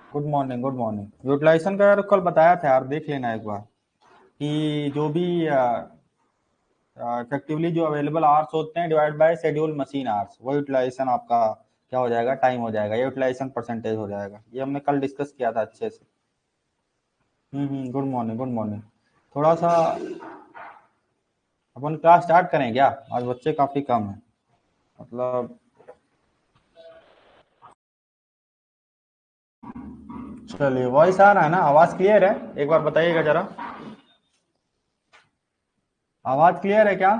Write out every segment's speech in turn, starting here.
Good morning, good morning. Utilization का यार कल बताया था यार, देख लेना एक बार कि जो भी इफेक्टिवली जो अवेलेबल आवर्स होते हैं divide by schedule machine hours, वो यूटिलाइजेशन आपका क्या हो जाएगा, टाइम हो जाएगा, ये यूटिलाइजेशन परसेंटेज हो जाएगा। ये हमने कल डिस्कस किया था अच्छे से। Good morning, good morning. थोड़ा सा अपन क्लास स्टार्ट करें क्या? आज बच्चे काफी कम है, मतलब। चलिए, वॉइस आ रहा है ना? आवाज क्लियर है? एक बार बताइएगा जरा, आवाज क्लियर है क्या?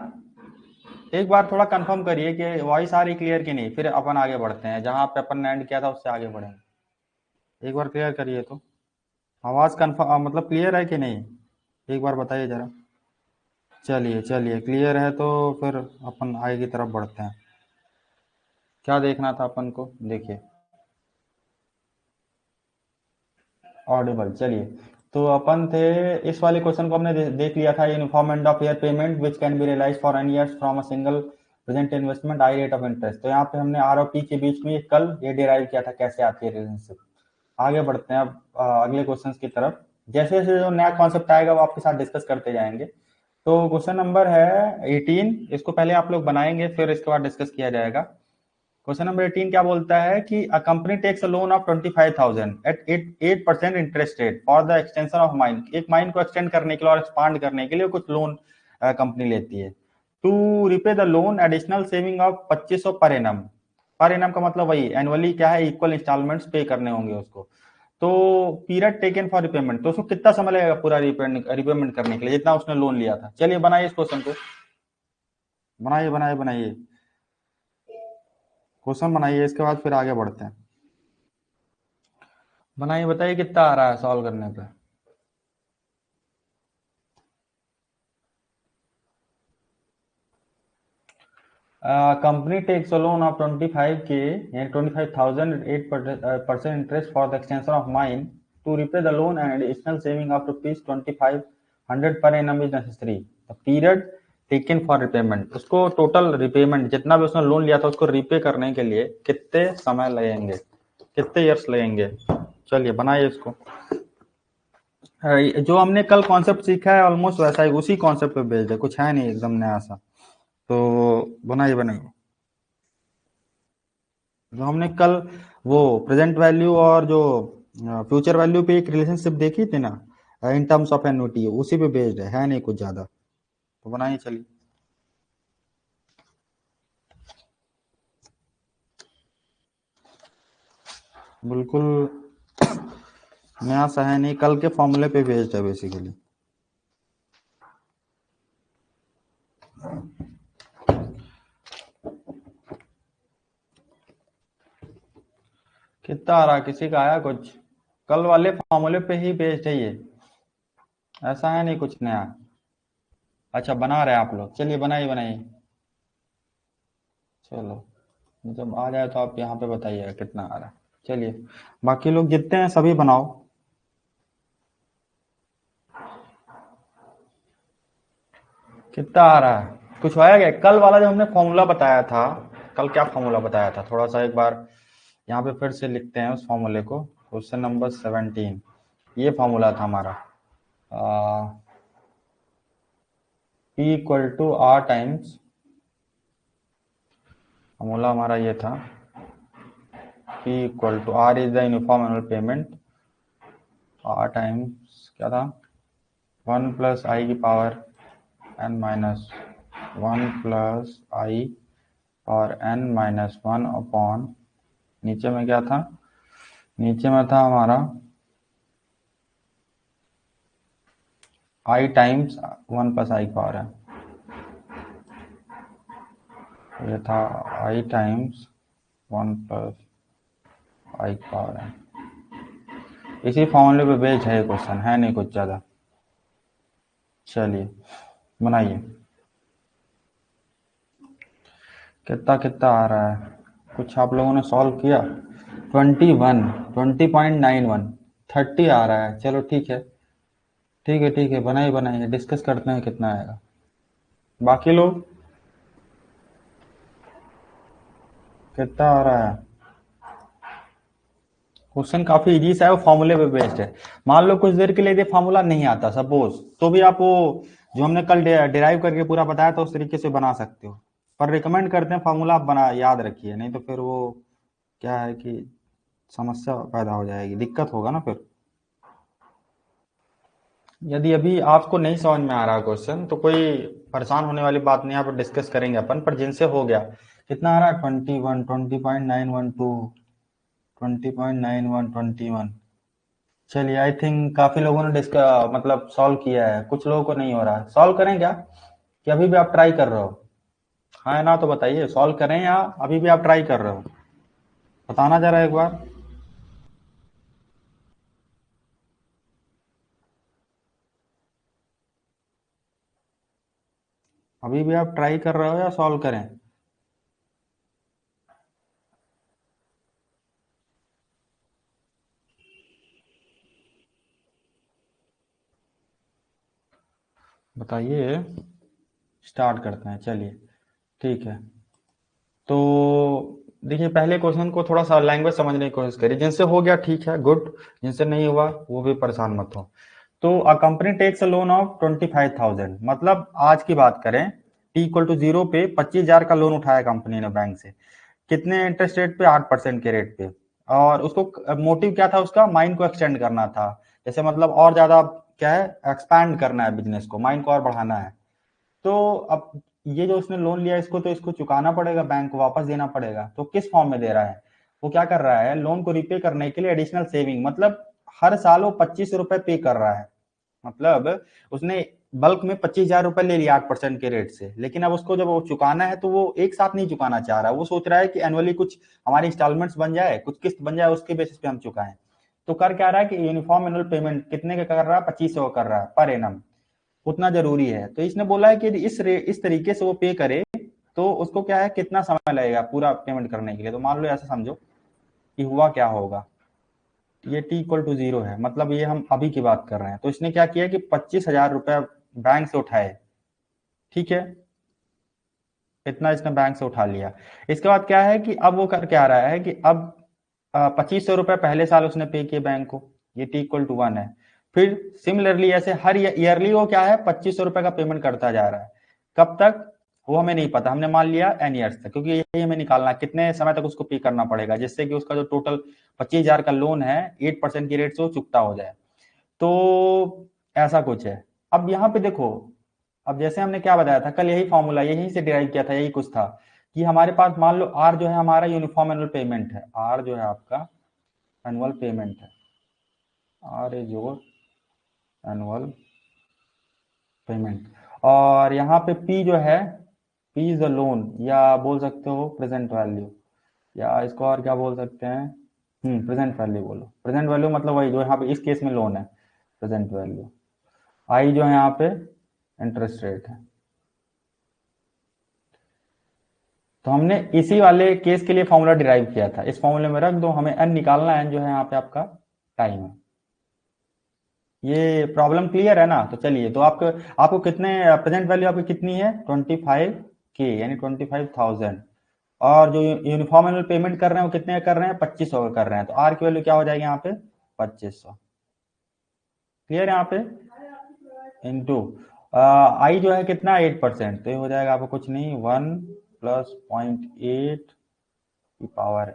एक बार थोड़ा कंफर्म करिए कि वॉइस आ रही क्लियर की नहीं, फिर अपन आगे बढ़ते हैं, जहां पे अपन ने एंड किया था उससे आगे बढ़ेंगे। एक बार क्लियर करिए तो। आवाज कंफर्म मतलब क्लियर है कि नहीं, एक बार बताइए जरा। चलिए चलिए, क्लियर है तो फिर अपन आगे की तरफ बढ़ते हैं। क्या देखना था अपन को, देखिए। ऑडिबल, चलिए। तो अपन थे, इस वाले क्वेश्चन को हमने देख लिया था। Uniform end of year payment which can be realize for n years from a single present investment i rate of interest. तो यहाँ पे हमने आर और टी के बीच में कल ये डिराइव किया था, कैसे आती है रिलेशनशिप। आगे बढ़ते हैं अब अगले क्वेश्चन की तरफ। जैसे जैसे जो नया कॉन्सेप्ट आएगा वो आपके साथ डिस्कस करते जाएंगे। तो क्वेश्चन नंबर है 18, इसको पहले आप लोग बनाएंगे, फिर इसके बाद डिस्कस किया जाएगा। क्वेश्चन नंबर 18 क्या बोलता है कि a company takes a loan of 25,000 at 8% interest rate for the extension of mine. एक माइन को एक्सटेंड करने के लिए और एक्सपांड करने के लिए कुछ लोन कंपनी लेती है। To repay the loan additional saving of 2500 per annum. Per annum का मतलब वही एनुअली क्या है, इक्वल इंस्टॉलमेंट्स पे करने होंगे उसको। तो पीरियड टेकन फॉर रिपेमेंट, तो उसको कितना समय लगेगा पूरा रिपेमेंट करने के लिए, जितना उसने लोन लिया था। चलिए बनाइए इस क्वेश्चन को, बनाइए बनाइए बनाइए, क्वेश्चन बनाइए, इसके बाद फिर आगे बढ़ते हैं। बनाइए, बताइए कितना आ रहा है सॉल्व करने पे। Company takes a loan of 25K यानी 25,000 8% interest for the extension of mine. To repay the loan and additional saving of rupees 2500 per annum is necessary. The period taken for repayment, उसको total repayment जितना भी उसने loan लिया था उसको repay करने के लिए कितने समय लगेंगे, कितने ईयर्स लगेंगे। चलिए बनाइए इसको। जो हमने कल कॉन्सेप्ट सीखा है ऑलमोस्ट वैसा ही, उसी कॉन्सेप्ट पे बेस्ड है, कुछ है नहीं एकदम नया सा। तो बनाइए बनाइए। जो हमने कल वो प्रेजेंट वैल्यू और जो फ्यूचर वैल्यू पे एक रिलेशनशिप देखी थी ना, इन टर्म्स ऑफ एन्युटी, उसी पे बेस्ड है नहीं कुछ ज्यादा। तो बनाइए चलिए। बिल्कुल नया सा है नहीं, कल के फॉर्मूले पे बेस्ड है बेसिकली। कितना आ रहा, किसी का आया कुछ? कल वाले फॉर्मूले पे ही बेस्ड है ये, ऐसा है नहीं कुछ नया। अच्छा बना रहे हैं आप लोग, चलिए बनाइए बनाइए। चलो, जब आ जाए तो आप यहाँ पे बताइएगा कितना आ रहा है। चलिए, बाकी लोग जितने हैं सभी बनाओ। कितना आ रहा है, कुछ आया क्या? कल वाला जो हमने फॉर्मूला बताया था, कल क्या फॉर्मूला बताया था, थोड़ा सा एक बार यहाँ पे फिर से लिखते हैं उस फॉर्मूले को। क्वेश्चन नंबर 17, ये फॉर्मूला था हमारा। P equal to R times, formula हमारा ये था। P equal to R is the uniform annual payment, R times क्या था, 1 + i की पावर n माइनस 1 + i और n-1 अपॉन, नीचे में क्या था, नीचे में था हमारा i टाइम्स 1 + i की पावर है, ये था i टाइम्स 1 + i की पावर है। इसी फॉर्मूले पे बेस्ड है क्वेश्चन, है नहीं कुछ ज़्यादा। चलिए बनाइए। कितना कितना आ रहा है, कुछ आप लोगों ने सॉल्व किया? 21, 20.91, 30 आ रहा है। चलो ठीक है, ठीक है ठीक है, बनाइए बनाइए, डिस्कस करते हैं कितना आएगा। बाकी लोग कितना आ रहा है? क्वेश्चन काफी इजी सा है, वो फॉर्मूले पे बेस्ड है। मान लो कुछ देर के लिए फॉर्मूला नहीं आता सपोज, तो भी आप वो जो हमने कल डिराइव करके पूरा बताया था उस तरीके से बना सकते हो। पर रिकमेंड करते हैं फॉर्मूला आप बना याद रखिए, नहीं तो फिर वो क्या है कि समस्या पैदा हो जाएगी, दिक्कत होगा ना फिर। यदि अभी आपको नहीं समझ में आ रहा क्वेश्चन तो कोई परेशान होने वाली बात नहीं, यहाँ पर डिस्कस करेंगे अपन। पर जिनसे हो गया, कितना आ रहा है 21, 20.912, 20.9121। चलिए, आई थिंक काफी लोगों ने मतलब सॉल्व किया है, कुछ लोगों को नहीं हो रहा है। सॉल्व करें क्या, कि अभी भी आप ट्राई कर रहे हो? हाँ है ना, तो बताइए सॉल्व करें या अभी भी आप ट्राई कर रहे हो, बताना जरा एक बार। अभी भी आप ट्राई कर रहे हो या सॉल्व करें? बताइए, स्टार्ट करते हैं, चलिए ठीक है। तो देखिए, पहले क्वेश्चन को थोड़ा सा लैंग्वेज समझने की कोशिश करिए। जिनसे हो गया ठीक है, गुड। जिनसे नहीं हुआ वो भी परेशान मत हो। तो a company takes a loan of 25,000, मतलब आज की बात करें, टी इक्वल टू जीरो पे 25,000 का लोन उठाया कंपनी ने बैंक से। कितने इंटरेस्ट रेट पे? 8% के रेट पे। और उसको मोटिव क्या था, उसका माइन को एक्सटेंड करना था। जैसे मतलब और ज्यादा क्या है, एक्सपैंड करना है बिजनेस को, माइन को और बढ़ाना है। तो अब ये जो उसने लोन लिया, इसको तो इसको चुकाना पड़ेगा, बैंक को वापस देना पड़ेगा। तो किस फॉर्म में दे रहा है? वो क्या कर रहा है, लोन को रिपे करने के लिए एडिशनल सेविंग, मतलब हर साल वो 25 रुपए पे कर रहा है। मतलब उसने बल्क में 25,000 रुपए ले लिया 8% के रेट से, लेकिन अब उसको जब वो चुकाना है तो वो एक साथ नहीं चुकाना चाह रहा है। वो सोच रहा है कि एनुअली कुछ हमारी इंस्टॉलमेंट्स बन जाए, कुछ किस्त बन जाए, उसके बेसिस पे हम चुकाएं। तो कर क्या रहा है कि यूनिफॉर्म एनुअल पेमेंट कितने का कर रहा है, 2500 कर रहा है पर एनम। उतना जरूरी है, तो इसने बोला है कि यदि इस तरीके से वो पे करे तो उसको क्या है, कितना समय लगेगा पूरा पेमेंट करने के लिए। तो मान लो ऐसा समझो कि हुआ क्या होगा, ये टी इक्वल टू जीरो है, मतलब ये हम अभी की बात कर रहे हैं। तो इसने क्या किया कि 25,000 रुपया बैंक से उठाए, ठीक है, इतना इसने बैंक से उठा लिया। इसके बाद क्या है कि अब वो कर क्या रहा है कि अब 2500 रुपये पहले साल उसने पे किए बैंक को, ये टी इक्वल टू 1 है। फिर सिमिलरली ऐसे हर ईयरली वो क्या है, 2500 रुपये का पेमेंट करता जा रहा है। कब तक वो हमें नहीं पता, हमने मान लिया एन ईयर्स तक, क्योंकि यही हमें निकालना है कितने समय तक उसको पे करना पड़ेगा, जिससे कि उसका जो टोटल 25,000 का लोन है 8% की रेट से वो चुकता हो जाए। तो ऐसा कुछ है। अब यहाँ पे देखो, अब जैसे हमने क्या बताया था कल, यही फॉर्मूला यहीं से डिराइव किया था, यही कुछ था कि हमारे पास मान लो आर जो है हमारा यूनिफॉर्म एनुअल पेमेंट है, आर जो है आपका एनुअल पेमेंट है, R is your annual payment. और यहाँ पे पी जो है, पी इज द लोन, या बोल सकते हो प्रेजेंट वैल्यू, या इसको और क्या बोल सकते हैं, प्रेजेंट वैल्यू बोलो। प्रेजेंट वैल्यू मतलब वही जो यहाँ पे इस केस में लोन है, प्रेजेंट वैल्यू। आई जो है यहाँ पे इंटरेस्ट रेट है। तो हमने इसी वाले केस के लिए फॉर्मूला डिराइव किया था, इस फॉर्मूले में रख दो, हमें एन निकालना है, एन जो है यहाँ पे आपका टाइम है। ये प्रॉब्लम क्लियर है ना? तो चलिए, तो आपको आपको कितने प्रेजेंट वैल्यू आपकी कितनी है, 25K, यानी 25,000। और जो यूनिफॉर्म एनुअल पेमेंट कर रहे हैं वो कितने कर रहे हैं, 2500 का कर रहे हैं। तो आर की वैल्यू क्या हो जाएगी यहाँ पे, 2500। क्लियर है यहाँ पे? इंटू आई जो है कितना, 8%, तो ये हो जाएगा आपको कुछ नहीं, 1 + 0.8 की पावर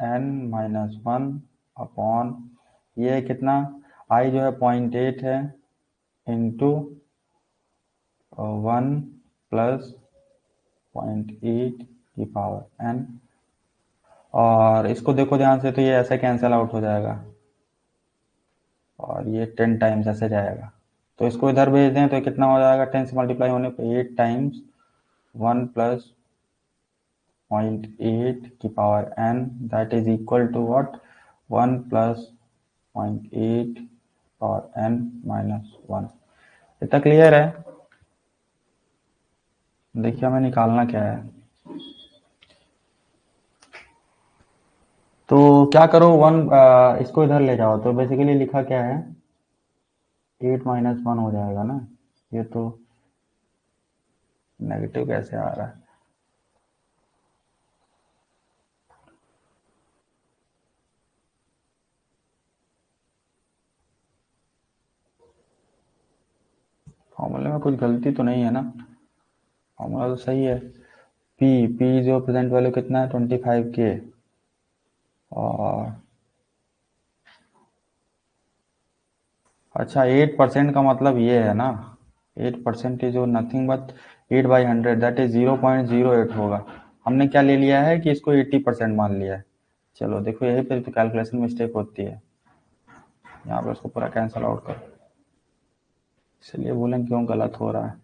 n-1 अपॉन, ये कितना, आई जो है 0.8 है, इंटू 1 + 0.8 की पावर n। और इसको देखो ध्यान से, तो ये ऐसे कैंसिल आउट हो जाएगा, और ये 10 टाइम्स ऐसे जाएगा। तो इसको इधर भेज दें तो कितना हो जाएगा, 10 से मल्टीप्लाई होने पे 8 टाइम्स 1 + 0.8 की power n, that is equal to what, 1 + 0.8 power n-1। इतना क्लियर है? देखिए हमें निकालना क्या है। तो क्या करो, इसको इधर ले जाओ, तो बेसिकली लिखा क्या है, 8-1 हो जाएगा ना। ये तो नेगेटिव कैसे आ रहा है? फॉर्मूले में कुछ गलती तो नहीं है ना, फॉर्मूला तो सही है। पी जो प्रेजेंट वैल्यू कितना है 25K, और अच्छा 8% का मतलब ये है ना, 8% is nothing but 8/100, that is 0.08 होगा। हमने क्या ले लिया है कि इसको 80% मान लिया है। चलो देखो यही पे तो कैलकुलेशन मिस्टेक होती है, यहाँ पे उसको पूरा कैंसिल आउट करो, इसलिए बोलें क्यों गलत हो रहा है।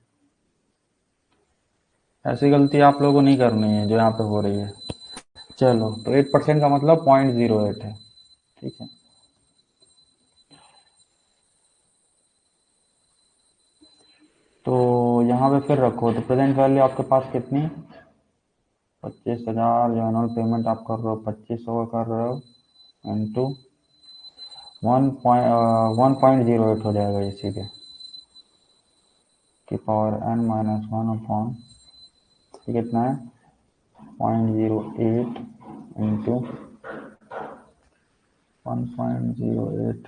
ऐसी गलती आप लोगों को नहीं करनी है जो यहाँ पे हो रही है। चलो तो 8% का मतलब 0.08 है, ठीक है। तो यहाँ पे फिर रखो, तो प्रेजेंट वैल्यू आपके पास कितनी, 25,000, जो एनुअल पेमेंट आप कर रहे हो 2500 कर रहे हो, इंटू 1.08 हो जाएगा ये सीधे, की पावर n-1 अपॉन, ये कितना है 0.08 इंटू 1.08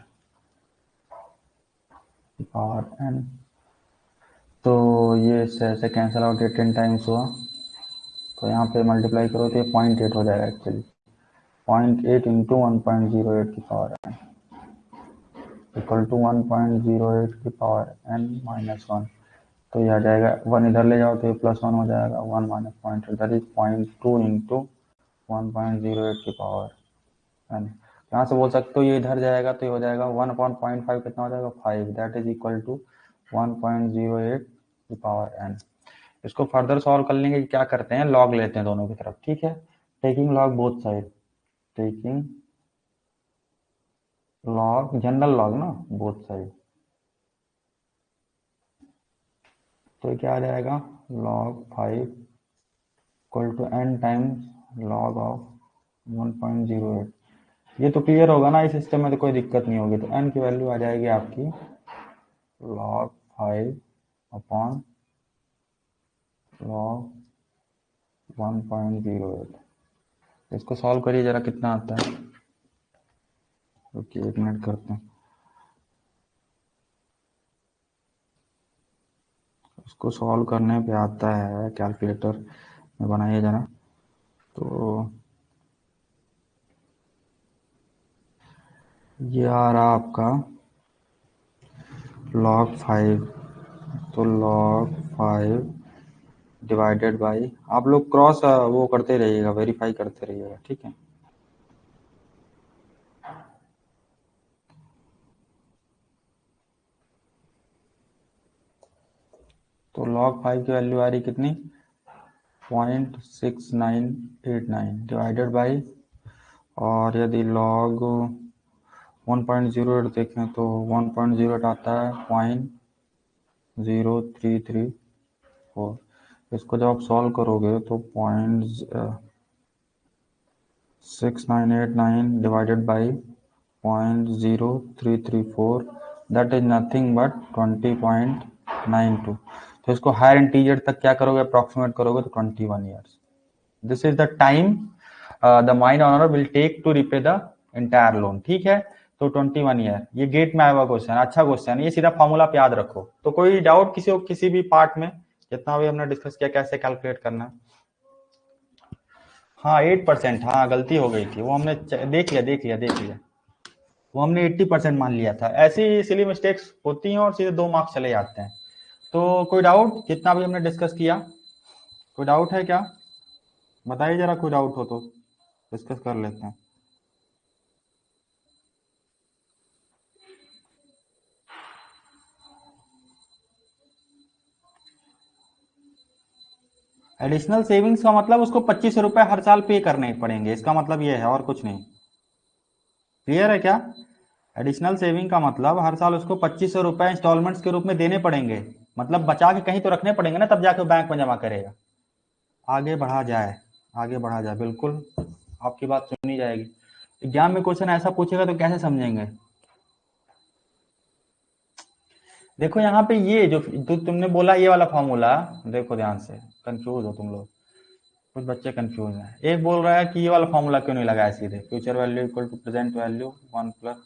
की पावर n। तो ये से कैंसिल आउट, ये 10 टाइम्स हुआ, तो यहाँ पे मल्टीप्लाई करो तो ये 0.8 हो जाएगा एक्चुअली, 0.8 इंटू 1.08 की पावर n इक्वल टू 1.08 की पावर n-1। तो ये आ जाएगा, 1 इधर ले जाओ तो ये +1 हो जाएगा, 1 माइनस 0.8 दैट इज 0.2 इंटू 1.08 की पावर n। यहाँ से बोल सकते हो ये इधर जाएगा तो ये हो जाएगा 1/0.5, कितना हो जाएगा 5, दैट इज इक्वल टू 1.08 की पावर n। इसको फर्दर सॉल्व करने के क्या करते हैं, लॉग लेते हैं दोनों की तरफ, ठीक है। Taking log both side, taking log, general log ना बोथ साइड, तो क्या आ जाएगा log 5 equal to n times log of 1.08। ये तो क्लियर होगा ना, इस सिस्टम में तो कोई दिक्कत नहीं होगी। तो n की वैल्यू आ जाएगी आपकी log 5 अपॉन log 1.08। इसको सॉल्व करिए जरा, कितना आता है, ओके 1 मिनट करते हैं। इसको सॉल्व करने पे आता है, कैलकुलेटर में बनाइए जरा। तो ये आ रहा आपका log 5, तो log 5 डिवाइडेड बाई, आप लोग क्रॉस वो करते रहिएगा, वेरीफाई करते रहिएगा, ठीक है। तो log 5 की वैल्यू आ रही कितनी 0.6989 डिवाइडेड बाई, और यदि log 1.08 देखें तो 1.08 आता है 0.0334। इसको जब आप सॉल्व करोगे तो 0.6989 divided by 0.0334, that is nothing but 20.92। तो इसको हायर इंटीजर तक क्या करोगे, अप्रॉक्सीमेट करोगे तो 21 years. This is the time the mine owner will take to repay the entire loan, ठीक है। तो 21 ईयर, ये गेट में आया हुआ क्वेश्चन, अच्छा क्वेश्चन, ये सीधा फॉर्मूला पे याद रखो। तो कोई डाउट किसी को किसी भी पार्ट में, जितना भी हमने डिस्कस किया कैसे कैलकुलेट करना है। हाँ 8%, हाँ गलती हो गई थी, वो हमने देख लिया, वो हमने 80% मान लिया था। ऐसी सिली मिस्टेक्स होती हैं और सीधे 2 मार्क्स चले जाते हैं। तो कोई डाउट, जितना भी हमने डिस्कस किया, कोई डाउट है क्या, बताइए जरा, कोई डाउट हो तो डिस्कस कर लेते हैं। एडिशनल सेविंग्स का मतलब उसको 25 रुपए हर साल पे करने पड़ेंगे, इसका मतलब ये है, और कुछ नहीं। क्लियर है क्या, एडिशनल सेविंग का मतलब हर साल उसको 2500 रुपए इंस्टॉलमेंट्स के रूप में देने पड़ेंगे, मतलब बचा के कहीं तो रखने पड़ेंगे ना, तब जाके बैंक में जमा करेगा। आगे बढ़ा जाए, आगे बढ़ा जाए, बिल्कुल आपकी बात सुनी जाएगी। एग्जाम में क्वेश्चन ऐसा पूछेगा तो कैसे समझेंगे। देखो यहाँ पे ये जो तुमने बोला ये वाला फॉर्मूला, देखो ध्यान से, कंफ्यूज हो तुम लोग, कुछ बच्चे कंफ्यूज हैं। एक बोल रहा है कि ये वाला फॉर्मूला क्यों नहीं लगाया सीधे, future value equal to present value 1 plus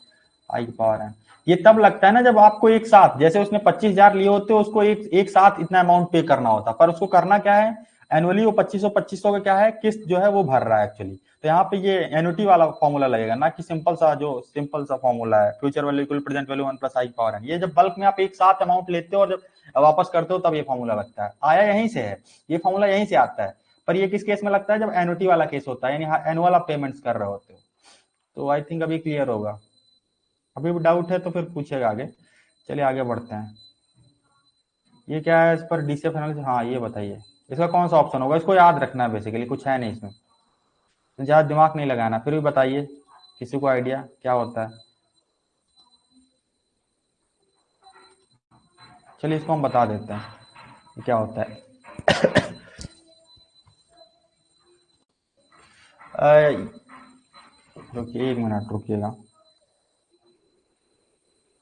I की पावर एन। ये तब लगता है ना जब आपको एक साथ, जैसे उसने 25,000 लिए होते, उसको एक साथ इतना अमाउंट पे करना होता, पर उसको करना क्या है, एनुअली वो 2500 का क्या है, किस्त जो है वो भर रहा है एक्चुअली। तो यहाँ पे ये एन्युटी वाला फॉर्मूला लगेगा, ना कि सिंपल सा फॉर्मूला है, future value equal present value 1 plus I की पावर एन। ये जब बल्क में आप एक साथ अमाउंट लेते हो और जब वापस करते हो तब ये फॉर्मूला लगता है, आया यहीं से है, ये फॉर्मूला यहीं से आता है। पर ये किस केस में लगता है, जब एन्युटी वाला केस होता है, यानी एनुअल आप पेमेंट्स कर रहे होते हो। तो आई थिंक अभी क्लियर होगा। अभी भी डाउट है तो फिर पूछेगा आगे। चलिए आगे बढ़ते हैं। ये क्या है, इस पर डीसीएफ एनालिसिस, हाँ ये बताइए इसका कौन सा ऑप्शन होगा, इसको याद रखना है, बेसिकली कुछ है नहीं इसमें, ज्यादा दिमाग नहीं लगाना। फिर भी बताइए किसी को आइडिया क्या होता है। चलिए इसको हम बता देते हैं क्या होता है। रुकिए 1 मिनट रुकिएगा।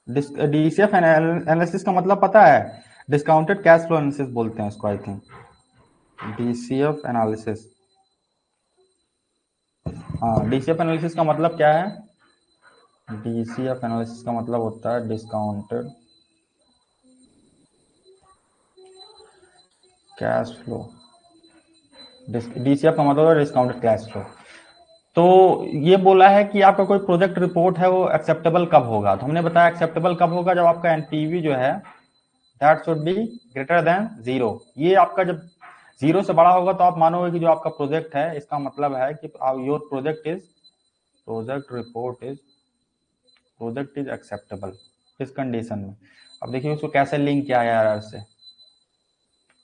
डीसीएफ एनालिसिस का मतलब पता है, डिस्काउंटेड कैश फ्लो एनालिसिस बोलते हैं इसको आई थिंक, डीसीएफ एनालिसिस। हाँ डीसीएफ एनालिसिस का मतलब क्या है, डीसीएफ एनालिसिस का मतलब होता है डिस्काउंटेड कैश फ्लो। डीसीएफ का मतलब है डिस्काउंटेड कैश फ्लो। तो ये बोला है कि आपका कोई प्रोजेक्ट रिपोर्ट है वो एक्सेप्टेबल कब होगा, तो हमने बताया एक्सेप्टेबल कब होगा, जब आपका एनपीवी जो है that should be greater than 0। ये आपका जब 0 से बड़ा होगा तो आप मानोगे कि जो आपका प्रोजेक्ट है, इसका मतलब है कि योर प्रोजेक्ट इज एक्सेप्टेबल इस कंडीशन में। अब देखिए उसको कैसे लिंक किया है आईआरआर से।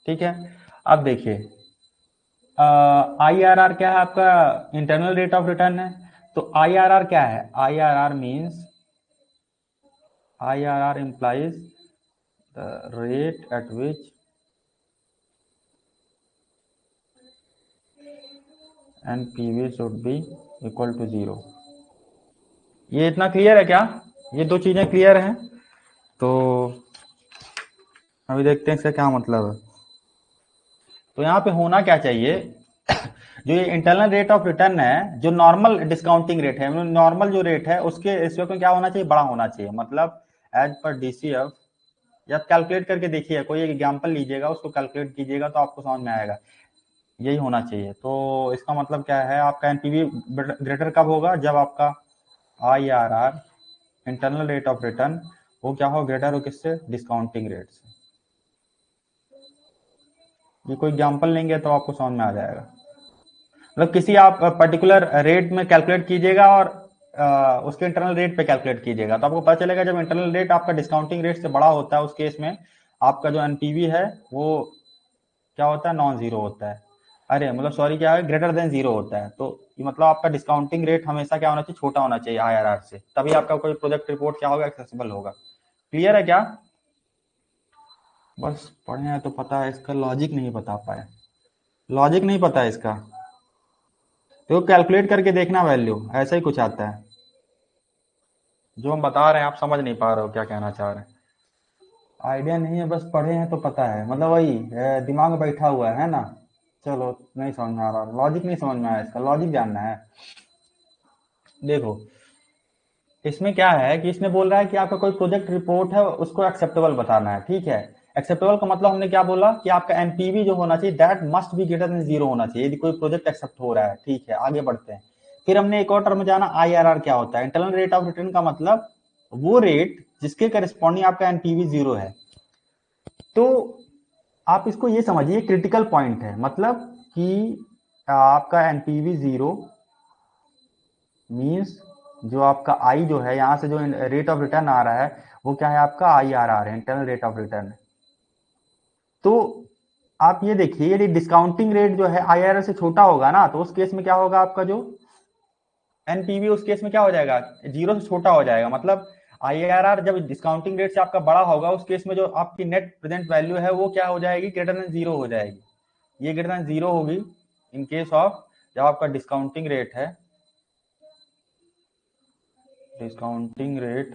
ठीक है, अब देखिए आईआरआर क्या है आपका, इंटरनल रेट ऑफ रिटर्न है। तो आईआरआर क्या है, IRR means, IRR implies the rate at which NPV should be equal to 0। ये इतना क्लियर है क्या, ये दो चीजें क्लियर हैं। तो अभी देखते हैं इसका क्या मतलब है। तो यहाँ पे होना क्या चाहिए, जो ये इंटरनल रेट ऑफ रिटर्न है, जो नॉर्मल डिस्काउंटिंग रेट है, नॉर्मल जो रेट है उसके रेशियो में क्या होना चाहिए, बड़ा होना चाहिए। मतलब एज पर डीसीएफ, या कैलकुलेट करके देखिए, कोई एक एग्जांपल लीजिएगा उसको कैलकुलेट कीजिएगा तो आपको समझ में आएगा, यही होना चाहिए। तो इसका मतलब क्या है, आपका एनपीवी ग्रेटर कब होगा, जब आपका IRR internal rate of return वो क्या हो, ग्रेटर हो किससे, डिस्काउंटिंग रेट से। ये कोई एग्जांपल लेंगे तो आपको समझ में आ जाएगा। मतलब किसी आप पर्टिकुलर रेट में कैलकुलेट कीजिएगा और उसके इंटरनल रेट पे कैलकुलेट कीजिएगा तो आपको पता चलेगा, जब इंटरनल रेट आपका डिस्काउंटिंग रेट से बड़ा होता है उस केस में आपका जो एनपीवी है वो क्या होता है, नॉन जीरो होता है। अरे मतलब सॉरी, क्या है, ग्रेटर देन 0 होता है। तो मतलब आपका डिस्काउंटिंग रेट हमेशा क्या होना चाहिए, छोटा होना चाहिए आईआरआर से, तभी आपका कोई प्रोजेक्ट रिपोर्ट क्या होगा, एक्सेसिबल होगा। क्लियर है क्या, बस पढ़े हैं तो पता है, इसका लॉजिक नहीं बता पाए, लॉजिक नहीं पता है इसका। तो कैलकुलेट करके देखना वैल्यू, ऐसा ही कुछ आता है। जो हम बता रहे हैं आप समझ नहीं पा रहे हो क्या कहना चाह रहे हैं, आइडिया नहीं है, बस पढ़े हैं तो पता है, मतलब वही दिमाग में बैठा हुआ है ना। चलो नहीं समझ में आ रहा, लॉजिक नहीं समझ में आया, इसका लॉजिक जानना है। देखो इसमें क्या है कि इसने बोल रहा है कि आपका कोई प्रोजेक्ट रिपोर्ट है उसको एक्सेप्टेबल बताना है, ठीक है। एक्सेप्टेबल का मतलब हमने क्या बोला कि आपका एनपीवी जो होना चाहिए that must be greater than 0 होना चाहिए, यदि कोई प्रोजेक्ट एक्सेप्ट हो रहा है, ठीक है। आगे बढ़ते हैं, फिर हमने एक और टर्म जाना आईआरआर क्या होता है, इंटरनल रेट ऑफ रिटर्न का मतलब वो रेट जिसके करस्पॉन्डिंग आपका एनपीवी 0 है। तो आप इसको ये समझिए, क्रिटिकल पॉइंट है, मतलब कि आपका एनपीवी 0 मीन्स जो आपका आई जो है, यहां से जो रेट ऑफ रिटर्न आ रहा है वो क्या है, आपका आईआरआर है, इंटरनल रेट ऑफ रिटर्न। तो आप ये देखिए, यदि डिस्काउंटिंग रेट जो है आईआरआर से छोटा होगा ना, तो उस केस में क्या होगा, आपका जो एनपीवी उस केस में क्या हो जाएगा, 0 से छोटा हो जाएगा। मतलब आईआरआर जब डिस्काउंटिंग रेट से आपका बड़ा होगा उस केस में जो आपकी नेट प्रेजेंट वैल्यू है वो क्या हो जाएगी, ग्रेटर देन 0 हो जाएगी। ये ग्रेटर देन 0 होगी इन केस ऑफ जब आपका डिस्काउंटिंग रेट है, डिस्काउंटिंग रेट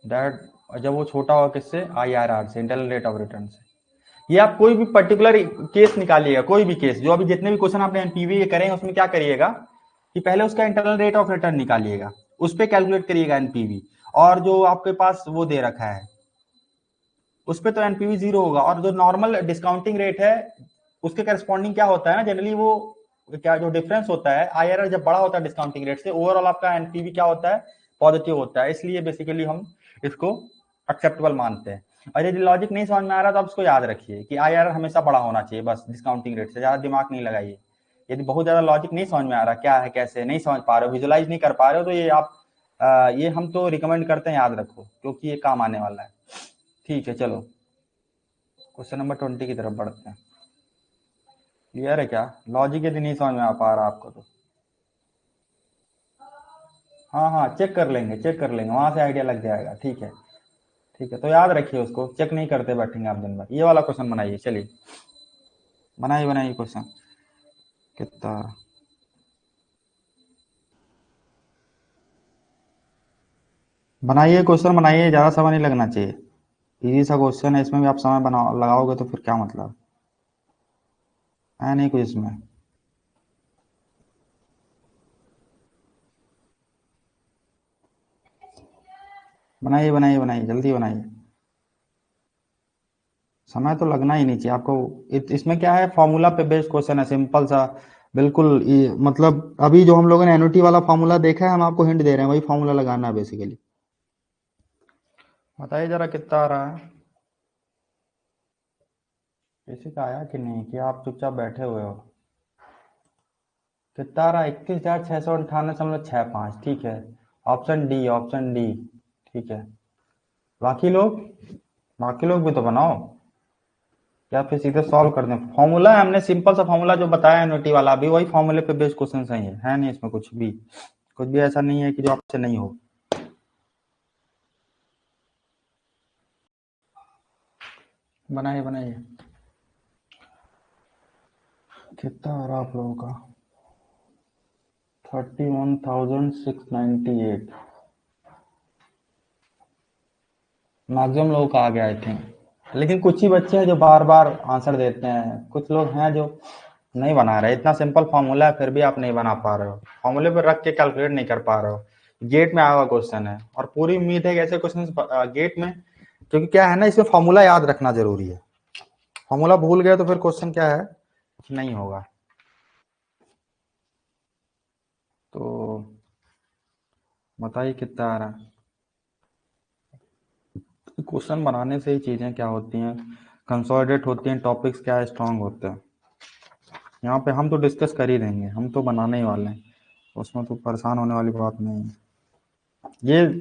दैट जब वो छोटा होगा किससे, आईआरआर से, इंटरनल रेट ऑफ रिटर्न से। ये आप कोई भी पर्टिकुलर केस निकालिएगा, कोई भी केस, जो अभी जितने भी क्वेश्चन आपने एनपीवी के करें उसमें क्या करिएगा कि पहले उसका इंटरनल रेट ऑफ रिटर्न निकालिएगा, उस पर कैलकुलेट करिएगा एनपीवी, और जो आपके पास वो दे रखा है उस पर तो एनपीवी 0 होगा, और जो नॉर्मल डिस्काउंटिंग रेट है उसके करस्पॉन्डिंग क्या होता है ना, जनरली वो क्या जो डिफरेंस होता है आईआरआर जब बड़ा होता है डिस्काउंटिंग रेट से, ओवरऑल आपका एनपीवी क्या होता है, पॉजिटिव होता है। इसलिए बेसिकली हम इसको एक्सेप्टेबल मानते हैं। और यदि लॉजिक नहीं समझ में आ रहा तो आप उसको याद रखिए कि आईआरआर हमेशा बड़ा होना चाहिए, बस डिस्काउंटिंग रेट से, ज्यादा दिमाग नहीं लगाइए। यदि बहुत ज्यादा लॉजिक नहीं समझ में आ रहा क्या है कैसे नहीं समझ पा रहे हो, विजुलाइज नहीं कर पा रहे हो, तो ये आप ये हम तो रिकमेंड करते हैं याद रखो, क्योंकि ये काम आने वाला है। ठीक है, चलो क्वेश्चन नंबर 20 की तरफ बढ़ते हैं। क्लियर है क्या? लॉजिक यदि नहीं समझ में आ पा रहा आपको तो हाँ हाँ चेक कर लेंगे, चेक कर लेंगे, वहां से आइडिया लग जाएगा। ठीक है, ठीक है, तो याद रखिए उसको, चेक नहीं करते बैठेंगे आप दिन भर। ये वाला क्वेश्चन बनाइए, चलिए बनाइए बनाइए क्वेश्चन कितना। बनाइए क्वेश्चन बनाइए, ज्यादा समय नहीं लगना चाहिए। इजी सा क्वेश्चन है, इसमें भी आप समय बना लगाओगे तो फिर क्या मतलब है, नहीं कुछ इसमें। बनाइए बनाइए बनाइए, जल्दी बनाइए, समय तो लगना ही नहीं चाहिए आपको। इसमें क्या है, फॉर्मूला पे बेस्ड क्वेश्चन है, सिंपल सा बिल्कुल। मतलब अभी जो हम लोगों ने एनुटी वाला फॉर्मूला देखा है, हम आपको हिंट दे रहे हैं, वही फॉर्मूला लगाना है बेसिकली। बताइए जरा कितना आ रहा है, किसी का आया कि नहीं, कि आप चुपचाप बैठे हुए हो। कितना आ रहा है? 21,698.65। ठीक है, ऑप्शन डी, ऑप्शन डी। ठीक है, बाकी लोग, बाकी लोग भी तो बनाओ, या फिर सीधे सॉल्व कर दें। फॉर्मूला है, हमने सिंपल सा फॉर्मूला जो बताया एनुटी वाला, अभी वही फॉर्मूले पे बेस्ड क्वेश्चन सही है नहीं इसमें कुछ भी ऐसा नहीं है कि जो आपसे नहीं हो। बनाइए बनाइए, कितना हो रहा आप लोगों का? 31,698। मैक्सिमम लोगों का आ गया आई थिंक, लेकिन कुछ ही बच्चे हैं जो बार बार आंसर देते हैं, कुछ लोग हैं जो नहीं बना रहे। इतना सिंपल फॉर्मूला है फिर भी आप नहीं बना पा रहे हो, फॉर्मूले पर रख के कैलकुलेट नहीं कर पा रहे हो। गेट में आया हुआ क्वेश्चन है, और पूरी उम्मीद है कि ऐसे क्वेश्चन गेट में, क्योंकि क्या है ना, इसमें फॉर्मूला याद रखना जरूरी है। फॉर्मूला भूल गए तो फिर क्वेश्चन क्या है, नहीं होगा। तो बताइए कितना आ रहा है। क्वेश्चन बनाने से ही चीजें क्या होती हैं, कंसोलिडेट होती हैं, टॉपिक्स क्या स्ट्रांग होते हैं। यहाँ पे हम तो डिस्कस कर ही देंगे, हम तो बनाने ही वाले हैं, उसमें तो परेशान होने वाली बात नहीं है।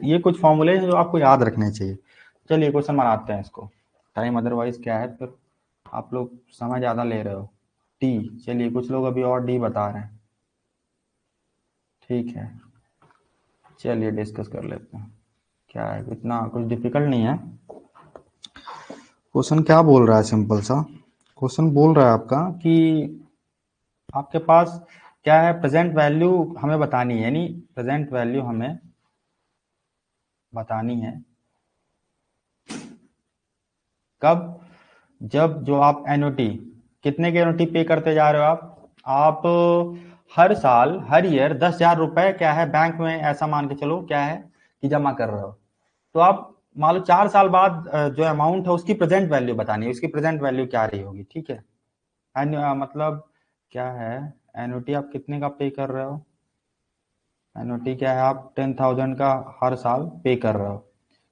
ये कुछ फॉर्मूले हैं जो आपको याद रखने चाहिए। चलिए क्वेश्चन बनाते हैं इसको, टाइम अदरवाइज क्या है फिर, आप लोग समय ज़्यादा ले रहे हो। टी, चलिए कुछ लोग अभी और डी बता रहे हैं। ठीक है, चलिए डिस्कस कर लेते हैं। क्या है, इतना कुछ डिफिकल्ट नहीं है। क्वेश्चन क्या बोल रहा है, सिंपल सा क्वेश्चन बोल रहा है आपका कि आपके पास क्या है, प्रेजेंट वैल्यू हमें बतानी है, यानी प्रेजेंट वैल्यू हमें बतानी है कब, जब जो आप एनुटी, कितने की एनुटी पे करते जा रहे हो आप हर साल हर ईयर 10,000 रुपए क्या है बैंक में, ऐसा मान के चलो क्या है कि जमा कर रहे हो। तो आप मान लो 4 साल बाद जो अमाउंट है उसकी प्रेजेंट वैल्यू बतानी है, उसकी प्रेजेंट वैल्यू क्या रही होगी। ठीक है, मतलब क्या है, एनुटी आप कितने का पे कर रहे हो, एनुटी क्या है, आप 10,000 का हर साल पे कर रहे हो,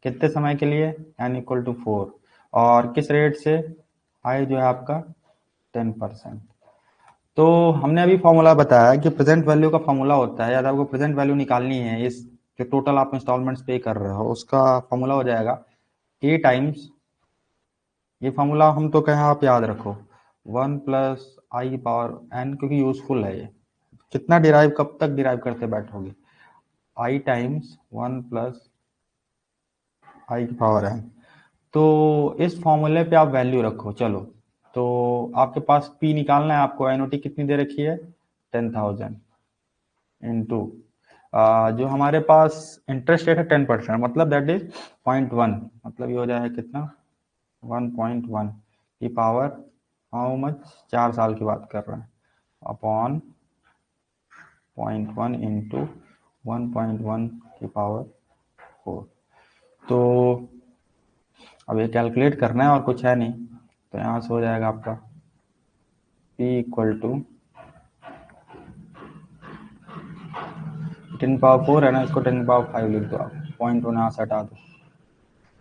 कितने समय के लिए, एन इक्वल टू 4, और किस रेट से, आई जो है आपका 10%। तो हमने अभी फॉर्मूला बताया कि प्रेजेंट वैल्यू का फॉर्मूला होता है, यदि आपको प्रेजेंट वैल्यू निकालनी है इस जो टोटल आप इंस्टॉलमेंट्स पे कर रहे हो, उसका फॉर्मूला हो जाएगा ए टाइम्स, ये फॉर्मूला हम तो कहें आप याद रखो, 1+i⁻n, क्योंकि यूजफुल है ये। कितना डिराइव, कब तक डिराइव करते बैठोगे, i टाइम्स 1+i⁻n। तो इस फॉर्मूले पे आप वैल्यू रखो। चलो, तो आपके पास पी निकालना है आपको, एनओटी कितनी दे रखी है, 10,000 इंटू जो हमारे पास इंटरेस्ट रेट है 10%, मतलब दैट इज 0.1, मतलब ये हो जाएगा कितना, 1.1 की पावर हाउ मच, 4 साल की बात कर रहे हैं, अपॉन 0.1 इंटू 1.1 की पावर 4। तो अब ये कैलकुलेट करना है और कुछ है नहीं, तो यहाँ से हो जाएगा आपका P इक्वल टू 10⁴ है ना, इसको 10⁵ लिख दो आप, 0.1 यहाँ से हटा दो,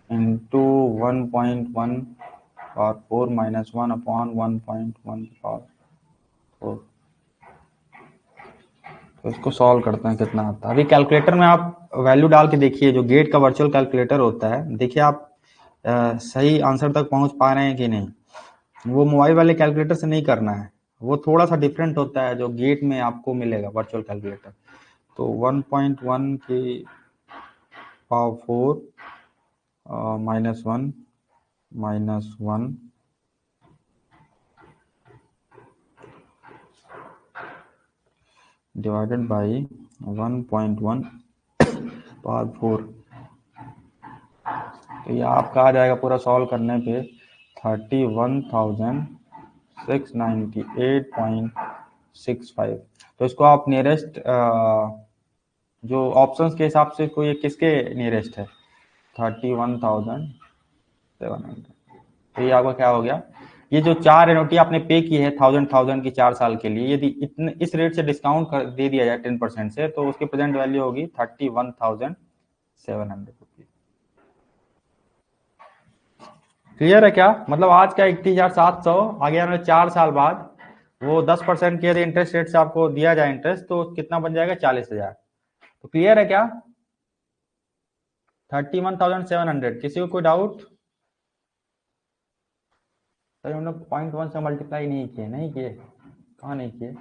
इंटू 1.1 माइनस 1 अपॉन 1.1 4। तो इसको सॉल्व करते हैं कितना आता है। अभी कैलकुलेटर में आप वैल्यू डाल के देखिए, जो गेट का वर्चुअल कैलकुलेटर होता है, देखिए आप सही आंसर तक पहुंच पा रहे हैं कि नहीं। वो मोबाइल वाले कैलकुलेटर से नहीं करना है, वो थोड़ा सा डिफरेंट होता है जो गेट में आपको मिलेगा वर्चुअल कैलकुलेटर। तो 1.1 की पावर 4 -1 डिवाइडेड बाई 1.1 पावर 4। तो ये आपका आ जाएगा पूरा सॉल्व करने पे 31,698.65। तो इसको आप नियरेस्ट जो ऑप्शंस के हिसाब से कोई किसके नियरेस्ट है, 31,700। तो ये आपका क्या हो गया, ये जो 4 एनओटी आपने पे की है 1000 की 4 साल के लिए, यदि इतने इस रेट से डिस्काउंट कर दे दिया जाए 10% से, तो उसकी प्रेजेंट वैल्यू होगी 31,700 रुपीज। क्लियर है क्या, मतलब आज का 31,700 आगे आने 4 साल बाद वो 10% के यदि इंटरेस्ट रेट से आपको दिया जाए इंटरेस्ट, तो कितना बन जाएगा 40,000। तो क्लियर है क्या, 31,700। किसी को कोई डाउट? सर हम लोग 0.1 से मल्टीप्लाई नहीं किए, नहीं किए, कहाँ नहीं किए,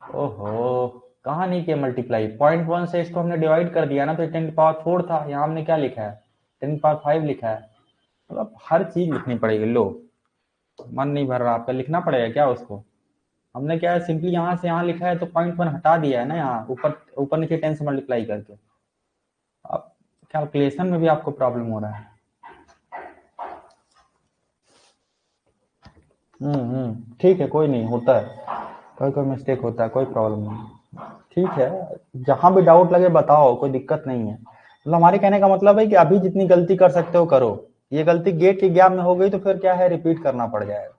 ओहो कहाँ नहीं किए मल्टीप्लाई। 0.1 से इसको हमने डिवाइड कर दिया ना, तो 10⁴ था, यहाँ हमने क्या लिखा है 10⁵ लिखा है। मतलब हर चीज लिखनी पड़ेगी। लो मन नहीं भर रहा आपका, लिखना पड़ेगा क्या उसको। हमने क्या है सिंपली यहाँ से यहाँ लिखा है, तो 0.1 हटा दिया है ना, यहाँ ऊपर ऊपर नीचे 10 से मल्टीप्लाई करके। अब कैलकुलेशन में भी आपको प्रॉब्लम हो रहा है। ठीक है, कोई नहीं, होता है, कोई कोई मिस्टेक होता है, कोई प्रॉब्लम नहीं। ठीक है, जहां भी डाउट लगे बताओ, कोई दिक्कत नहीं है। मतलब हमारे कहने का मतलब है कि अभी जितनी गलती कर सकते हो करो। ये गलती गेट के एग्जाम में हो गई तो फिर क्या है, रिपीट करना पड़ जाएगा।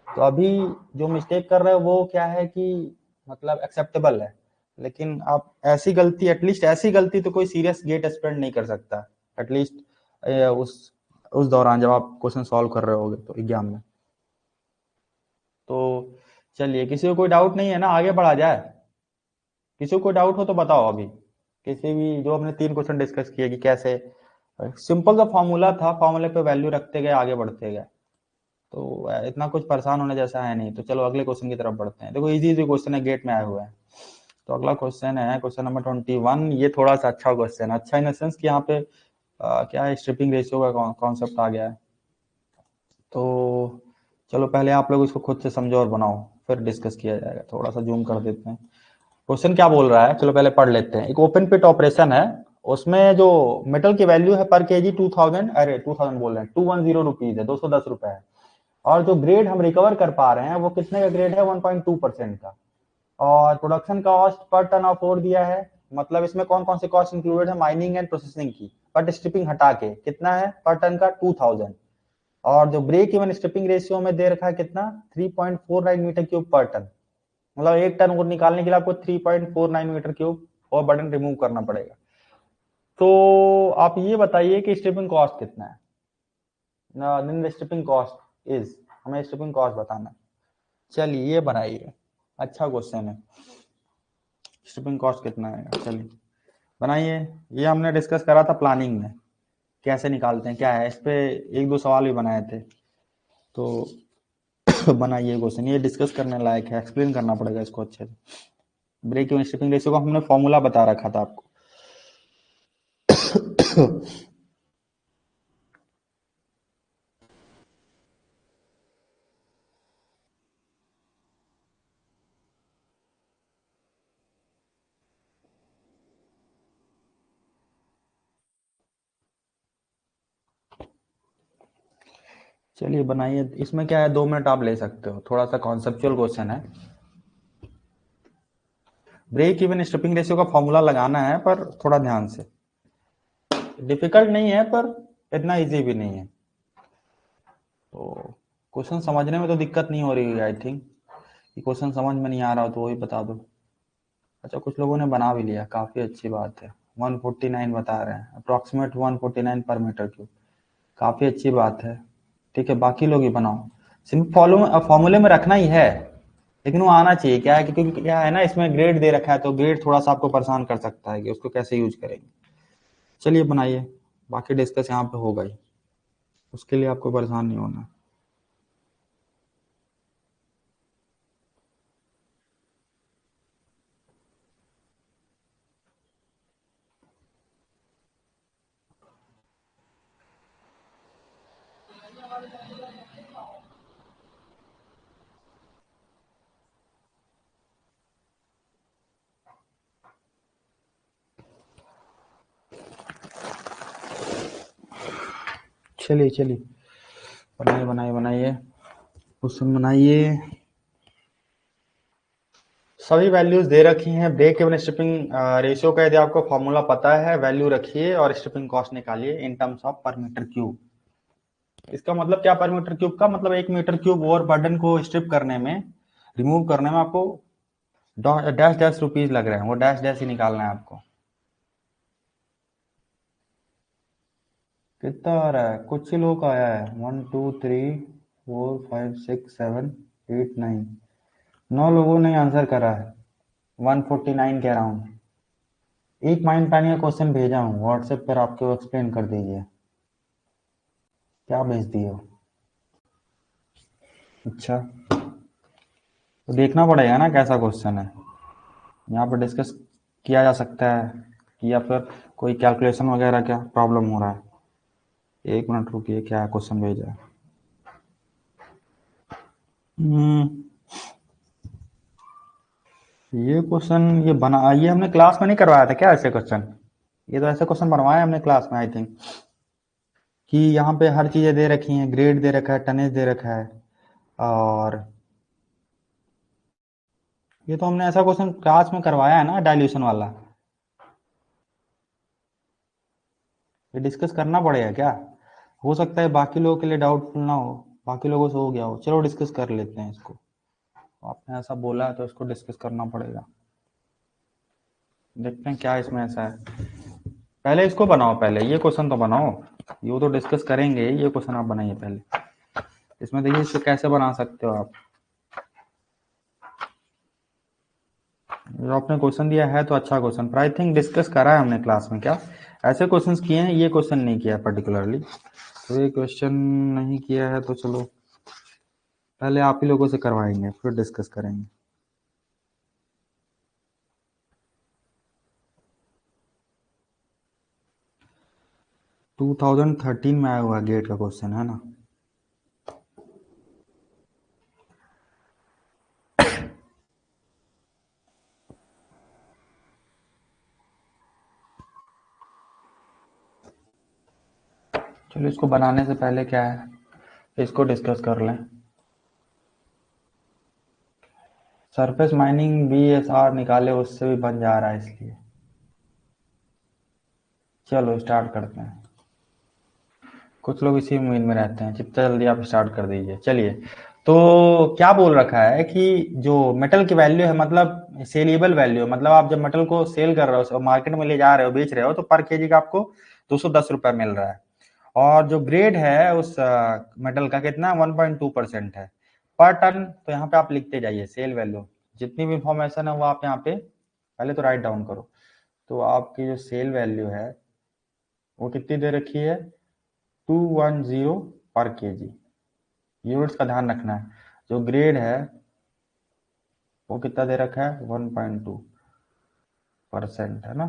तो अभी जो मिस्टेक कर रहे हो वो क्या है कि मतलब एक्सेप्टेबल है, लेकिन आप ऐसी गलती, एटलीस्ट ऐसी गलती तो कोई सीरियस गेट एस्पिरेंट नहीं कर सकता, एटलीस्ट उस दौरान जब आप क्वेश्चन सॉल्व कर रहे होगे तो एग्जाम में। तो चलिए, किसी को कोई डाउट नहीं है ना, आगे बढ़ा जाए। किसी को कोई डाउट हो तो बताओ अभी, किसी भी, जो हमने 3 क्वेश्चन डिस्कस किए कि कैसे सिंपल सा फॉर्मूला था, फॉर्मूले पे वैल्यू रखते गए, आगे बढ़ते गए, तो इतना कुछ परेशान होने जैसा है नहीं। तो चलो अगले क्वेश्चन की तरफ बढ़ते हैं। देखो इजी इजी क्वेश्चन है, गेट में आए हुए हैं। तो अगला क्वेश्चन है क्वेश्चन नंबर 21। ये थोड़ा सा अच्छा क्वेश्चन है, अच्छा इन द सेंस कि यहाँ पे क्या है, स्ट्रिपिंग रेशियो का कॉन्सेप्ट आ गया है। तो चलो पहले आप लोग इसको खुद से समझो और बनाओ, फिर डिस्कस किया जाएगा। थोड़ा सा जूम कर देते हैं। क्वेश्चन क्या बोल रहा है, चलो पहले पढ़ लेते हैं। एक ओपन पिट ऑपरेशन है, उसमें जो मेटल की वैल्यू है पर केजी 2000, अरे 2000 बोल रहे हैं, 210 रुपीज है, 210 रुपए है। और जो ग्रेड हम रिकवर कर पा रहे हैं वो कितने का ग्रेड है, 1.2% का। और production cost per ton of ore दिया है, मतलब इसमें कौन कौन से कॉस्ट इंक्लूडेड है, माइनिंग एंड प्रोसेसिंग की, बट स्ट्रिपिंग हटा के कितना है पर टन का 2000। और जो ब्रेक इवन स्ट्रिपिंग रेशियो में दे रखा है कितना, 3.49 मीटर क्यूब पर टन। मतलब 1 टन को निकालने के लिए आपको 3.49 मीटर क्यूब और बर्डन रिमूव करना पड़ेगा। तो आप ये बताइए कि स्ट्रिपिंग कॉस्ट कितना है, स्ट्रिपिंग कॉस्ट इज, हमें स्ट्रिपिंग कॉस्ट बताना है। चलिए ये बनाइए, अच्छा क्वेश्चन है, स्ट्रिपिंग कॉस्ट कितना है, चलिए बनाइए। ये हमने डिस्कस करा था प्लानिंग में, कैसे निकालते हैं क्या है, इस पे 1-2 सवाल भी बनाए थे। तो बनाइए क्वेश्चन, ये डिस्कस करने लायक है, एक्सप्लेन करना पड़ेगा इसको अच्छे से। ब्रेक इवन स्ट्रिपिंग रेशियो का हमने फॉर्मूला बता रखा था आपको। चलिए बनाइए, इसमें क्या है 2 मिनट आप ले सकते हो, थोड़ा सा कॉन्सेप्चुअल क्वेश्चन है। ब्रेक इवन स्ट्रिपिंग रेशियो का फॉर्मूला लगाना है, पर थोड़ा ध्यान से। डिफिकल्ट नहीं है पर इतना इजी भी नहीं है। तो क्वेश्चन समझने में तो दिक्कत नहीं हो रही है आई थिंक। क्वेश्चन समझ में नहीं आ रहा हो तो वही बता दो। अच्छा, कुछ लोगों ने बना भी लिया, काफ़ी अच्छी बात है। 149 बता रहे हैं, अप्रॉक्सीमेट 149 पर मीटर क्यूब, काफ़ी अच्छी बात है। ठीक है, बाकी लोग ही बनाओ। सिर्फ फॉर्मूले में रखना ही है, लेकिन वो आना चाहिए। क्या है कि क्योंकि क्या है ना, इसमें ग्रेड दे रखा है तो ग्रेड थोड़ा सा आपको परेशान कर सकता है कि उसको कैसे यूज करेंगे। चलिए बनाइए, बाकी डिस्कस यहाँ पे होगा ही, उसके लिए आपको परेशान नहीं होना। चलिए चलिए, बनाइए बनाइए बनाइए, क्वेश्चन बनाइए। सभी वैल्यूज दे रखी हैं। ब्रेक इवन स्ट्रिपिंग रेशियो का यदि आपको फॉर्मूला पता है, वैल्यू रखिए और स्ट्रिपिंग कॉस्ट निकालिए इन टर्म्स ऑफ पर मीटर क्यूब। इसका मतलब क्या, पर मीटर क्यूब का मतलब 1 मीटर क्यूब ओवरबर्डन को स्ट्रिप करने में, रिमूव करने में आपको डैश डैश रुपीज लग रहे हैं। वो डैश डैश ही निकालना है आपको। कितना आ रहा है, कुछ ही लोग का आया है। 1 2 3 4 5 6 7 8 9, 9 लोगों ने आंसर करा है। 149 कह रहा हूँ। एक माइंड प्लानिंग का क्वेश्चन भेजा हूँ व्हाट्सएप पर, आपको एक्सप्लेन कर दीजिए। क्या भेज दिए हो? अच्छा, तो देखना पड़ेगा ना कैसा क्वेश्चन है। यहाँ पर डिस्कस किया जा सकता है कि या फिर कोई कैलकुलेशन वगैरह क्या प्रॉब्लम हो रहा है। एक मिनट रुकिए, क्या क्वेश्चन भेजा है। ये क्वेश्चन ये बना, ये हमने क्लास में नहीं करवाया था क्या ऐसे क्वेश्चन? ये तो ऐसे क्वेश्चन बनवाए हमने क्लास में आई थिंक, कि यहाँ पे हर चीजें दे रखी हैं, ग्रेड दे रखा है, टनेज दे रखा है, और ये तो हमने ऐसा क्वेश्चन क्लास में करवाया है ना, डाइल्यूशन वाला। ये डिस्कस करना पड़ेगा क्या? हो सकता है बाकी लोगों के लिए डाउटफुल ना हो, बाकी लोगों से हो गया हो। चलो डिस्कस कर लेते हैं इसको। आपने ऐसा बोला है तो इसको डिस्कस करना पड़ेगा। देखते हैं क्या इसमें ऐसा है। पहले इसको बनाओ, पहले ये क्वेश्चन तो बनाओ। ये तो डिस्कस करेंगे, ये क्वेश्चन आप बनाइए पहले। इसमें देखिए इसको कैसे बना सकते हो आप। जो आपने क्वेश्चन दिया है तो अच्छा क्वेश्चन, पर आई थिंक डिस्कस करा है हमने क्लास में क्या, ऐसे क्वेश्चंस किए हैं, ये क्वेश्चन नहीं किया पर्टिकुलरली। तो ये क्वेश्चन नहीं किया है तो चलो पहले आप ही लोगों से करवाएंगे, फिर डिस्कस करेंगे। टू 2013 में आया हुआ गेट का क्वेश्चन है ना। चलो इसको बनाने से पहले क्या है, इसको डिस्कस कर लें। सरफेस माइनिंग BSR निकाले, उससे भी बन जा रहा है इसलिए। चलो स्टार्ट करते हैं। कुछ लोग इसी उम्मीद में रहते हैं, जितना जल्दी आप स्टार्ट कर दीजिए। चलिए, तो क्या बोल रखा है कि जो मेटल की वैल्यू है, मतलब सेलेबल वैल्यू है, मतलब आप जब मेटल को सेल कर रहे हो, मार्केट में ले जा रहे हो, बेच रहे हो, तो पर केजी का आपको 210 रुपये मिल रहा है। और जो ग्रेड है उस मेटल का कितना 1.2% है पर टन। तो यहाँ पे आप लिखते जाइए सेल वैल्यू, जितनी भी इंफॉर्मेशन है वो आप यहाँ पे पहले तो राइट डाउन करो। तो आपकी जो सेल वैल्यू है वो कितनी दे रखी है, 210 पर केजी। यूनिट्स का ध्यान रखना है। जो ग्रेड है वो कितना दे रखा है, 1.2% है ना।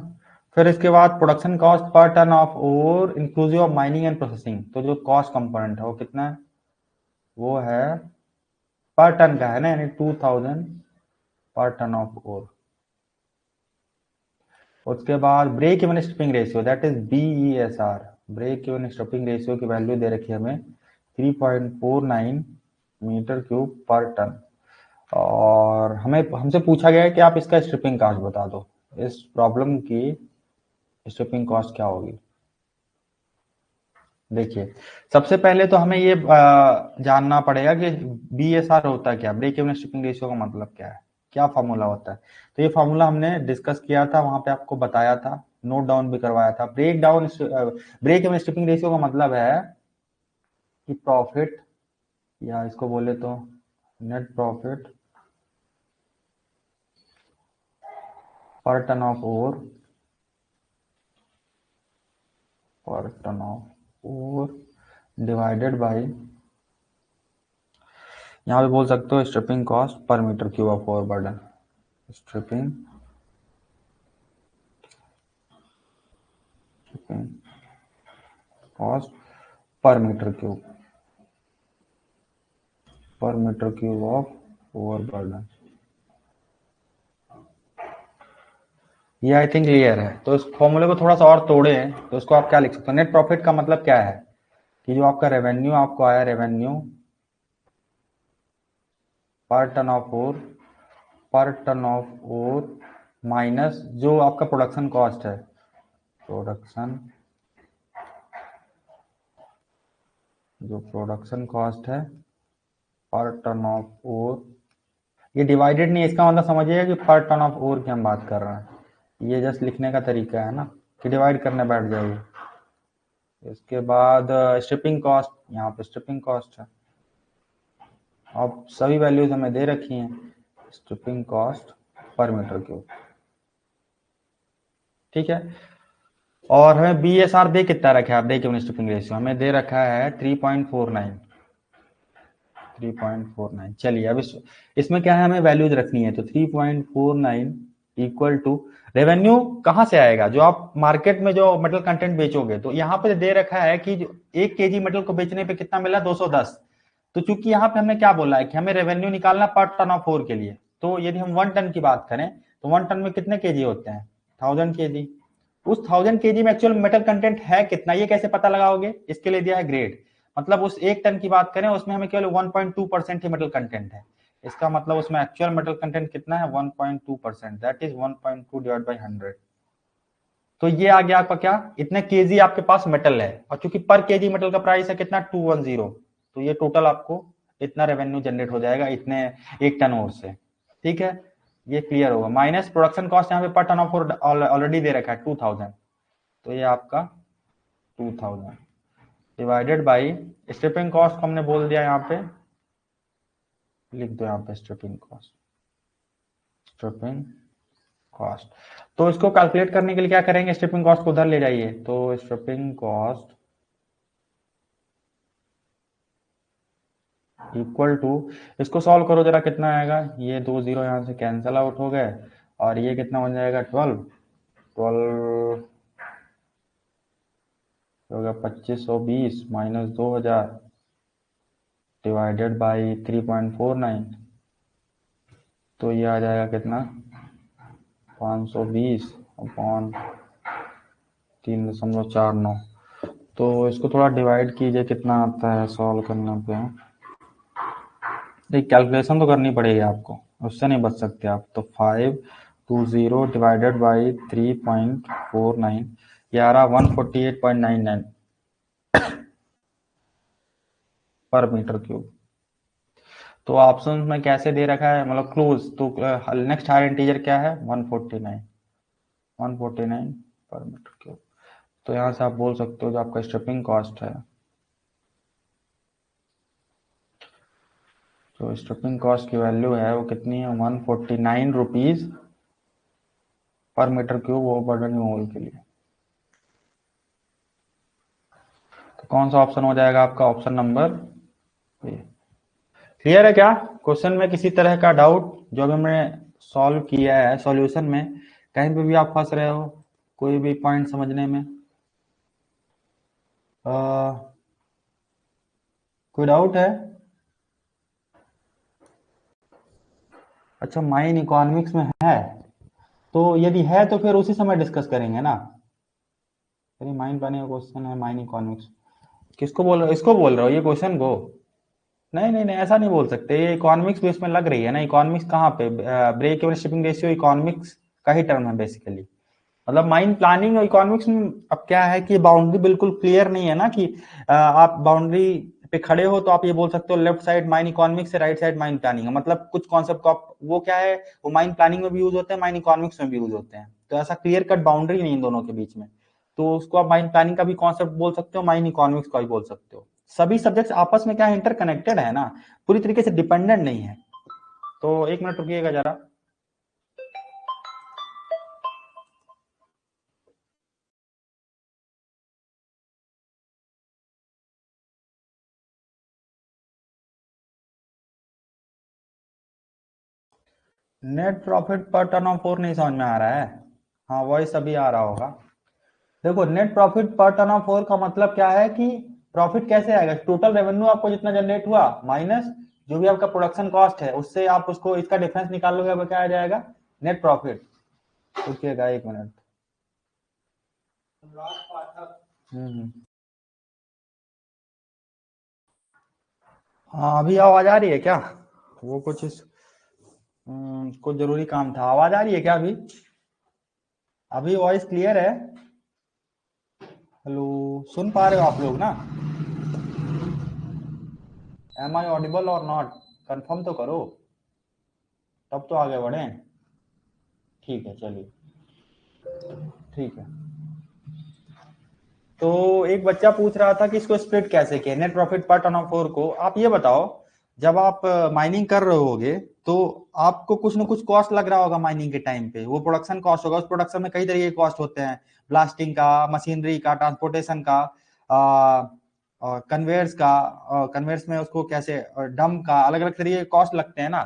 फिर इसके बाद production cost per ton of ore inclusive of mining and processing. तो जो कॉस्ट कंपोनेंट है वो कितना है, वो है पर टन का है ना, यानी 2000 पर टन ऑफ ओर। उसके बाद break even stripping ratio, that is BESR। Break even stripping ratio की वैल्यू दे रखी है हमें 3.49 मीटर क्यूब पर टन। और हमें हमसे पूछा गया है कि आप इसका स्ट्रिपिंग कॉस्ट बता दो। इस प्रॉब्लम की स्ट्रिपिंग कॉस्ट क्या होगी। देखिए, सबसे पहले तो हमें ये जानना पड़ेगा कि BSR होता है क्या, ब्रेक इवन स्ट्रिपिंग रेशियो का मतलब क्या है, क्या फॉर्मूला होता है। तो ये फॉर्मूला हमने डिस्कस किया था, वहां पे आपको बताया था, नोट डाउन भी करवाया था। ब्रेक इवन स्ट्रिपिंग रेशियो का मतलब है कि प्रॉफिट, या इसको बोले तो net profit per ton of ore, per ton of ore divided by, यहाँ पे बोल सकते हो stripping cost per metre cube of overburden, stripping cost per metre cube, per metre cube of overburden. ये I think clear है। तो इस फॉर्मूले को थोड़ा सा और तोड़े तो इसको आप क्या लिख सकते हो, नेट प्रॉफिट का मतलब क्या है कि जो आपका रेवेन्यू आपको आया, रेवेन्यू पर ton of ore, per ton of ore minus जो आपका प्रोडक्शन कॉस्ट है, प्रोडक्शन, जो प्रोडक्शन कॉस्ट है पर टन ऑफ ओर, ये डिवाइडेड नहीं है, इसका मतलब समझिए कि पर टन ऑफ ओर की हम बात कर रहे हैं। ये जस्ट लिखने का तरीका है ना कि डिवाइड करने बैठ जाइए। इसके बाद शिपिंग कॉस्ट, यहाँ पे शिपिंग कॉस्ट है, अब सभी वैल्यूज हमें दे रखी हैं, shipping cost per metre cube, ठीक है। और हमें BSR दे कितना रखा है, ब्रेक इवन शिपिंग रेशियो हमें दे रखा है 3.49, 3.49। चलिए अब इसमें क्या है, हमें वैल्यूज रखनी है। तो 3.49 इक्वल टू रेवेन्यू कहाँ से आएगा, जो आप मार्केट में जो मेटल कंटेंट बेचोगे। तो यहाँ पे दे रखा है कि जो 1 kg मेटल को बेचने पे कितना मिला, 210। तो चूंकि यहाँ पे हमने क्या बोला है कि हमें रेवेन्यू निकालना पर टन ऑफ ओर के लिए, तो यदि हम 1 टन की बात करें तो 1 टन में कितने केजी होते हैं, 1000 kg। उस 1000 kg में एक्चुअल मेटल कंटेंट है कितना, ये कैसे पता लगाओगे, इसके लिए दिया है ग्रेड। मतलब उस 1 टन की बात करें उसमें हमें केवल 1.2% ही मेटल कंटेंट है, इसका मतलब उसमें एक्चुअल मेटल कंटेंट कितना है, 1.2%, दैट इज 1.2 डिवाइड बाई 100। तो ये आ गया आपका क्या, इतने केजी आपके पास मेटल है, और चूंकि पर केजी मेटल का प्राइस है कितना, 210, तो ये टोटल आपको इतना रेवेन्यू जनरेट हो जाएगा इतने 1 टन और से, ठीक है। ये क्लियर होगा। माइनस प्रोडक्शन कॉस्ट यहाँ पे पर टन ऑफ ऑलरेडी दे रखा है 2000, तो ये आपका 2000 डिवाइडेड बाई स्ट्रिपिंग कॉस्ट को हमने बोल दिया, यहाँ पे लिख दो, यहाँ पे स्ट्रिपिंग कॉस्ट, स्ट्रिपिंग कॉस्ट। तो इसको कैलकुलेट करने के लिए क्या करेंगे, स्ट्रिपिंग कॉस्ट को उधर ले जाइए। तो स्ट्रिपिंग कॉस्ट इक्वल टू, इसको सॉल्व करो जरा, कितना आएगा, ये 2 0 यहाँ से कैंसल आउट हो गए, और ये कितना बन जाएगा, 12 12 हो गया 2520 माइनस 2000 डिवाइडेड बाई 3.49, तो ये आ जाएगा कितना, 520 अपॉन 3.49। तो इसको थोड़ा डिवाइड कीजिए, कितना आता है सॉल्व करने पे। एक कैलकुलेशन तो करनी पड़ेगी आपको, उससे नहीं बच सकते आप। तो 520 डिवाइडेड बाई 3.49, ये आ रहा 148.99 पर मीटर क्यूब। तो ऑप्शन में कैसे दे रखा है, मतलब क्लोज, तो नेक्स्ट हायर इंटीजर क्या है, 149, 149 पर मीटर क्यूब। तो यहाँ से आप बोल सकते हो जो आपका स्ट्रिपिंग कॉस्ट है, तो स्ट्रिपिंग कॉस्ट की वैल्यू है वो कितनी है, 149 रुपीज पर मीटर क्यूब वो बर्डन रिमूवल के लिए। तो कौन सा ऑप्शन हो जाएगा आपका, ऑप्शन नंबर ए। क्लियर है क्या, क्वेश्चन में किसी तरह का डाउट जो अभी हमने सॉल्व किया है, सॉल्यूशन में कहीं पे भी आप फंस रहे हो, कोई भी पॉइंट समझने में, कोई डाउट है। अच्छा, माइन इकोनॉमिक्स में है, तो यदि है तो फिर उसी समय डिस्कस करेंगे ना। अरे माइन पाने का क्वेश्चन है, माइन इकोनॉमिक्स, किसको बोल रहे हो, इसको बोल रहे हो ये क्वेश्चन को। नहीं नहीं नहीं, ऐसा नहीं बोल सकते, ये इकोनॉमिक्स बेस में लग रही है ना। इकोनॉमिक्स कहाँ पे, break even shipping ratio economics का ही टर्म है बेसिकली। मतलब माइन प्लानिंग और इकोनॉमिक्स में अब क्या है कि बाउंड्री बिल्कुल क्लियर नहीं है ना कि आप बाउंड्री पे खड़े हो तो आप ये बोल सकते हो लेफ्ट साइड माइन इकोनॉमिक्स है, राइट साइड माइन प्लानिंग है। मतलब कुछ कॉन्सेप्ट को आप वो क्या है, वो माइन प्लानिंग में भी यूज होते हैं, माइन इकोनॉमिक्स में भी यूज होते हैं। तो ऐसा क्लियर कट बाउंड्री नहीं इन दोनों के बीच में। तो उसको आप माइन प्लानिंग का भी कॉन्सेप्ट बोल सकते हो, माइन इकोनॉमिक्स का भी बोल सकते हो। सभी सब्जेक्ट्स आपस में क्या है, इंटरकनेक्टेड है ना, पूरी तरीके से डिपेंडेंट नहीं है। तो एक मिनट रुकिएगा जरा। नेट प्रॉफिट पर टर्न ऑफ 4 नहीं समझ में आ रहा है। हाँ वॉइस अभी आ रहा होगा। देखो नेट प्रॉफिट पर टर्न ऑफ 4 का मतलब क्या है कि प्रॉफिट कैसे आएगा, टोटल रेवेन्यू आपको जितना जनरेट हुआ माइनस जो भी आपका प्रोडक्शन कॉस्ट है, उससे आप उसको इसका डिफरेंस निकाल लोगे, अब क्या आ जाएगा, नेट प्रॉफिट। रुकिएगा एक मिनट। हम्म। हाँ अभी आवाज आ रही है क्या? वो कुछ जरूरी काम था। आवाज आ रही है क्या अभी? अभी वॉइस क्लियर है? हेलो, सुन पा रहे हो आप लोग ना? एम आई ऑडिबल और नॉट, कंफर्म तो करो, तब तो आगे बढ़े। ठीक है चलिए, ठीक है। तो एक बच्चा पूछ रहा था कि इसको स्प्लिट कैसे किया, नेट प्रॉफिट पर टर्न ऑफ 4 को। आप ये बताओ, जब आप माइनिंग कर रहे होगे तो आपको कुछ ना कुछ कॉस्ट लग रहा होगा माइनिंग के टाइम पे, वो प्रोडक्शन कॉस्ट होगा। उस प्रोडक्शन में कई तरीके के कॉस्ट होते हैं, ब्लास्टिंग का, मशीनरी का, ट्रांसपोर्टेशन का, कन्वेयर्स का, कन्वेयर्स में उसको कैसे, डम का, अलग अलग तरीके के कॉस्ट लगते हैं ना।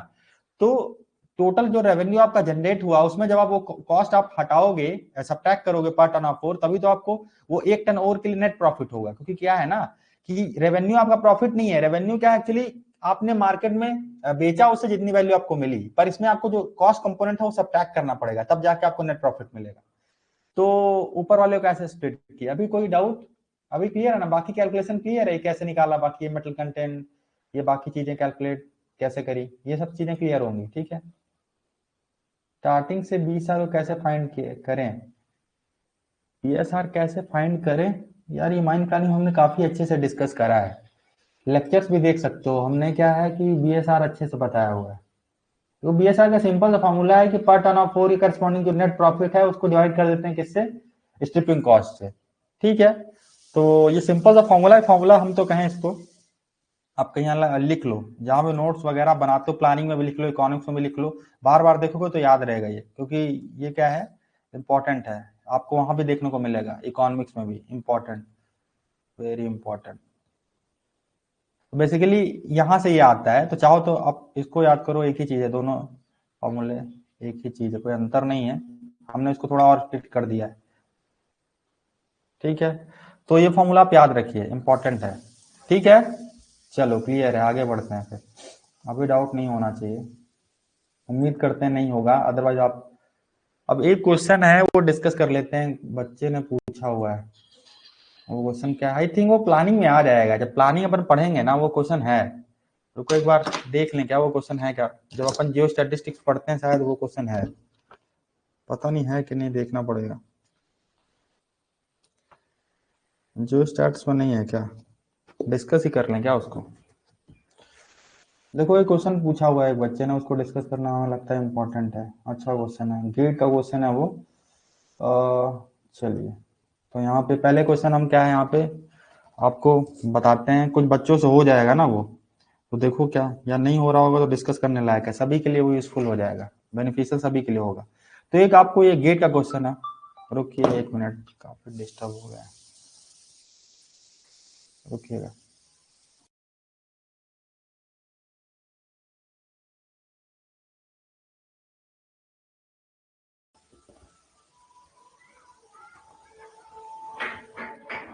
तो टोटल जो रेवेन्यू आपका जनरेट हुआ उसमें जब आप वो कॉस्ट आप हटाओगे, सब्ट्रैक्ट करोगे पर टन ऑफ ओर, तभी तो आपको वो 1 टन ओर के लिए नेट प्रॉफिट होगा। क्योंकि क्या है ना कि रेवेन्यू आपका प्रॉफिट नहीं है, रेवेन्यू क्या है एक्चुअली, आपने मार्केट में बेचा, उससे जितनी वैल्यू आपको मिली, पर इसमें आपको जो कॉस्ट कंपोनेंट है वो सब्ट्रैक्ट करना पड़ेगा, तब जाके आपको नेट प्रॉफिट मिलेगा। तो ऊपर वाले को कैसे स्प्लिट किया, अभी कोई डाउट? अभी क्लियर है ना, बाकी कैलकुलेशन क्लियर है, कैसे निकाला, बाकी मेटल कंटेंट, ये बाकी चीजें कैलकुलेट कैसे करी, ये सब चीजें क्लियर होंगी, ठीक है। स्टार्टिंग से 20 साल को कैसे फाइंड करें, पीएसआर कैसे फाइंड करें? यार ये माइंड प्लानिंग हमने काफी अच्छे से डिस्कस करा है, लेक्चर्स भी देख सकते हो। हमने क्या है कि बीएसआर अच्छे से बताया हुआ है। तो बीएसआर का सिंपल सा फॉर्मूला है कि पर टन ऑफ 4 करस्पॉन्डिंग जो नेट प्रॉफिट है उसको डिवाइड कर देते हैं किससे, स्ट्रिपिंग कॉस्ट से, ठीक है। तो ये सिंपल सा फॉर्मूला है, फॉर्मूला हम तो कहें इसको, आप कहीं लिख लो, जहां पे नोट्स वगैरह बनाते हो, प्लानिंग में भी लिख लो, इकोनॉमिक्स में भी लिख लो, बार बार देखोगे तो याद रहेगा ये, क्योंकि ये क्या है, इंपॉर्टेंट है। आपको वहां भी देखने को मिलेगा, इकोनॉमिक्स में भी इंपॉर्टेंट, वेरी इंपॉर्टेंट। तो बेसिकली यहाँ से ये आता है, तो चाहो तो आप इसको याद करो, एक ही चीज है, दोनों फॉर्मूले एक ही चीज है, कोई अंतर नहीं है, हमने इसको थोड़ा और स्प्लिट कर दिया है, ठीक है। तो ये फॉर्मूला आप याद रखिए, इंपॉर्टेंट है, ठीक है। चलो क्लियर है, आगे बढ़ते हैं फिर, अभी डाउट नहीं होना चाहिए, उम्मीद करते हैं नहीं होगा, अदरवाइज आप, अब एक क्वेश्चन है वो डिस्कस कर लेते हैं, बच्चे ने पूछा हुआ है। वो क्वेश्चन क्या है, आई थिंक वो प्लानिंग में आ जाएगा, जब प्लानिंग अपन पढ़ेंगे ना वो क्वेश्चन है, रुको एक बार देख लें क्या वो क्वेश्चन है क्या, जब अपन जियो स्टैटिस्टिक्स पढ़ते हैं शायद वो क्वेश्चन है, पता नहीं है कि नहीं, देखना पड़ेगा। जियो स्टैट्स में नहीं है क्या, डिस्कस ही कर लें क्या उसको। देखो एक क्वेश्चन पूछा हुआ है एक बच्चे ने, उसको डिस्कस करना हमें लगता है इंपॉर्टेंट है, अच्छा क्वेश्चन है, गेट का क्वेश्चन है वो। चलिए, तो यहाँ पे पहले क्वेश्चन हम क्या है, यहाँ पे आपको बताते हैं, कुछ बच्चों से हो जाएगा ना वो, तो देखो क्या, या नहीं हो रहा होगा तो डिस्कस करने लायक है, सभी के लिए वो यूजफुल हो जाएगा, बेनिफिशियल सभी के लिए होगा। तो एक आपको ये गेट का क्वेश्चन है, रुकिए एक मिनट, काफी डिस्टर्ब हो गया है, रुकिएगा।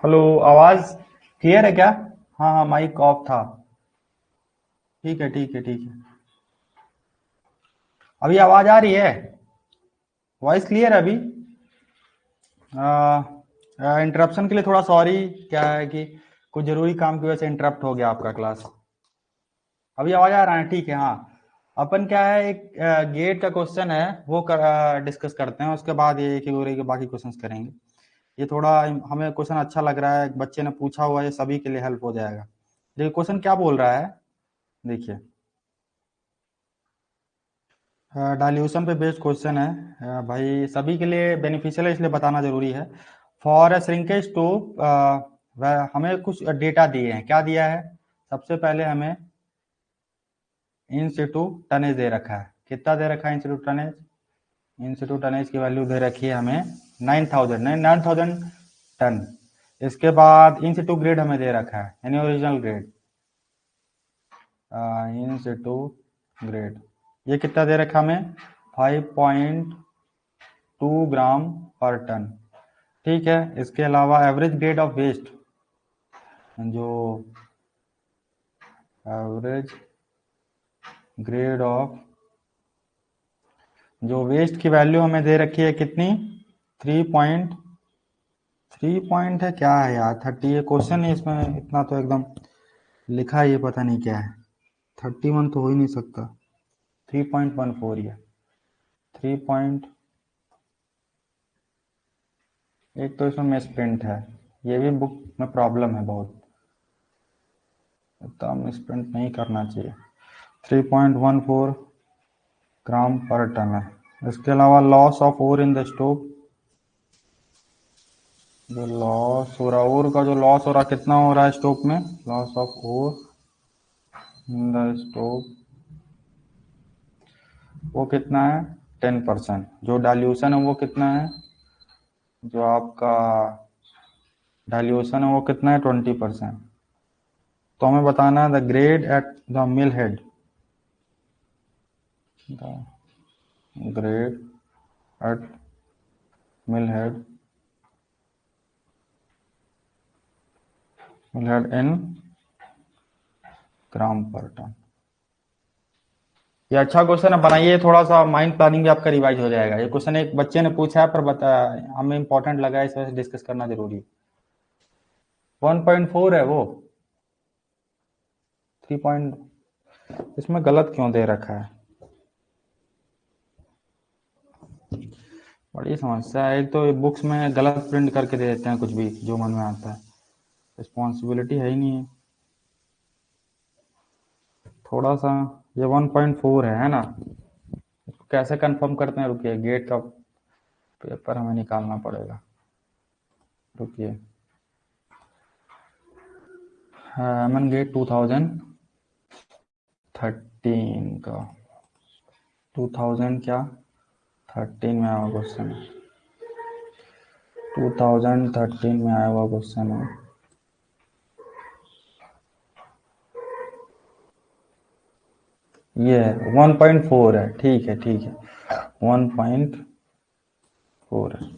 हेलो, आवाज क्लियर है क्या? हाँ हाँ, माइक ऑफ था। ठीक है ठीक है ठीक है, अभी आवाज आ रही है, वॉइस क्लियर है अभी? इंटरप्शन के लिए थोड़ा सॉरी, क्या है कि कुछ जरूरी काम की वजह से इंटरप्ट हो गया आपका क्लास। अभी आवाज आ रहा है, ठीक है हाँ। अपन क्या है, एक गेट का क्वेश्चन है वो डिस्कस करते हैं, उसके बाद ये कैटेगरी के बाकी क्वेश्चंस करेंगे। ये थोड़ा हमें क्वेश्चन अच्छा लग रहा है, बच्चे ने पूछा हुआ है, ये सभी के लिए हेल्प हो जाएगा। देखिए क्वेश्चन क्या बोल रहा है, देखिए डाइल्यूशन पे बेस्ड क्वेश्चन है। भाई सभी के लिए बेनिफिशियल है, इसलिए बताना जरूरी है। फॉर ए श्रिंकेज ट्यूब हमें कुछ डेटा दिए हैं। क्या दिया है, सबसे पहले हमें इन सिटू टनेज दे रखा है। कितना दे रखा है इन सिटू टनेज, इन सिटू टनेज की वैल्यू दे रखी है हमें 9000 टन। इसके बाद इन सिटू ग्रेड हमें दे रखा है, यानी ओरिजिनल ग्रेड, इन सिटू ग्रेड ये कितना दे रखा हमें 5.2 ग्राम पर टन। ठीक है, इसके अलावा एवरेज ग्रेड ऑफ वेस्ट, जो एवरेज ग्रेड ऑफ जो वेस्ट की वैल्यू हमें दे रखी है कितनी, 3 पॉइंट है, क्या है यार 30, ये क्वेश्चन है इसमें इतना तो एकदम लिखा है, ये पता नहीं क्या है, 31 तो हो ही नहीं सकता, 3.14 ये 3 एक तो इसमें मिस प्रिंट है, ये भी बुक में प्रॉब्लम है बहुत, इतना मिस प्रिंट नहीं करना चाहिए। 3.14 ग्राम पर टन है। इसके अलावा loss of ore in the stove, जो लॉस हो रहा ओर का जो लॉस हो रहा कितना हो रहा है स्टोव में, loss of ore in the stove वो कितना है 10%। जो डाइल्यूशन है वो कितना है, जो आपका डाइल्यूशन है वो कितना है 20%। तो हमें बताना है the grade at the mill head, the grade at mill head in gram per ton. ये अच्छा क्वेश्चन है, बनाइए, थोड़ा सा माइंड प्लानिंग भी आपका रिवाइज हो जाएगा। ये क्वेश्चन एक बच्चे ने पूछा है, पर हमें इंपॉर्टेंट लगा है, इस वजह से डिस्कस करना जरूरी है। 1.4 है वो, 3 इसमें गलत क्यों दे रखा है, बड़ी समस्या है। एक तो बुक्स में गलत प्रिंट करके दे देते हैं कुछ भी जो मन में आता है, रिस्पॉन्सिबिलिटी है ही नहीं है। थोड़ा सा ये 1.4 है ना, इसको कैसे कंफर्म करते हैं, रुकिए, गेट का पेपर हमें निकालना पड़ेगा, रुकिए। एमन गेट 2013 का, 2000 क्या 13 में आया हुआ क्वेश्चन है, 2013 में आया हुआ क्वेश्चन है। ये 1.4 है, ठीक है ठीक है, 1.4 है।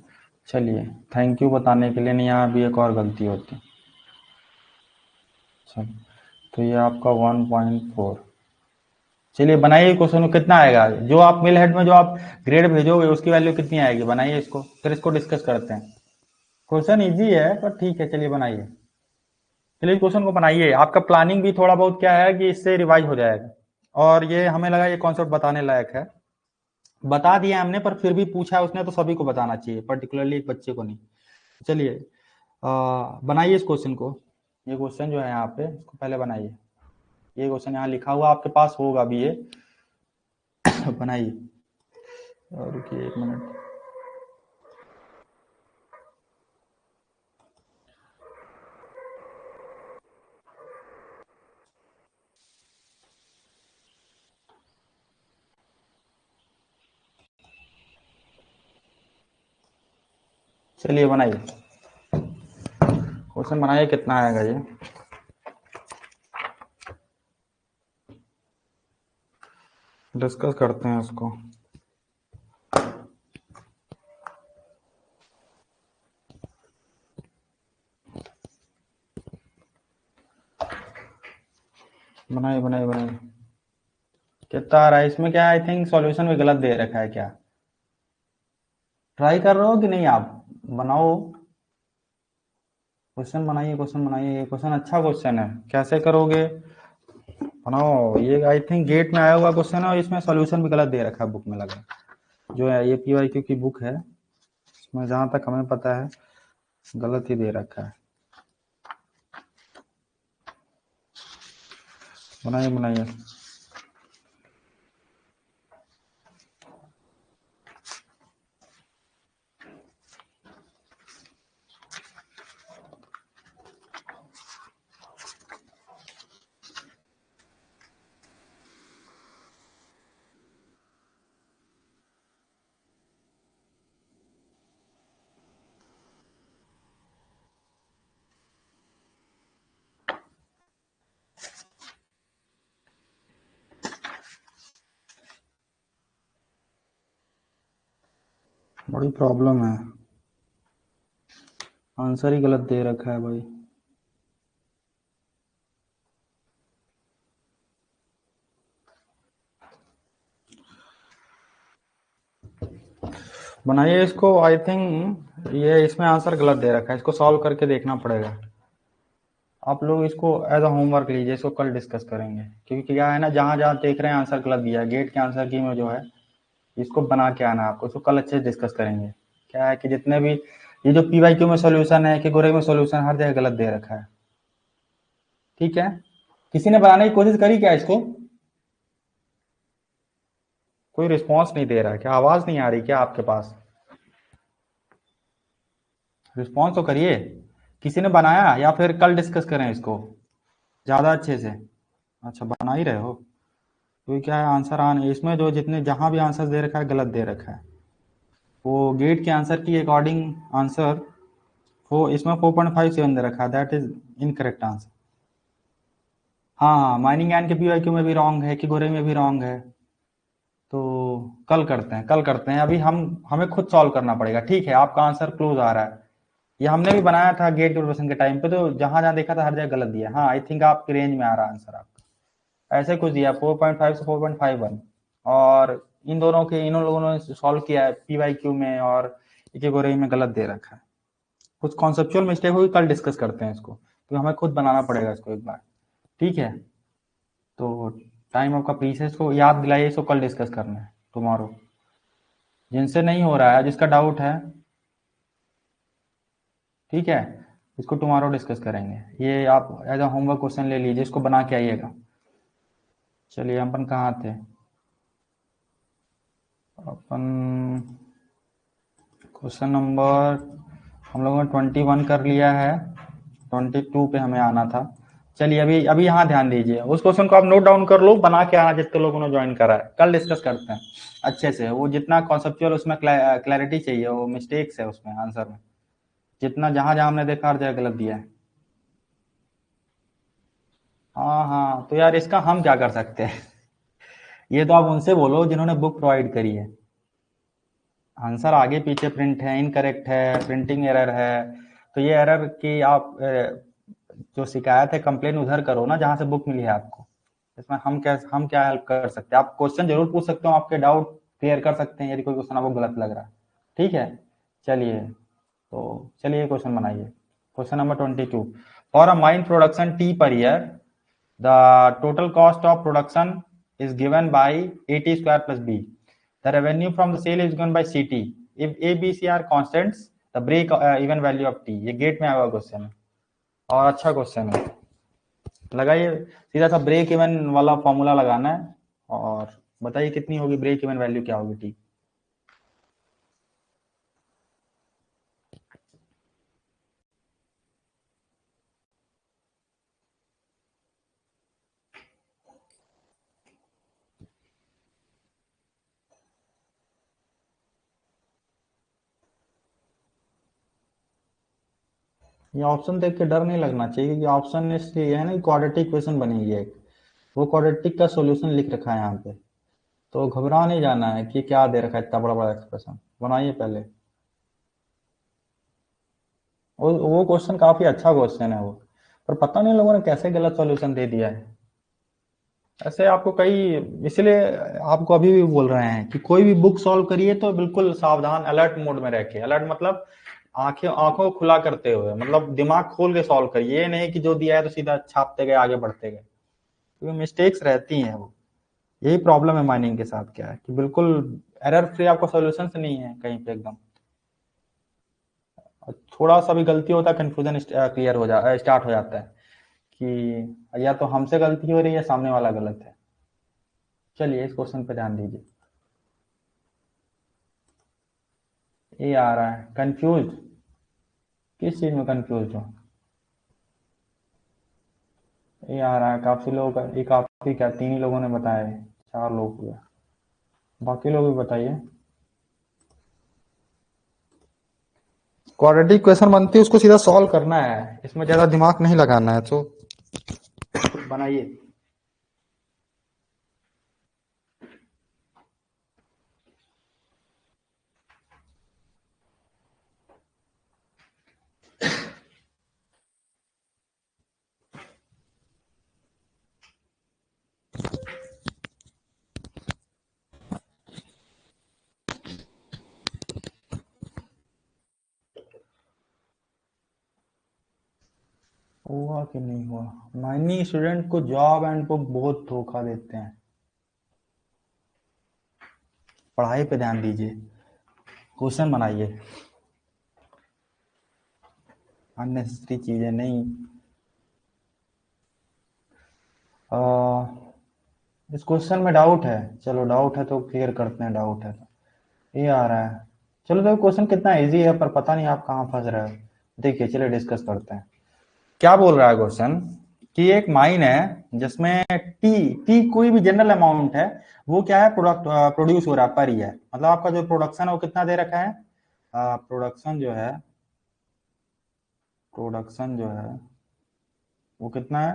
चलिए, थैंक यू बताने के लिए, नहीं यहाँ भी एक और गलती होती। चलिए, तो ये आपका 1.4। चलिए बनाइए क्वेश्चन, कितना आएगा, जो आप मिल हेड में जो आप ग्रेड भेजोगे उसकी वैल्यू कितनी आएगी, बनाइए इसको, फिर इसको डिस्कस करते हैं। क्वेश्चन इजी है पर ठीक है, चलिए बनाइए। चलिए क्वेश्चन को बनाइए, आपका प्लानिंग भी थोड़ा बहुत क्या है कि इससे रिवाइज हो जाएगा। और ये हमें लगा ये कॉन्सेप्ट बताने लायक है, बता दिया हमने, पर फिर भी पूछा है उसने तो सभी को बताना चाहिए, पर्टिकुलरली एक बच्चे को नहीं। चलिए बनाइए इस क्वेश्चन को, ये क्वेश्चन जो है यहाँ पे इसको पहले बनाइए। ये क्वेश्चन यहाँ लिखा हुआ आपके पास होगा भी ये बनाइए, और रुकिए 1 मिनट। चलिए बनाइए क्वेश्चन, बनाइए, कितना आएगा ये, डिस्कस करते हैं इसको। बनाइए बनाइए बनाइए, कितना आ रहा है इसमें, क्या आई थिंक सॉल्यूशन में गलत दे रखा है क्या, ट्राई कर रहे हो कि नहीं आप, बनाओ क्वेश्चन, बनाइए क्वेश्चन बनाइए, ये क्वेश्चन अच्छा क्वेश्चन है, कैसे करोगे बनाओ। ये आई थिंक गेट में आया हुआ क्वेश्चन है और इसमें सॉल्यूशन भी गलत दे रखा है बुक में, लग रहा है जो है ये PYQ की बुक है इसमें जहां तक हमें पता है गलत ही दे रखा है। बनाइए बनाइए। बड़ी प्रॉब्लम है, आंसर ही गलत दे रखा है भाई। बनाइए इसको। आई थिंक ये इसमें आंसर गलत दे रखा है, इसको सॉल्व करके देखना पड़ेगा। आप लोग इसको एज अ होमवर्क लीजिए, इसको कल डिस्कस करेंगे, क्योंकि क्या है ना, जहां जहां देख रहे हैं आंसर गलत दिया है गेट के आंसर की में जो है, इसको बना के आना आपको, इसको कल अच्छे से डिस्कस करेंगे। क्या है कि जितने भी ये जो PYQ में सोल्यूशन है कि गोरे में सोल्यूशन हर जगह गलत दे रखा है। ठीक है, किसी ने बनाने की कोशिश करी क्या इसको? कोई रिस्पॉन्स नहीं दे रहा है क्या? आवाज नहीं आ रही क्या आपके पास? रिस्पॉन्स तो करिए। किसी ने बनाया या फिर कल डिस्कस करें इसको ज़्यादा अच्छे से? अच्छा, बना ही रहे हो। तो क्या है, आंसर आने इसमें जो जितने जहां भी आंसर दे रखा है गलत दे रखा है। वो गेट के आंसर की अकॉर्डिंग आंसर वो इसमें 4.57 दे रखा है, दैट इज इनकरेक्ट आंसर। हाँ हाँ, माइनिंग एंड के PYQ में भी रॉन्ग है कि गोरे में भी रॉन्ग है। तो कल करते हैं, कल करते हैं। अभी हमें खुद सॉल्व करना पड़ेगा। ठीक है, आपका आंसर क्लोज आ रहा है। ये हमने भी बनाया था गेट प्रिपरेशन के टाइम पे, तो जहां जहां देखा था हर जगह गलत दिया। हाँ, आई थिंक आपकी रेंज में आ रहा है आंसर आपका। ऐसे कुछ दिया 4.5 से 4.51, और इन लोगों ने सॉल्व किया है PYQ में, और एक गोरे में गलत दे रखा है। कुछ कॉन्सेप्चुअल मिस्टेक होगी, कल डिस्कस करते हैं इसको, तो हमें खुद बनाना पड़ेगा इसको एक बार। ठीक है, तो टाइम आपका प्लीज है, इसको याद दिलाइए, इसको कल डिस्कस करना है टुमारो। जिनसे नहीं हो रहा है, जिसका डाउट है, ठीक है, इसको टुमारो डिस्कस करेंगे। ये आप एज अ होमवर्क क्वेश्चन ले लीजिए, इसको बना के आइएगा। चलिए, अपन कहाँ थे? अपन क्वेश्चन नंबर हम लोगों ने 21 कर लिया है, 22 पे हमें आना था। चलिए, अभी अभी यहाँ ध्यान दीजिए, उस क्वेश्चन को आप नोट डाउन कर लो, बना के आना जितने लोगों ने ज्वाइन करा है। कल डिस्कस करते हैं अच्छे से, वो जितना कॉन्सेप्चुअल उसमें क्लैरिटी चाहिए, वो मिस्टेक्स है उसमें आंसर में, जितना जहां जहां हमने देखा हर जगह गलत दिया है। हाँ हाँ, तो यार इसका हम क्या कर सकते हैं? ये तो आप उनसे बोलो जिन्होंने बुक प्रोवाइड करी है। आंसर आगे पीछे प्रिंट है, इनकरेक्ट है, प्रिंटिंग एरर है। तो ये एरर की आप जो शिकायत है, कंप्लेन उधर करो ना जहां से बुक मिली है आपको। इसमें हम क्या हेल्प कर सकते हैं? आप क्वेश्चन जरूर पूछ सकते हो, आपके डाउट क्लियर कर सकते हैं यदि कोई क्वेश्चन आपको गलत लग रहा है। ठीक है, चलिए, तो चलिए क्वेश्चन बनाइए। Question number 22। For a mine production T per year, the total cost of production is given by AT square plus B. The revenue from the sale is given by CT. If A, B, C are constants, the break even value of T. ये gate में आया हुआ question है और अच्छा question है। लगाइए, सीधा सा ब्रेक इवन वाला फॉर्मूला लगाना है और बताइए कितनी होगी ब्रेक इवन वैल्यू, क्या होगी T। ये ऑप्शन देख के डर नहीं लगना चाहिए, क्योंकि ऑप्शन इसलिए है ना, क्वाड्रेटिक इक्वेशन बनेगी एक, वो क्वाड्रेटिक का सॉल्यूशन लिख रखा है यहाँ पे, तो घबरा नहीं जाना है कि क्या दे रखा है इतना बड़ा बड़ा एक्सप्रेशन। बनाइए पहले। वो क्वेश्चन काफी अच्छा क्वेश्चन है वो, पर पता नहीं लोगों ने कैसे गलत सॉल्यूशन दे दिया है। ऐसे आपको कई, इसलिए आपको अभी भी बोल रहे हैं कि कोई भी बुक सॉल्व करिए तो बिल्कुल सावधान, अलर्ट मोड में रह के। अलर्ट मतलब आंखें आंखों को खुला करते हुए, मतलब दिमाग खोल के सॉल्व करिए। ये नहीं कि जो दिया है तो सीधा छापते गए, आगे बढ़ते गए। क्योंकि मिस्टेक्स रहती हैं वो, यही प्रॉब्लम है माइनिंग के साथ। क्या है कि बिल्कुल एरर फ्री आपको सॉल्यूशन नहीं है कहीं पे एकदम। थोड़ा सा भी गलती होता है कंफ्यूजन क्लियर हो जा स्टार्ट हो जाता है कि या तो हमसे गलती हो रही है, सामने वाला गलत है। चलिए इस क्वेश्चन पे ध्यान दीजिए। ये आ रहा है कंफ्यूज, किस चीज में कंफ्यूज हो? ये आ रहा है काफी लोग, ये काफी क्या 3 ही लोगों ने बताया है, 4 लोग हुए, बाकी लोग भी बताइए। क्वाड्रेटिक क्वेश्चन बनती है उसको सीधा सॉल्व करना है, इसमें ज्यादा दिमाग नहीं लगाना है, तो बनाइए। हुआ कि नहीं हुआ? माइनिंग स्टूडेंट को जॉब एंड को बहुत धोखा देते हैं। पढ़ाई पे ध्यान दीजिए, क्वेश्चन बनाइए, अननेसेसरी चीजें नहीं। इस क्वेश्चन में डाउट है, चलो डाउट है तो क्लियर करते हैं। डाउट है तो ये आ रहा है, चलो देखो क्वेश्चन कितना इजी है, पर पता नहीं आप कहाँ फंस रहे हो। देखिए चलिए डिस्कस करते हैं। क्या बोल रहा है क्वेश्चन कि एक माइन है जिसमें टी टी कोई भी जनरल अमाउंट है, वो क्या है प्रोडक्ट प्रोड्यूस हो रहा है पर ईयर। मतलब आपका जो प्रोडक्शन है वो कितना दे रखा है, प्रोडक्शन जो है, प्रोडक्शन जो है वो कितना है,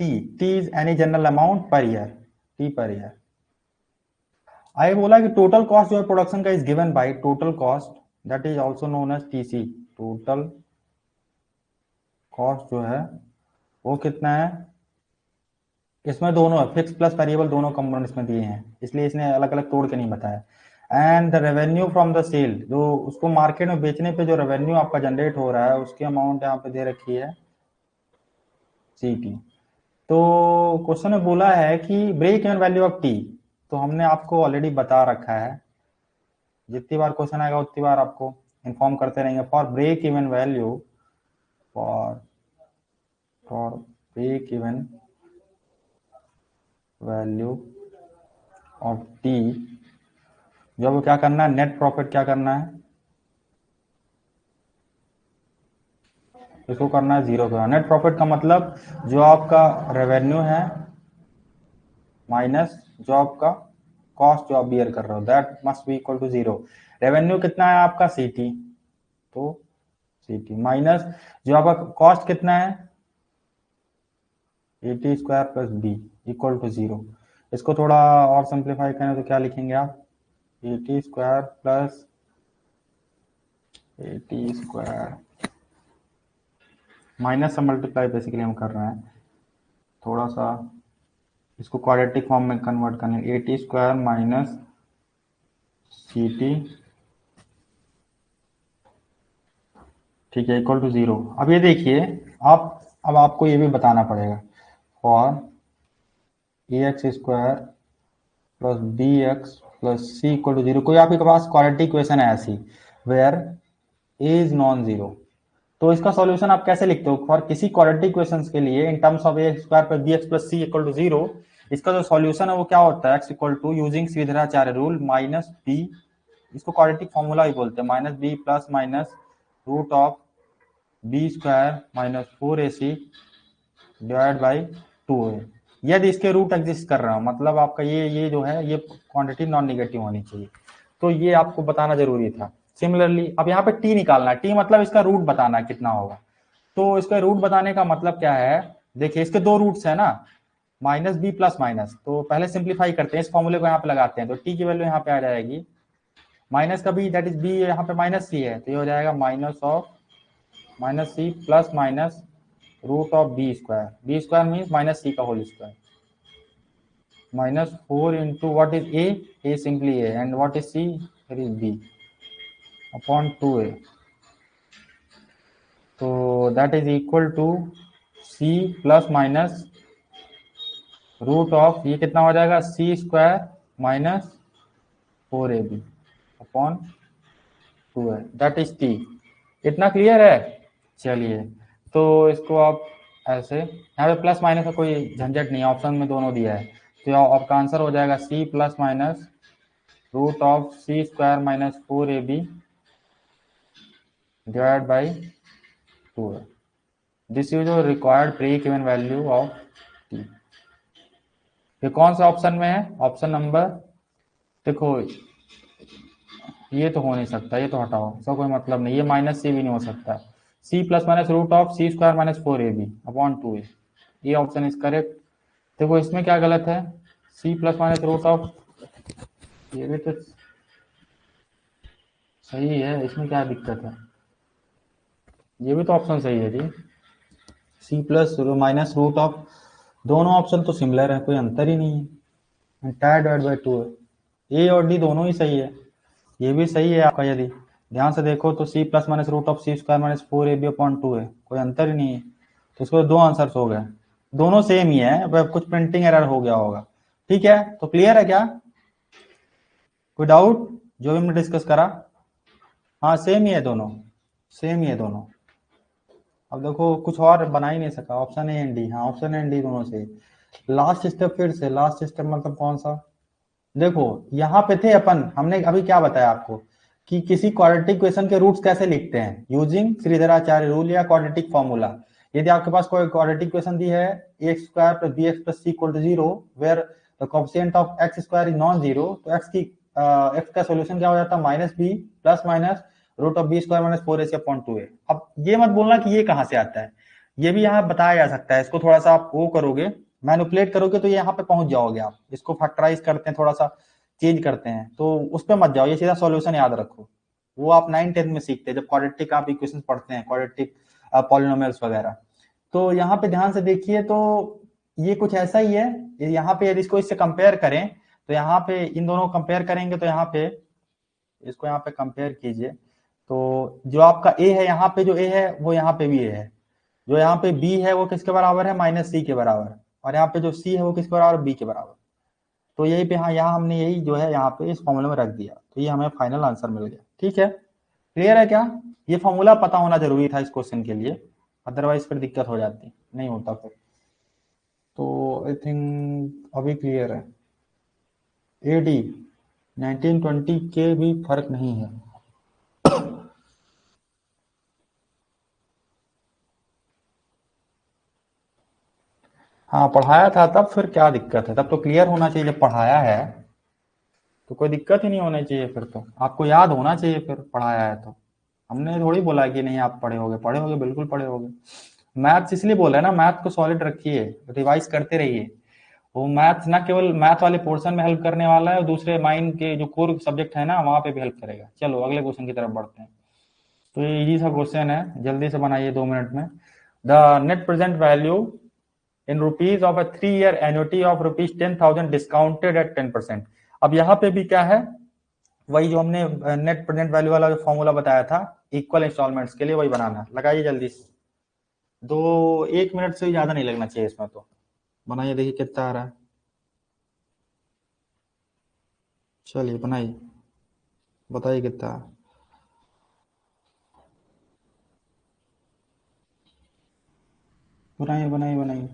T T is any general amount per year, T per year. I बोला कि टोटल कॉस्ट जो है प्रोडक्शन का is given by total cost, that is also known as TC. Total cost जो है वो कितना है, इसमें दोनों है, फिक्स प्लस वेरिएबल दोनों कंपोनेंट इसमें दिए हैं, इसलिए इसने अलग अलग तोड़ के नहीं बताया। And the revenue from the sale, जो उसको मार्केट में बेचने पे जो रेवेन्यू आपका जनरेट हो रहा है उसकी अमाउंट यहाँ पे दे रखी है सी टी। तो क्वेश्चन में बोला है कि break even value of T, तो हमने आपको ऑलरेडी बता रखा है, जितनी बार क्वेश्चन आएगा उतनी बार आपको इन्फॉर्म करते रहेंगे। For break even value, for for break even value of T, जो आपको क्या करना है, नेट प्रॉफिट क्या करना है, इसको करना है 0 का। नेट प्रॉफिट का मतलब जो आपका रेवेन्यू है माइनस जो आपका कॉस्ट जो आप बियर कर रहे हो, that must be equal to 0। Revenue कितना है आपका सीटी, तो सीटी माइनस जो आपका कॉस्ट कितना है a T square plus b equal to 0। इसको थोड़ा और सिंप्लीफाई करें तो क्या लिखेंगे आप, a T square plus a T square minus से मल्टीप्लाई बेसिकली हम कर रहे हैं, थोड़ा सा इसको क्वाड्रेटिक फॉर्म में कन्वर्ट करने, a T square minus c T, ठीक है, इक्वल टू 0। अब ये देखिए आप, अब आपको ये भी बताना पड़ेगा for a x square plus b x plus c equal to 0, कोई आपके पास क्वाड्रेटिक इक्वेशन है ऐसी where a is non zero, तो इसका सॉल्यूशन आप कैसे लिखते हो फॉर किसी क्वाड्रेटिक इक्वेशंस के लिए in terms of a square plus b x plus c equal to 0। इसका जो सॉल्यूशन है वो क्या होता है, x equal to using Sridharacharya rule minus b, इसको क्वाड्रेटिक फॉर्मूला ही बोलते हैं, minus b plus minus root of B square minus 4ac divide by 2a। यदि इसके रूट एग्जिस्ट कर रहा हूं, मतलब आपका ये जो है ये क्वांटिटी नॉन निगेटिव होनी चाहिए, तो ये आपको बताना जरूरी था। सिमिलरली अब यहाँ पे टी निकालना है, टी मतलब इसका रूट बताना है कितना होगा। तो इसका रूट बताने का मतलब क्या है, देखिए इसके 2 रूट्स है ना, माइनस बी प्लस माइनस, तो पहले सिंप्लीफाई करते हैं, इस फॉर्मूले को यहाँ पे लगाते हैं, तो टी की वैल्यू यहाँ पे आ जाएगी माइनस का बी, दैट इज बी यहाँ पे माइनस सी है, तो ये हो जाएगा minus of minus C plus minus root of B square, B square means minus C का whole square, minus 4 into what is A simply A and what is C, it is B upon 2a, तो that is equal to C plus minus root of ये कितना हो जाएगा, सी square minus 4ab upon 2 है, that is T. इतना clear है। चलिए, तो इसको आप ऐसे, यहाँ पे प्लस माइनस का कोई झंझट नहीं है, ऑप्शन में दोनों दिया है, तो आपका आंसर हो जाएगा c plus minus root of c square minus 4ab divide by 2 है। This is your required pre given value of t. ये कौन सा ऑप्शन में है, ऑप्शन नंबर, देखो ये तो हो नहीं सकता, ये तो हटाओ, इसका कोई मतलब नहीं, ये माइनस सी भी नहीं हो सकता। C plus minus root of c square minus 4ab upon 2a, ये ऑप्शन इज करेक्ट। देखो इसमें क्या गलत है, c plus minus root of, ये भी तो सही है, इसमें क्या दिक्कत है, ये भी तो ऑप्शन सही है जी। C plus minus root of, दोनों ऑप्शन तो सिमिलर है, कोई अंतर ही नहीं है, एंटायर डिवाइड बाई 2 है, ए और डी दोनों ही सही है, ये भी सही है आपका। यदि ध्यान से देखो तो c plus minus root of c square minus 4ab upon 2 है, कोई अंतर ही नहीं है, तो इसको दो आंसर्स हो गए, दोनों सेम ही है, अब कुछ प्रिंटिंग एरर हो गया होगा। ठीक है, तो क्लियर है क्या, कोई डाउट जो भी हमने डिस्कस करा? हाँ सेम ही है दोनों, सेम ही है दोनों। अब देखो कुछ और बना ही नहीं सका, ऑप्शन ए एंड डी, हाँ ऑप्शन ए एंड डी दोनों से। लास्ट स्टेप, फिर से लास्ट स्टेप मतलब कौन सा, देखो यहाँ पे थे अपन, हमने अभी क्या बताया आपको कि किसी क्वाड्रेटिक इक्वेशन के रूट्स कैसे लिखते हैं, यूजिंग श्रीधराचार्य रूल या क्वाड्रेटिक फॉर्मूला। यदि आपके पास कोई क्वाड्रेटिक इक्वेशन दी है, x square plus b x plus c equal to 0 where the coefficient of x square is non zero, तो एक्स का सोल्यूशन क्या हो जाता है, minus b plus minus root of B square minus 4ac upon 2a। अब ये मत बोलना कि ये कहाँ से आता है, ये भी यहाँ बताया जा सकता है, इसको थोड़ा सा आप वो करोगे, मैनिपुलेट करोगे तो ये यहाँ पे पहुंच जाओगे आप। इसको फैक्टराइज करते हैं, थोड़ा सा चेंज करते हैं, तो उस पर मत जाओ, ये सीधा सॉल्यूशन याद रखो। वो आप 9th 10th में सीखते हैं जब क्वाड्रेटिक आप इक्वेशन पढ़ते हैं, क्वाड्रेटिक पॉलिनोमियल्स वगैरह। तो यहाँ पे ध्यान से देखिए, तो ये कुछ ऐसा ही है, यहाँ पे यदि इसको इससे कंपेयर करें, तो यहाँ पे इन दोनों कंपेयर करेंगे, तो यहाँ पे इसको यहाँ पे कंपेयर कीजिए, तो जो आपका ए है, यहाँ पे जो ए है वो यहाँ पे भी ए है, जो यहाँ पे बी है वो किसके बराबर है, माइनस सी के बराबर, और यहाँ पे जो सी है वो किसके बराबर, बी के बराबर। तो यही पे, हाँ यहाँ हमने यही जो है यहाँ पे इस फॉर्मूले में रख दिया, तो ये हमें फाइनल आंसर मिल गया। ठीक है, क्लियर है क्या, ये फॉर्मूला पता होना जरूरी था इस क्वेश्चन के लिए, अदरवाइज फिर दिक्कत हो जाती, नहीं होता फिर। तो आई थिंक अभी क्लियर है। ए डी 1920 के भी फर्क नहीं है। हाँ पढ़ाया था तब, फिर क्या दिक्कत है, तब तो क्लियर होना चाहिए, जब पढ़ाया है तो कोई दिक्कत ही नहीं होनी चाहिए, फिर तो आपको याद होना चाहिए, फिर पढ़ाया है तो। हमने थोड़ी बोला कि नहीं आप पढ़े होगे बिल्कुल पढ़े होगे। मैथ्स इसलिए बोल रहे हैं ना, मैथ को सॉलिड रखिए, रिवाइज करते रहिए, वो मैथ्स ना केवल मैथ वाले पोर्शन में हेल्प करने वाला है, दूसरे माइंड के जो कोर सब्जेक्ट है ना वहां पे भी हेल्प करेगा। चलो अगले क्वेश्चन की तरफ बढ़ते हैं। तो ये इजी सा क्वेश्चन है, जल्दी से बनाइए 2 मिनट में। The net present value in rupees of a 3 year annuity of rupees 10,000 discounted eight 10%। अब यहाँ पे भी क्या है, वही जो हमने नेट प्रेजेंट वैल्यू वाला जो फॉर्मूला बताया था इक्वल इंस्टॉलमेंट्स के लिए, वही बनाना है, लगाइए जल्दी से। 1 मिनट से ज्यादा नहीं लगना चाहिए इसमें, तो बनाइए, देखिए कितना आ रहा है। चलिए बनाइए, बताइए कितना है। बनाइए बनाइए बनाइए,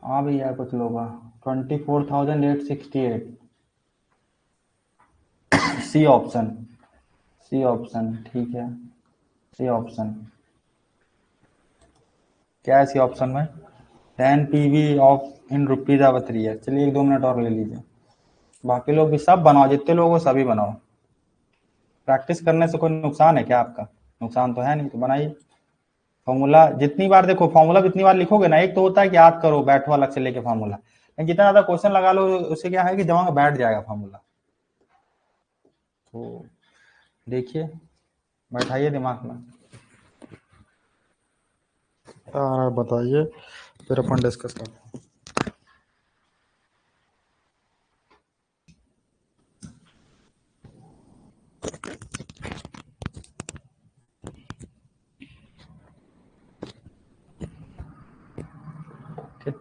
आ भी यार कुछ लोग 24,868। सी ऑप्शन, सी ऑप्शन ठीक है, सी ऑप्शन क्या है, सी ऑप्शन में 10 PV of in rupees of 3 year। चलिए 1 2 मिनट और ले लीजिए, बाकी लोग भी सब बनाओ, जितने लोग हो सभी बनाओ, प्रैक्टिस करने से कोई नुकसान है क्या आपका, नुकसान तो है नहीं, तो बनाइए। फॉर्मूला जितनी बार देखो, फॉर्मूला जितनी बार लिखोगे ना, एक तो होता है कि याद करो बैठो अलग से लेके फॉर्मूला, लेकिन जितना ज्यादा क्वेश्चन लगा लो उससे क्या है कि दिमाग में बैठ जाएगा फॉर्मूला। तो देखिए, बैठाइए दिमाग में, बताइए, फिर अपन डिस्कस करते हैं।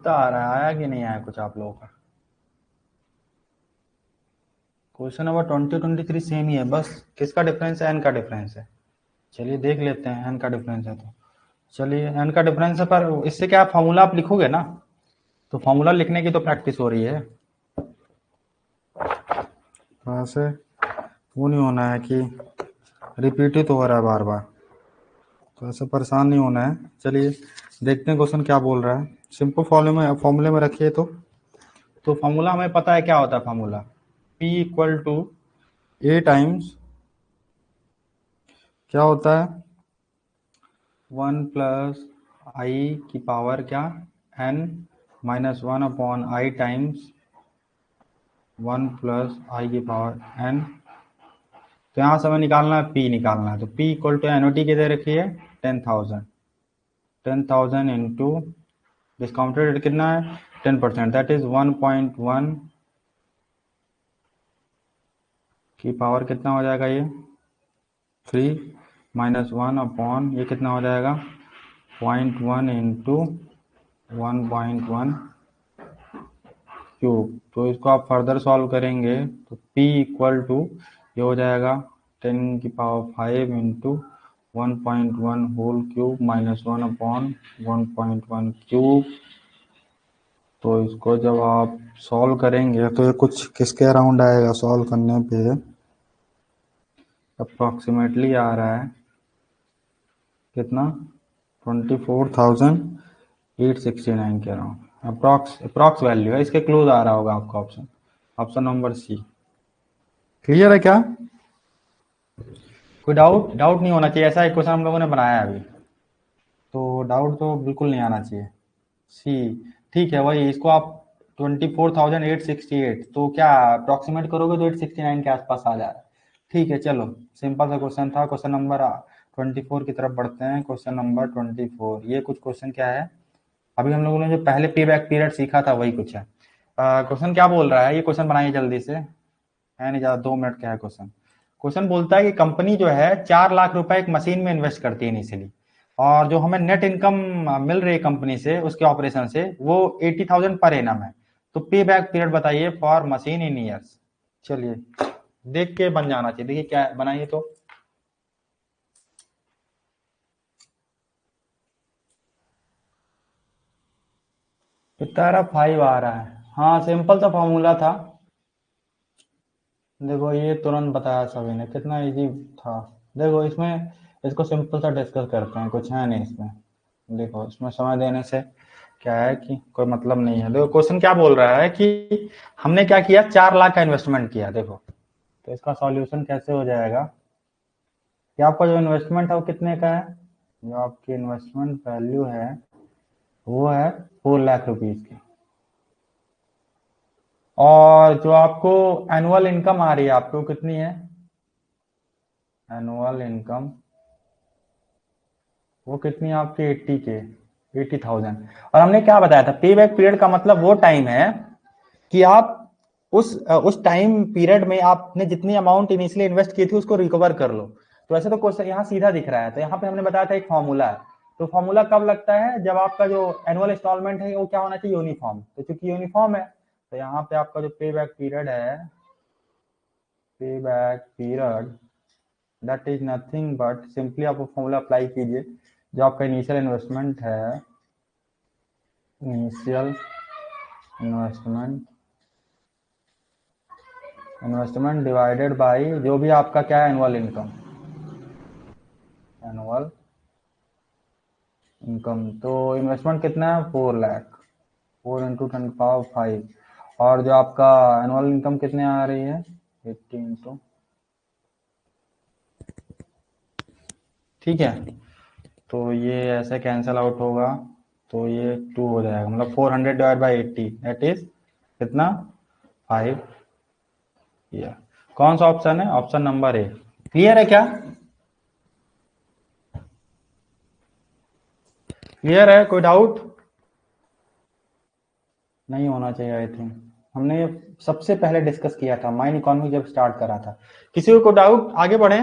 कितना आ रहा है, आया कि नहीं आया कुछ आप लोगों का? क्वेश्चन नंबर 2023 सेम ही है, बस किसका डिफरेंस है? एन का डिफरेंस है। चलिए देख लेते हैं, एन का डिफरेंस है तो चलिए एन का डिफरेंस है, पर इससे क्या फॉर्मूला आप लिखोगे ना, तो फॉर्मूला लिखने की तो प्रैक्टिस हो रही है। वैसे वो नहीं होना है कि रिपीट ही तो हो रहा है बार बार, तो ऐसे परेशान नहीं होना है। चलिए देखते हैं क्वेश्चन क्या बोल रहा है। सिंपल फॉर्मूले में रखिए तो फॉर्मूला हमें पता है क्या होता है। Formula P equal to a times क्या होता है, 1 + i की पावर क्या, n -1 upon i times 1 + i की पावर n। तो यहाँ से हमें निकालना है P निकालना है, तो P इक्वल टू एनओटी के दे रखी है 10,000। 10,000 इंटू डिस्काउंटेड रेट कितना है 10%, दैट इज 1.1 की पावर कितना हो जाएगा ये 3 -1 अपॉन ये कितना हो जाएगा 0.1 इंटू 1.1 क्यूब। तो इसको आप फर्दर सॉल्व करेंगे तो P इक्वल टू ये हो जाएगा 10 की power 5 into 1.1 whole cube -1 upon 1.1 cube. तो इसको जब आप सॉल्व करेंगे तो ये कुछ किसके अराउंड आएगा, सॉल्व करने पे अप्रॉक्सीमेटली आ रहा है कितना 24,869 के अराउंड। अप्रॉक्स वैल्यू है, इसके क्लोज आ रहा होगा आपका option, option number c. Clear है क्या? कोई डाउट नहीं होना चाहिए, ऐसा एक क्वेश्चन हम लोगों ने बनाया है अभी, तो डाउट तो बिल्कुल नहीं आना चाहिए। सी ठीक है, वही इसको आप 24,868 तो क्या अप्रॉक्सीमेट करोगे तो 869 के आसपास आ जा रहा है। ठीक है चलो, सिंपल सा क्वेश्चन था। क्वेश्चन नंबर 24 की तरफ बढ़ते हैं। क्वेश्चन नंबर 24, ये कुछ क्वेश्चन क्या है, अभी हम लोगों ने जो पहले पे बैक पीरियड सीखा था वही कुछ है। क्वेश्चन क्या बोल रहा है, ये क्वेश्चन बनाइए जल्दी से, है नहीं ज़्यादा, 2 मिनट का है क्वेश्चन। क्वेश्चन बोलता है कि कंपनी जो है 4 लाख रुपए एक मशीन में इन्वेस्ट करती है इनिशियली, और जो हमें नेट इनकम मिल रही है कंपनी से उसके ऑपरेशन से वो 80,000 पर एनम है। तो पे बैक पीरियड बताइए फॉर मशीन इन ईयर्स। चलिए देख के बन जाना चाहिए, देखिए क्या बनाइए तो। कितना 5 आ रहा है, हाँ सिंपल सा फॉर्मूला था। देखो ये तुरंत बताया सभी ने, कितना इजी था। देखो इसमें इसको सिंपल सा डिस्कस करते हैं, कुछ है नहीं इसमें। देखो इसमें समय देने से क्या है कि कोई मतलब नहीं है। देखो क्वेश्चन क्या बोल रहा है कि हमने क्या किया, 4 लाख का इन्वेस्टमेंट किया। देखो तो इसका सॉल्यूशन कैसे हो जाएगा कि आपका जो इन्वेस्टमेंट है वो कितने का है, जो आपकी इन्वेस्टमेंट वैल्यू है वो है 4 लाख रुपीज की, और जो आपको एनुअल इनकम आ रही है आपको कितनी है, एनुअल इनकम वो कितनी है आपकी 80,000। और हमने क्या बताया था, पे बैक पीरियड का मतलब वो टाइम है कि आप उस टाइम पीरियड में आपने जितनी अमाउंट इनिशियली इन्वेस्ट की थी उसको रिकवर कर लो। तो वैसे तो क्वेश्चन यहाँ सीधा दिख रहा है, तो यहाँ पे हमने बताया था एक फॉर्मूला है। तो फॉर्मूला कब लगता है, जब आपका जो एनुअल इंस्टॉलमेंट है वो क्या होना चाहिए, यूनिफॉर्म। तो चूंकि यूनिफॉर्म है तो यहाँ पे आपका जो पे बैक पीरियड है, पे back period that is nothing but, simply आप वो फॉर्मूला अप्लाई कीजिए, जो आपका इनिशियल इन्वेस्टमेंट है, initial investment investment divided by जो भी आपका क्या है एनुअल इनकम, एनुअल इनकम। तो इन्वेस्टमेंट कितना है 4 लाख, 4 इंटू 10 पावर 5, और जो आपका एनुअल इनकम कितने आ रही है 80 इंटू, ठीक है। तो ये ऐसे कैंसल आउट होगा, तो ये 2 हो जाएगा, मतलब 400/80 दैट इज कितना 5 ईयर। कौन सा ऑप्शन है, ऑप्शन नंबर ए। क्लियर है क्या, क्लियर है, कोई डाउट नहीं होना चाहिए आई थिंक। हमने ये सबसे पहले डिस्कस किया था माइंड इकोनॉमी जब स्टार्ट करा था। किसी को डाउट, आगे बढ़े।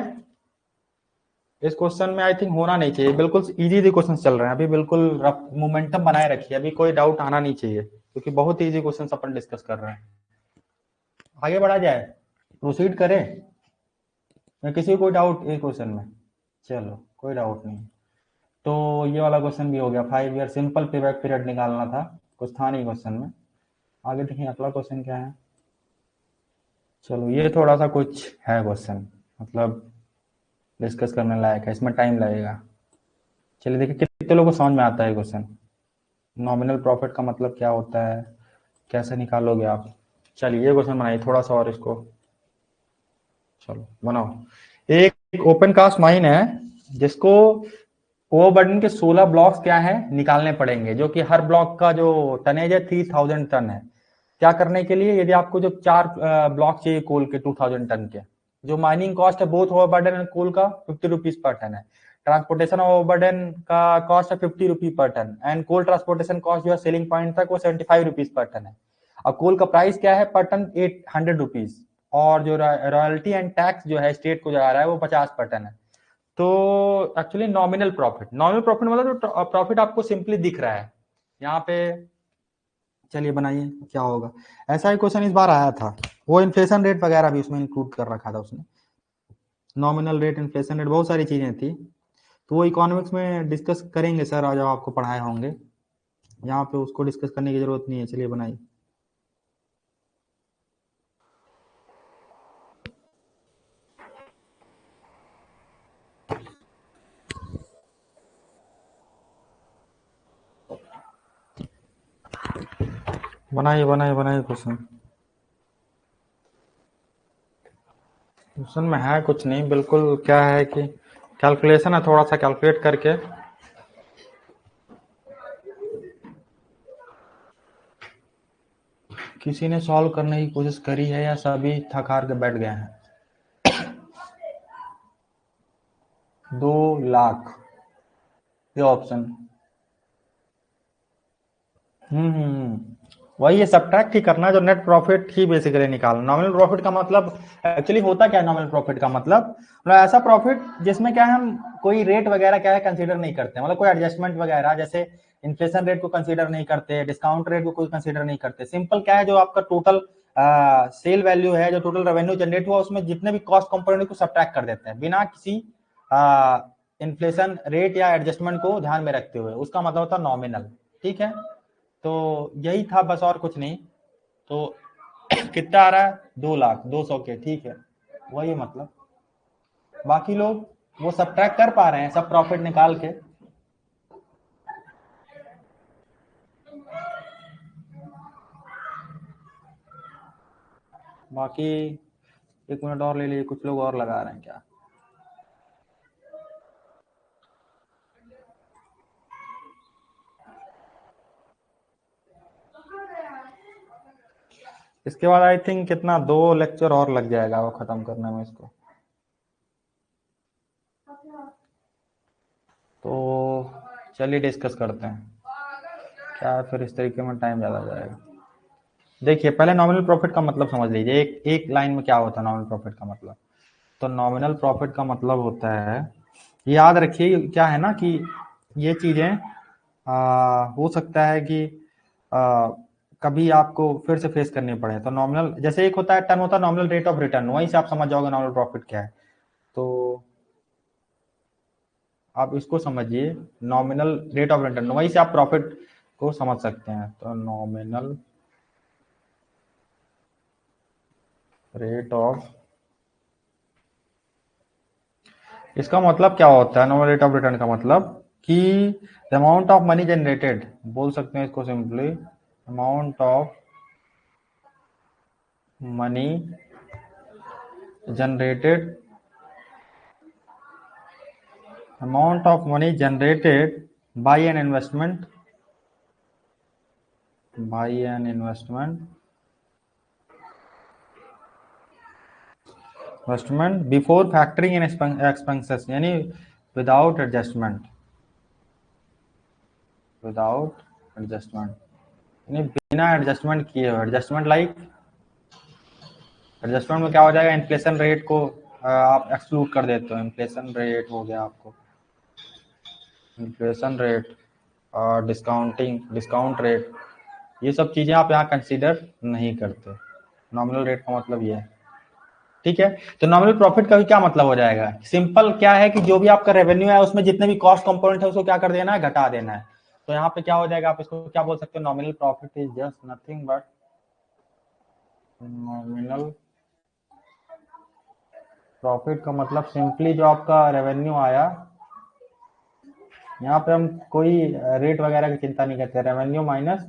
इस क्वेश्चन में आई थिंक होना नहीं चाहिए, बिल्कुल इजी इजी क्वेश्चन चल रहे हैं अभी, बिल्कुल रफ मोमेंटम बनाए रखिए, अभी कोई डाउट आना नहीं चाहिए क्योंकि बहुत इजी क्वेश्चन अपन डिस्कस कर रहे हैं। आगे बढ़ा जाए, प्रोसीड करें या किसी को कोई डाउट इस क्वेश्चन में? चलो कोई डाउट नहीं, तो ये वाला क्वेश्चन भी हो गया। 5 ईयर सिंपल पेबैक पीरियड निकालना था, कुछ था नहीं क्वेश्चन में। आगे देखिए अगला क्वेश्चन क्या है। चलो ये थोड़ा सा कुछ है क्वेश्चन, मतलब डिस्कस करने लायक है, इसमें टाइम लगेगा। चलिए देखिए कितने लोगों को समझ में आता है क्वेश्चन। नॉमिनल प्रॉफिट का मतलब क्या होता है, कैसे निकालोगे आप। चलिए ये क्वेश्चन बनाइए थोड़ा सा और इसको, चलो बनाओ। एक ओपन कास्ट माइन है जिसको ओवरबर्डन के 16 ब्लॉक्स क्या है निकालने पड़ेंगे, जो कि हर ब्लॉक का जो टनेज है 3000 टन है। क्या करने के लिए, यदि आपको जो 4 ब्लॉक चाहिए कोल के 2000 टन के, जो माइनिंग कॉस्ट है बोथ ओवरबर्डन एंड कोल का 50 रुपीज पर टन है, ट्रांसपोर्टेशन ओवरबर्डन का कॉस्ट है 50 रुपीज पर ton, and coal transportation cost जो है सेलिंग पॉइंट तक वो 75 रुपीज पर टन है। और कोल का प्राइस क्या है पर टन 800 रुपीज, और जो रॉयल्टी एंड टैक्स जो है स्टेट को जा रहा है वो 50 पर टन है। तो actually nominal profit, nominal profit मतलब जो प्रॉफिट आपको सिंपली दिख रहा है यहाँ पे। चलिए बनाइए क्या होगा। ऐसा ही क्वेश्चन इस बार आया था, वो इन्फ्लेशन रेट वगैरह भी उसमें इंक्लूड कर रखा था उसने, नॉमिनल रेट इन्फ्लेशन रेट बहुत सारी चीजें थी। तो वो इकोनॉमिक्स में डिस्कस करेंगे सर, आज आपको पढ़ाए होंगे, यहाँ पे उसको डिस्कस करने की जरूरत नहीं है। चलिए बनाइए। बनाइए बनाइए बनाइए क्वेश्चन। क्वेश्चन में है कुछ नहीं, बिल्कुल क्या है कि कैलकुलेशन है, थोड़ा सा कैलकुलेट करके। किसी ने सॉल्व करने की कोशिश करी है या सभी थक हार के बैठ गए हैं? 2 लाख ये ऑप्शन। वही है, सब्ट्रैक्ट ही करना है, जो नेट प्रॉफिट ही बेसिकली निकालना। नॉमिनल प्रॉफिट का मतलब एक्चुअली होता क्या है, नॉमिनल प्रॉफिट का मतलब ऐसा प्रॉफिट जिसमें क्या है हम कोई रेट वगैरह क्या है कंसीडर नहीं करते, मतलब कोई एडजस्टमेंट वगैरह, जैसे इन्फ्लेशन रेट को कंसीडर नहीं करते, डिस्काउंट रेट को कोई कंसीडर नहीं करते। सिंपल क्या है, जो आपका टोटल सेल वैल्यू है, जो टोटल रेवेन्यू जनरेट हुआ, उसमें जितने भी कॉस्ट कंपोनेंट को सब्ट्रैक्ट कर देते हैं बिना किसी इन्फ्लेशन रेट या एडजस्टमेंट को ध्यान में रखते हुए, उसका मतलब होता है नॉमिनल। ठीक है, तो यही था बस, और कुछ नहीं। तो कितना आ रहा है, 2,02,000 के, ठीक है, वही मतलब। बाकी लोग वो सब्ट्रैक्ट कर पा रहे हैं सब प्रॉफिट निकाल के। बाकी 1 मिनट और ले लीजिए, कुछ लोग और लगा रहे हैं क्या? इसके बाद आई थिंक कितना 2 लेक्चर और लग जाएगा वो खत्म करने में इसको। तो चलिए डिस्कस करते हैं क्या, फिर इस तरीके में टाइम ज्यादा जाएगा। देखिए पहले नॉमिनल प्रॉफिट का मतलब समझ लीजिए, एक एक लाइन में क्या होता है नॉमिनल प्रॉफिट का मतलब। तो नॉमिनल प्रॉफिट का मतलब होता है, याद रखिए क्या है ना कि ये चीजें हो सकता है कि आ, कभी आपको फिर से फेस करनी पड़े। तो नॉमिनल जैसे एक होता है टर्म होता है नॉमिनल रेट ऑफ रिटर्न, वहीं से आप समझ जाओगे नॉमिनल प्रॉफिट क्या है। तो आप इसको समझिए, नॉमिनल रेट ऑफ रिटर्न, वहीं से आप प्रॉफिट को समझ सकते हैं। तो नॉमिनल रेट ऑफ, इसका मतलब क्या होता है, नॉमिनल रेट ऑफ रिटर्न का मतलब कि the amount of money generated, बोल सकते हैं इसको simply, amount of money generated, amount of money generated by an investment, by an investment before factoring in expenses, यानी without adjustment, without adjustment यानी बिना एडजस्टमेंट किए हुए। एडजस्टमेंट लाइक, एडजस्टमेंट में क्या हो जाएगा, इन्फ्लेशन रेट को आप एक्सक्लूड कर देते हो। इन्फ्लेशन रेट हो गया आपको, इन्फ्लेशन रेट, डिस्काउंट रेट, ये सब चीजें आप यहाँ कंसीडर नहीं करते। नॉमिनल रेट का मतलब ये है, ठीक है। तो नॉमिनल प्रॉफिट का भी क्या मतलब हो जाएगा, सिंपल क्या है कि जो भी आपका रेवेन्यू है उसमें जितने भी कॉस्ट कंपोनेंट है उसको क्या कर देना है, घटा देना है। तो यहाँ पे क्या हो जाएगा, आप इसको क्या बोल सकते हो, nominal profit is just nothing but nominal profit का मतलब सिंपली जो आपका रेवेन्यू आया, यहाँ पे हम कोई रेट वगैरह की चिंता नहीं करते, रेवेन्यू माइनस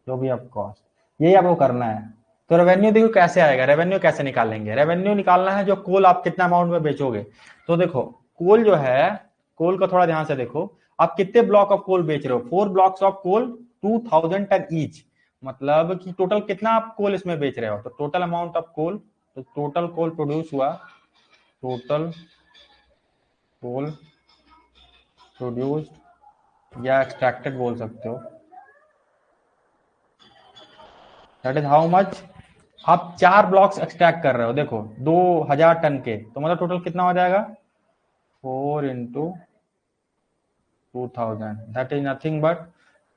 जो भी आप कॉस्ट, यही आपको करना है। तो रेवेन्यू देखो कैसे आएगा, रेवेन्यू कैसे निकालेंगे, रेवेन्यू निकालना है जो कोल आप कितना अमाउंट में बेचोगे। तो देखो कोल जो है, कोल को थोड़ा ध्यान से देखो, आप कितने ब्लॉक ऑफ कोल बेच रहे हो, 4 blocks of coal 2000 ton each, मतलब कि टोटल कितना आप कोल इसमें बेच रहे हो। तो टोटल अमाउंट ऑफ कोल, तो टोटल कोल प्रोड्यूस हुआ, टोटल कोल प्रोड्यूस्ड या एक्सट्रैक्टेड बोल सकते हो, दैट इज हाउ मच। आप 4 ब्लॉक्स एक्सट्रैक्ट कर रहे हो, देखो 2000 टन के, तो मतलब टोटल कितना हो जाएगा, 4 into 2000, that is nothing but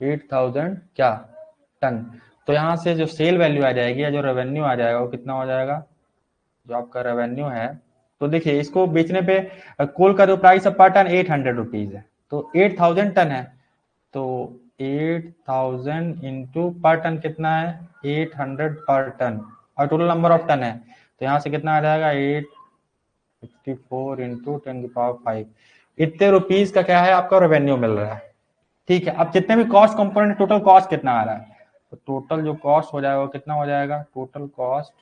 8000 क्या टन। तो यहाँ से जो सेल वैल्यू आ जाएगी या जो रेवेन्यू आ जाएगा वो कितना हो जाएगा, जो आपका रेवेन्यू है। तो देखिए इसको बेचने पे कोल का जो प्राइस है पर टन 800 रुपीज है, तो 8000 टन है, तो 8000 इंटू पर टन कितना है, 800 पर टन, और टोटल नंबर ऑफ टन है, तो यहाँ से कितना आ जाएगा, 854 इंटू 10⁵ इतने रुपीज का क्या है आपका रेवेन्यू मिल रहा है, ठीक है। अब जितने भी कॉस्ट कंपोनेंट, टोटल कॉस्ट कितना आ रहा है, तो टोटल जो कॉस्ट हो जाएगा वो कितना हो जाएगा, टोटल कॉस्ट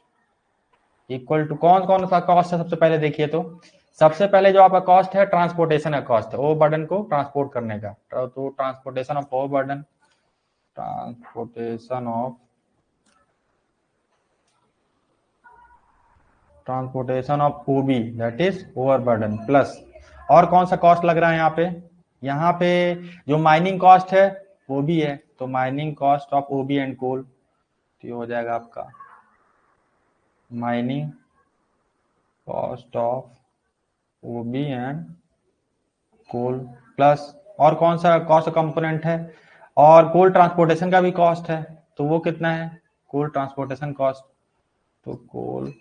इक्वल टू, कौन कौन सा कॉस्ट है सबसे पहले देखिए, तो सबसे पहले जो आपका कॉस्ट है ट्रांसपोर्टेशन का कॉस्ट है, ओवरबर्डन को ट्रांसपोर्ट करने का, तो transportation of overburden, transportation of OB that is overburden, plus और कौन सा कॉस्ट लग रहा है यहाँ पे जो माइनिंग कॉस्ट है वो भी है, तो mining cost of OB and coal, तो ये हो जाएगा आपका mining cost of OB and coal, plus और कौन सा कॉस्ट कंपोनेंट है, और कोल ट्रांसपोर्टेशन का भी कॉस्ट है, तो वो कितना है, कोल ट्रांसपोर्टेशन कॉस्ट, तो कोल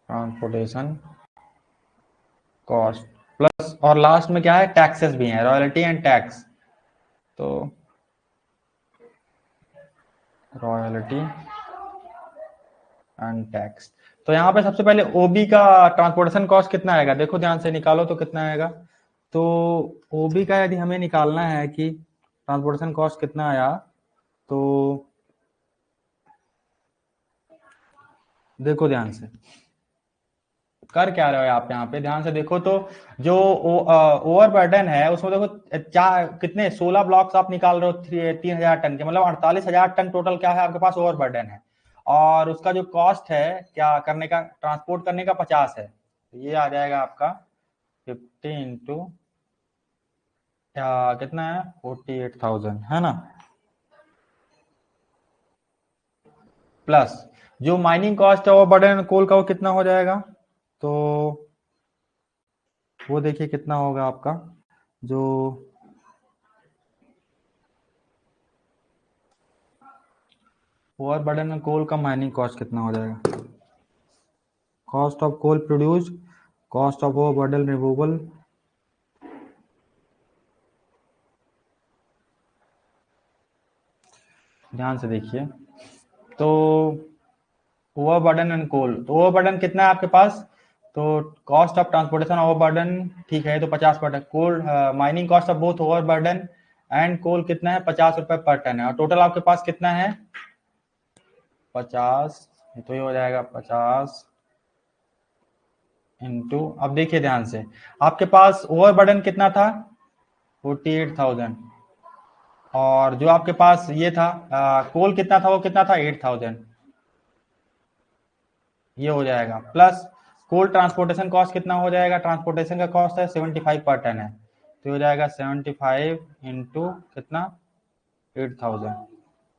ट्रांसपोर्टेशन कॉस्ट, प्लस और लास्ट में क्या है, टैक्सेस भी हैं, रॉयल्टी एंड टैक्स, तो रॉयल्टी एंड टैक्स। तो यहाँ पे सबसे पहले ओबी का ट्रांसपोर्टेशन कॉस्ट कितना आएगा, देखो ध्यान से निकालो तो कितना आएगा। तो ओबी का यदि हमें निकालना है कि ट्रांसपोर्टेशन कॉस्ट कितना आया, तो देखो ध्यान से कर क्या रहे हो आप, यहाँ पे ध्यान से देखो, तो जो ओवरबर्डन है उसमें देखो चार कितने 16 ब्लॉक्स आप निकाल रहे हो 3000 टन के, मतलब 48,000 टन टोटल क्या है आपके पास ओवरबर्डन है, और उसका जो कॉस्ट है क्या करने का, ट्रांसपोर्ट करने का 50 है, तो ये आ जाएगा आपका 50 इंटू कितना है 48,000 है ना, प्लस जो माइनिंग कॉस्ट है ओवरबर्डन कोल का वो कितना हो जाएगा, तो वो देखिए कितना होगा आपका, जो ओवरबर्डन में कोल का माइनिंग कॉस्ट कितना हो जाएगा, cost of coal produce, cost of overburden removal, ध्यान से देखिए, तो ओवरबर्डन एंड कोल, तो ओवरबर्डन कितना है आपके पास, तो कॉस्ट ऑफ ट्रांसपोर्टेशन ओवरबर्डन ठीक है, तो 50 coal mining cost of both overburden and coal कितना है, 50 रुपए पर टन है, और टोटल आपके पास कितना है 50, तो ये हो जाएगा 50 इंटू, अब देखिए ध्यान से आपके पास ओवरबर्डन कितना था 48,000, और जो आपके पास ये था कोल कितना था, वो कितना था 8,000, ये हो जाएगा, प्लस कोल ट्रांसपोर्टेशन कॉस्ट कितना हो जाएगा, ट्रांसपोर्टेशन का कॉस्ट है 75 पर टन है, तो हो जाएगा 75 इंटू कितना 8,000,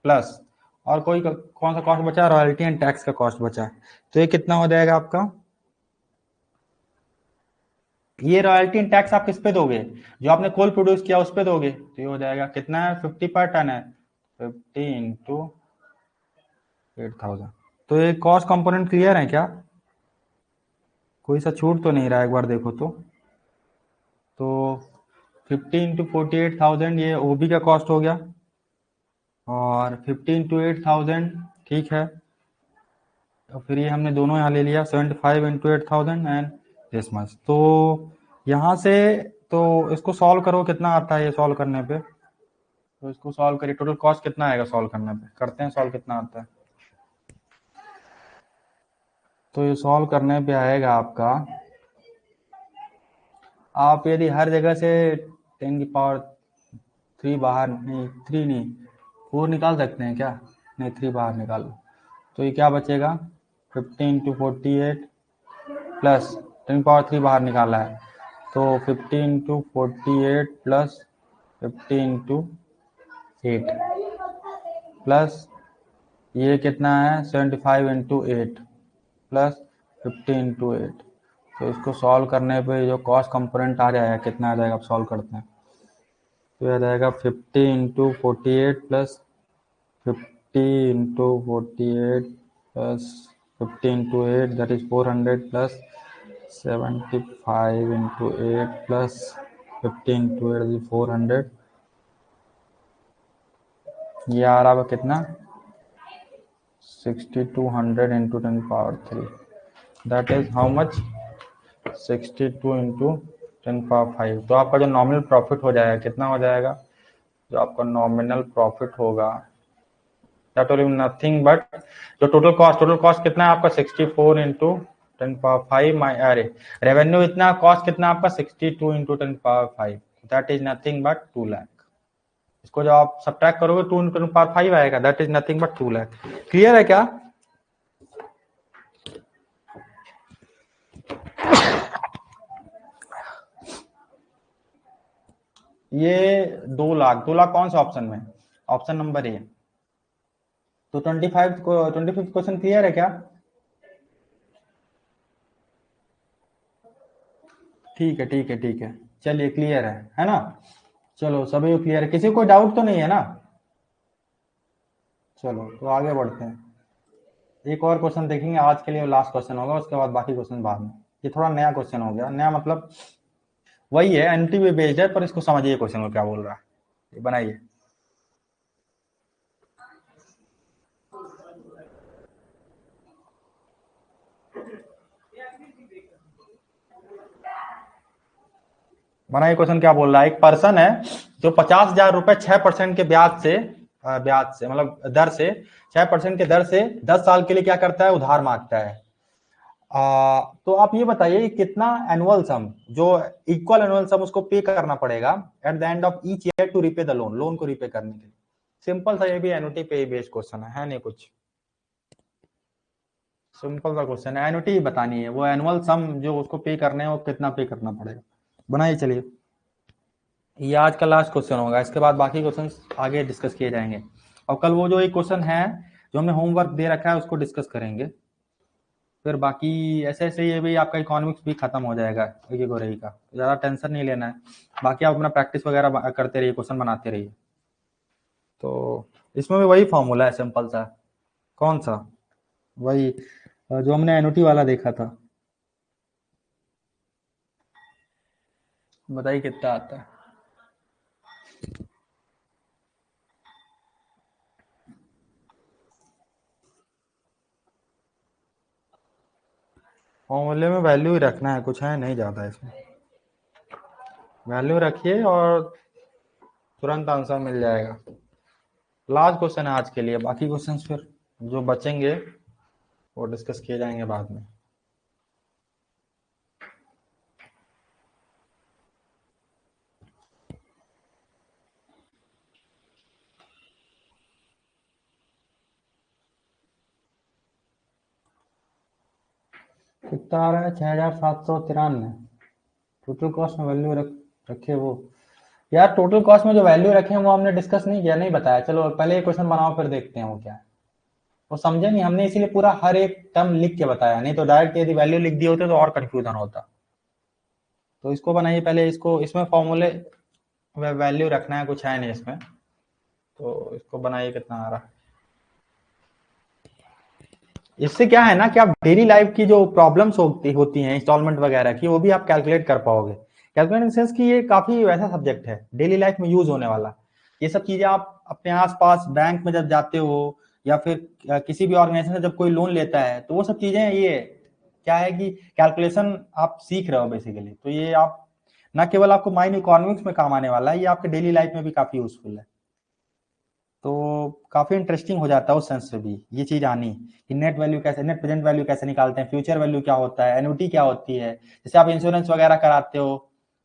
प्लस और कोई कौन सा कॉस्ट बचा, रॉयल्टी एंड टैक्स का कॉस्ट बचा। तो ये कितना हो जाएगा आपका, ये रॉयल्टी एंड टैक्स आप किस पे दोगे, जो आपने कोल प्रोड्यूस किया उस पे दोगे। तो ये हो जाएगा कितना है, 50 पर टन है, 50 इंटू 8,000। तो ये कॉस्ट कंपोनेंट क्लियर है क्या, कोई सा छूट तो नहीं रहा, एक बार देखो तो 50 इंटू 48,000 ये ओबी का कॉस्ट हो गया, और 50 इंटू 8,000 ठीक है। तो फिर ये हमने दोनों यहाँ ले लिया, 75 इंटू 8,000 एंड दिस मच। तो यहाँ से तो इसको सॉल्व करो, कितना आता है ये सॉल्व करने पे, तो इसको सॉल्व करिए, टोटल कॉस्ट कितना आएगा सॉल्व करने पे, करते हैं सॉल्व कितना आता है। तो ये सॉल्व करने पे आएगा आपका, आप यदि हर जगह से 10 की पावर 3 बाहर, नहीं 3 नहीं 4 निकाल सकते हैं क्या, नहीं 3 बाहर निकालो, तो ये क्या बचेगा, 50 इंटू 48 प्लस 10 की पावर 3 बाहर निकाला है, तो 50 इंटू 48 प्लस 50 इंटू 8 प्लस ये कितना है, 75 इंटू 8 प्लस 50 इंटू 8। तो इसको सॉल्व करने पे जो कॉस्ट कंपोनेंट आ जाएगा कितना आ जाएगा, आप सॉल्व करते हैं तो यह आ जाएगा 50 into 48 plus 50 into 48 plus 50 into 8 that is 400 plus 75 into 8 plus 50 into 8 400, ये आ रहा है कितना, 6200 इंटू 10 की power 3, that is how much, 62 into 10 की पावर 5। तो आपका जो नॉमिनल प्रॉफिट हो जाएगा कितना हो जाएगा, जो आपका नॉमिनल प्रॉफिट होगा that will be nothing but, जो टोटल कॉस्ट कितना है आपका, 64 इंटू 10 की पावर 5 अरे रेवेन्यू इतना, कॉस्ट कितना आपका 62 इंटू 10 की power 5, that is nothing but 2 lakh. इसको जब आप सब्ट्रैक्ट करोगे 2 इंटू 10 की पावर 5 आएगा, that is nothing but 2 lakh. Clear है क्या, ये 2 लाख, 2 लाख कौन सा ऑप्शन में, ऑप्शन नंबर ए। तो 25 क्वेश्चन क्लियर है क्या, ठीक है ठीक है ठीक है, चलिए क्लियर है ना, चलो सभी को क्लियर है, किसी को डाउट तो नहीं है ना, चलो तो आगे बढ़ते हैं। एक और क्वेश्चन देखेंगे आज के लिए, लास्ट क्वेश्चन होगा, उसके बाद बाकी क्वेश्चन बाद में। ये थोड़ा नया क्वेश्चन हो गया, नया मतलब वही है, एनटीवी बेस्ड है, पर इसको समझिए क्वेश्चन को क्या बोल रहा है, ये बनाइए। बनाइए क्वेश्चन क्या बोल रहा है, एक पर्सन है जो 50,000 रुपए 6% के ब्याज से मतलब दर से 6% के दर से 10 साल के लिए क्या करता है, उधार मांगता है। तो आप ये बताइए कितना एनुअल सम, जो इक्वल एनुअल सम उसको पे करना पड़ेगा at the end of each year to repay the loan, loan को रिपे करने के लिए। सिंपल सा, ये भी एनुटी पे बेस्ड क्वेश्चन है नहीं कुछ, सिंपल सा क्वेश्चन है, एनुटी बतानी है, वो एनुअल सम जो उसको पे करने है वो कितना पे करना पड़ेगा। बनाइए चलिए, ये आज का लास्ट क्वेश्चन होगा, इसके बाद बाकी क्वेश्चन आगे डिस्कस किए जाएंगे, और कल वो जो एक क्वेश्चन है जो हमने होमवर्क दे रखा है उसको डिस्कस करेंगे। फिर बाकी ऐसे ऐसे ये भी आपका इकोनॉमिक्स भी खत्म हो जाएगा एक एक रही का, ज़्यादा टेंशन नहीं लेना है। बाकी आप अपना प्रैक्टिस वगैरह करते रहिए, क्वेश्चन बनाते रहिए। तो इसमें भी वही फॉर्मूला है सिंपल सा, कौन सा, वही जो हमने एनओटी वाला देखा था। बताइए कितना आता है, फॉर्मूले में वैल्यू ही रखना है, कुछ है नहीं ज़्यादा इसमें, वैल्यू रखिए और तुरंत आंसर मिल जाएगा। लास्ट क्वेश्चन है आज के लिए, बाकी क्वेश्चन फिर जो बचेंगे वो डिस्कस किए जाएंगे बाद में। कितना आ रहा है, 6,793, टोटल कॉस्ट में वैल्यू रखे वो यार टोटल कॉस्ट में जो वैल्यू रखे हैं वो हमने डिस्कस नहीं किया, नहीं बताया। चलो पहले ये क्वेश्चन बनाओ फिर देखते हैं वो क्या है। वो समझे नहीं, हमने इसीलिए पूरा हर एक टर्म लिख के बताया, नहीं तो डायरेक्ट यदि वैल्यू लिख दिए होते तो और कंफ्यूजन होता। तो इसको बनाइए पहले, इसको इसमें फॉर्मूले वैल्यू रखना है, कुछ है नहीं इसमें, तो इसको बनाइए कितना आ रहा है। इससे क्या है ना कि आप डेली लाइफ की जो प्रॉब्लम्स होती हैं इंस्टॉलमेंट वगैरह की, वो भी आप कैलकुलेट कर पाओगे। कैलकुलेट इन सेंस कि ये काफी वैसा सब्जेक्ट है डेली लाइफ में यूज होने वाला। ये सब चीजें आप अपने आसपास बैंक में जब जाते हो या फिर किसी भी ऑर्गेनाइजेशन से जब कोई लोन लेता है, तो वो सब चीजें ये क्या है कि कैलकुलेशन आप सीख रहे हो बेसिकली। तो ये आप ना केवल आपको माइंड इकोनॉमिक्स में काम आने वाला है, ये आपके डेली लाइफ में भी काफी यूजफुल है। तो काफी इंटरेस्टिंग हो जाता है उस सेंस से भी ये चीज आनी कि नेट वैल्यू कैसे, नेट प्रेजेंट वैल्यू कैसे निकालते हैं, फ्यूचर वैल्यू क्या होता है, एन्युटी क्या होती है। जैसे आप इंश्योरेंस वगैरह कराते हो,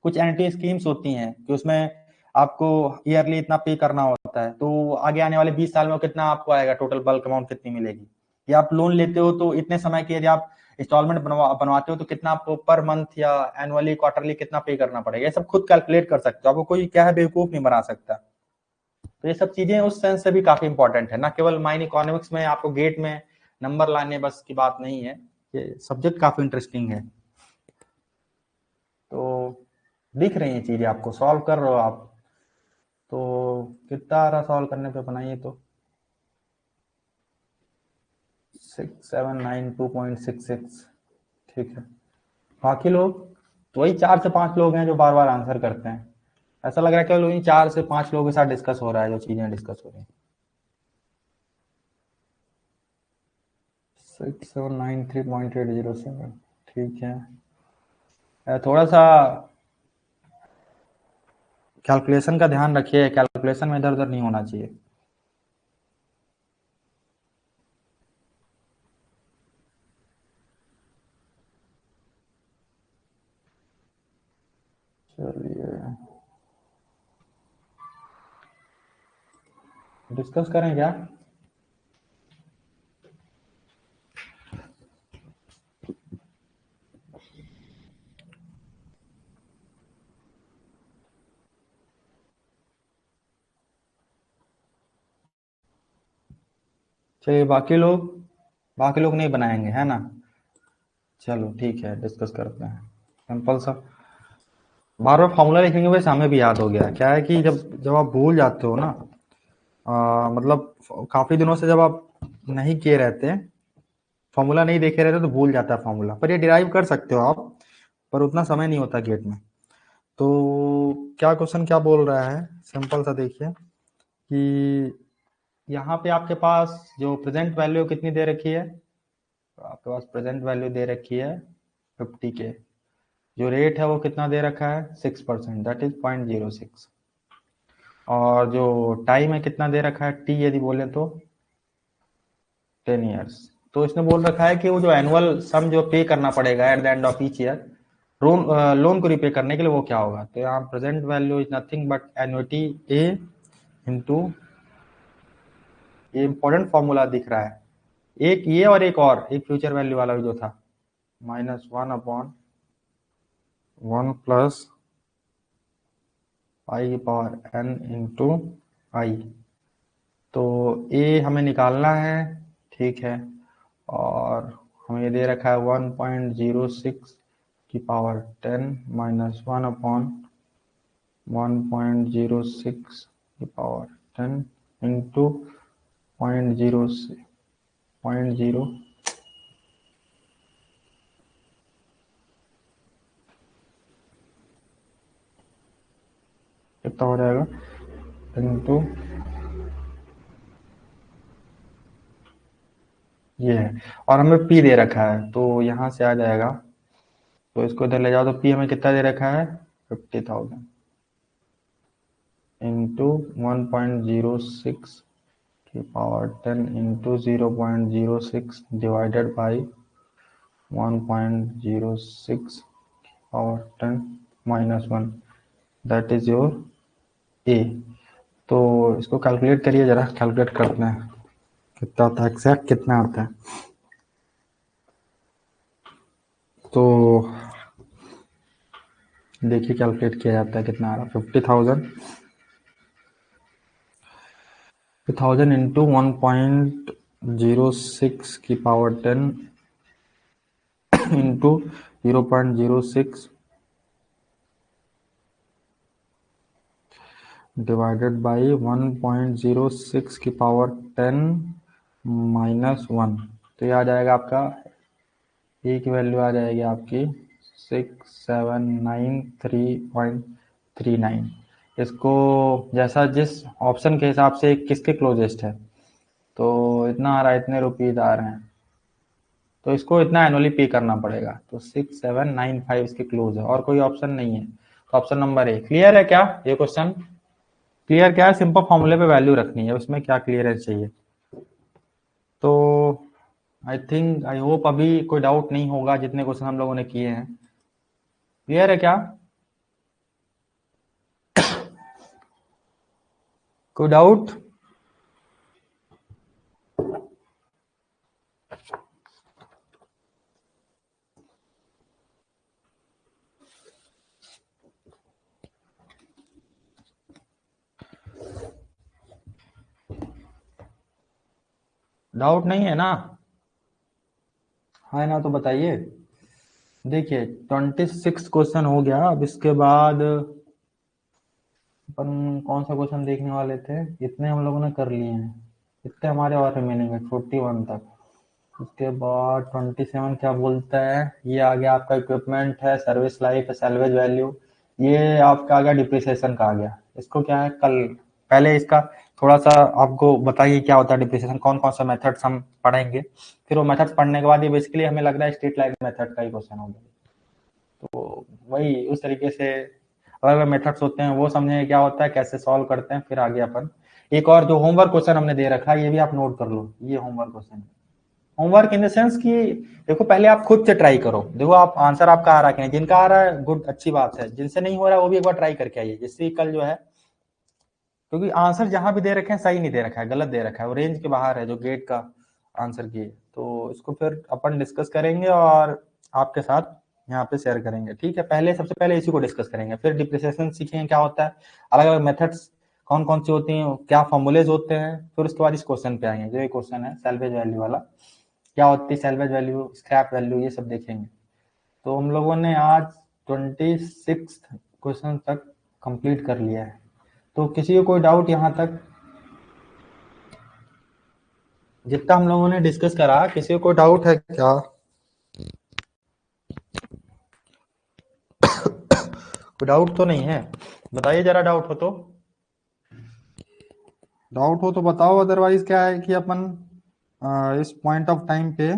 कुछ एन्युटी स्कीम्स होती हैं कि उसमें आपको ईयरली इतना पे करना होता है, तो आगे आने वाले 20 साल में कितना आपको आएगा, टोटल बल्क अमाउंट कितनी मिलेगी। या आप लोन लेते हो तो इतने समय के यदि आप इंस्टॉलमेंट बनवाते हो तो कितना आपको पर मंथ या एनुअली क्वार्टरली कितना पे करना पड़ेगा, ये सब खुद कैलकुलेट कर सकते हो। आपको कोई क्या है बेवकूफ नहीं बना सकता। तो ये सब चीजें उस सेंस से भी काफी इंपॉर्टेंट है, ना केवल माइन इकोनॉमिक्स में आपको गेट में नंबर लाने बस की बात नहीं है, ये सब्जेक्ट काफी इंटरेस्टिंग है। तो दिख रही है चीजें आपको, सॉल्व कर रहे हो आप। तो कितना आ रहा सॉल्व करने पे, बनाइए तो 6792.66। ठीक है। बाकी लोग तो वही 4 से 5 लोग हैं जो बार बार आंसर करते हैं। ऐसा लग रहा है केवल वही 4 से 5 लोगों के साथ डिस्कस हो रहा है जो चीजें डिस्कस हो रही हैं। 6793.807। ठीक है। थोड़ा सा कैलकुलेशन का ध्यान रखिए, कैलकुलेशन में इधर उधर नहीं होना चाहिए। चलिए डिस्कस करें क्या। चलिए बाकी लोग नहीं बनाएंगे है ना। चलो ठीक है, डिस्कस करते हैं। सिंपल सा बार बार फॉर्मूला लिखने की वजह से हमें भी याद हो गया। क्या है कि जब जब आप भूल जाते हो ना, मतलब काफी दिनों से जब आप नहीं किए रहते, फॉर्मूला नहीं देखे रहते, तो भूल जाता है फॉर्मूला। पर ये डिराइव कर सकते हो आप, पर उतना समय नहीं होता गेट में। तो क्या क्वेश्चन क्या बोल रहा है, सिंपल सा देखिए कि यहाँ पे आपके पास जो प्रेजेंट वैल्यू कितनी दे रखी है, तो आपके पास प्रेजेंट वैल्यू दे रखी है 50 के। जो रेट है वो कितना दे रखा है 6%, दैट इज 0.06। और जो टाइम है कितना दे रखा है टी, यदि बोले तो 10 ईयर्स। तो इसने बोल रखा है कि वो जो एनुअल सम जो पे करना पड़ेगा at the end of each year loan को रिपे करने के लिए, वो क्या होगा। तो यहाँ present value is nothing but annuity A into, ये इंपॉर्टेंट फॉर्मूला दिख रहा है, एक ये और एक फ्यूचर वैल्यू वाला भी जो था, -1/1 प्लस आई की पावर n इंटू आई। तो ए हमें निकालना है, ठीक है। और हमें ये दे रखा है 1.06 की पावर 10 -1/1.06 की पावर 10 इंटू 0.0 कितना हो जाएगा इंटू ये है। और हमें पी दे रखा है, तो यहाँ से आ जाएगा। तो इसको इधर ले जाओ, तो पी हमें कितना दे रखा है 50,000 इंटू 1.06 की power 10 into 0.06 divided by 1.06 power 10 -1, that is your A. तो इसको कैलकुलेट करिए जरा, कैलकुलेट करते हैं कितना आता है, एग्जैक्ट कितना आता है। तो देखिए कैलकुलेट किया जाता है कितना आ रहा है। 50,000 इंटू 1.06 की पावर 10 इंटू 0.06 डिवाइडेड बाई 1.06 की पावर 10 -1, तो ये आ जाएगा आपका ए की वैल्यू आ जाएगी आपकी 6793.39। इसको जैसा जिस ऑप्शन के हिसाब से किसके क्लोजेस्ट है, तो इतना आ रहा है, इतने रुपीज आ रहे हैं, तो इसको इतना एनुअली पे करना पड़ेगा। तो 6795 इसके क्लोज है और कोई ऑप्शन नहीं है, तो ऑप्शन नंबर ए। क्लियर है क्या ये क्वेश्चन? क्लियर क्या है? सिंपल फॉर्मूले पे वैल्यू रखनी है, उसमें क्या क्लियरेंस चाहिए। तो आई थिंक आई होप अभी कोई डाउट नहीं होगा जितने क्वेश्चन हम लोगों ने किए हैं। क्लियर है क्या? कोई डाउट? डाउट नहीं है ना? हाँ ना, तो बताइए। देखिए 26 क्वेश्चन हो गया। अब इसके बाद अपन कौन सा क्वेश्चन देखने वाले थे? इतने हम लोगों ने कर लिए हैं, इतने हमारे और रिमेनिंग है 41 तक। उसके बाद 27 क्या बोलता है? ये आ गया आपका इक्विपमेंट है, सर्विस लाइफ है, सैल्वेज वैल्यू। ये आपका आ गया डिप्रिसिएशन का आ गया। इसको क्या है, कल पहले इसका थोड़ा सा आपको बताइए क्या होता है डिप्रिसिएशन, कौन कौन सा मेथड्स हम पढ़ेंगे। फिर वो मेथड्स पढ़ने के बाद ये बेसिकली हमें लग रहा है स्ट्रीट लाइन मेथड का ही क्वेश्चन होगा। तो वही उस तरीके से अलग अलग मेथड्स होते हैं, वो समझेंगे क्या होता है, कैसे सॉल्व करते हैं, फिर आगे अपन एक और जो होमवर्क क्वेश्चन हमने दे रखा है ये भी आप नोट कर लो। ये homework question, homework in the sense कि देखो पहले आप खुद से ट्राई करो, देखो आप आंसर आपका आ रहा है कि नहीं। जिनका आ रहा है गुड, अच्छी बात है। जिनसे नहीं हो रहा है वो भी एक बार ट्राई करके आइए, जिससे कल जो है, क्योंकि आंसर जहां भी दे रखे हैं सही नहीं दे रखा है, गलत दे रखा है, वो रेंज के बाहर है जो गेट का आंसर की है। तो इसको फिर अपन डिस्कस करेंगे और आपके साथ यहाँ पे शेयर करेंगे, ठीक है। पहले सबसे पहले इसी को डिस्कस करेंगे, फिर डिप्रिसिएशन सीखेंगे क्या होता है, अलग अलग मेथड्स कौन कौन सी होती हैं, क्या फॉर्मूलेज होते हैं। फिर उसके बाद इस क्वेश्चन पे आएंगे, जो ये क्वेश्चन है सैल्वेज वैल्यू वाला, क्या होती है सैल्वेज वैल्यू, स्क्रैप वैल्यू, ये सब देखेंगे। तो हम लोगों ने आज 26 क्वेश्चन तक कंप्लीट कर लिया है। तो किसी को कोई डाउट यहाँ तक? जितना हम लोगों ने डिस्कस करा, किसी को कोई डाउट है क्या? कोई डाउट तो नहीं है? बताइए जरा, डाउट हो तो। डाउट हो तो बताओ, अदरवाइज क्या है कि अपन इस पॉइंट ऑफ टाइम पे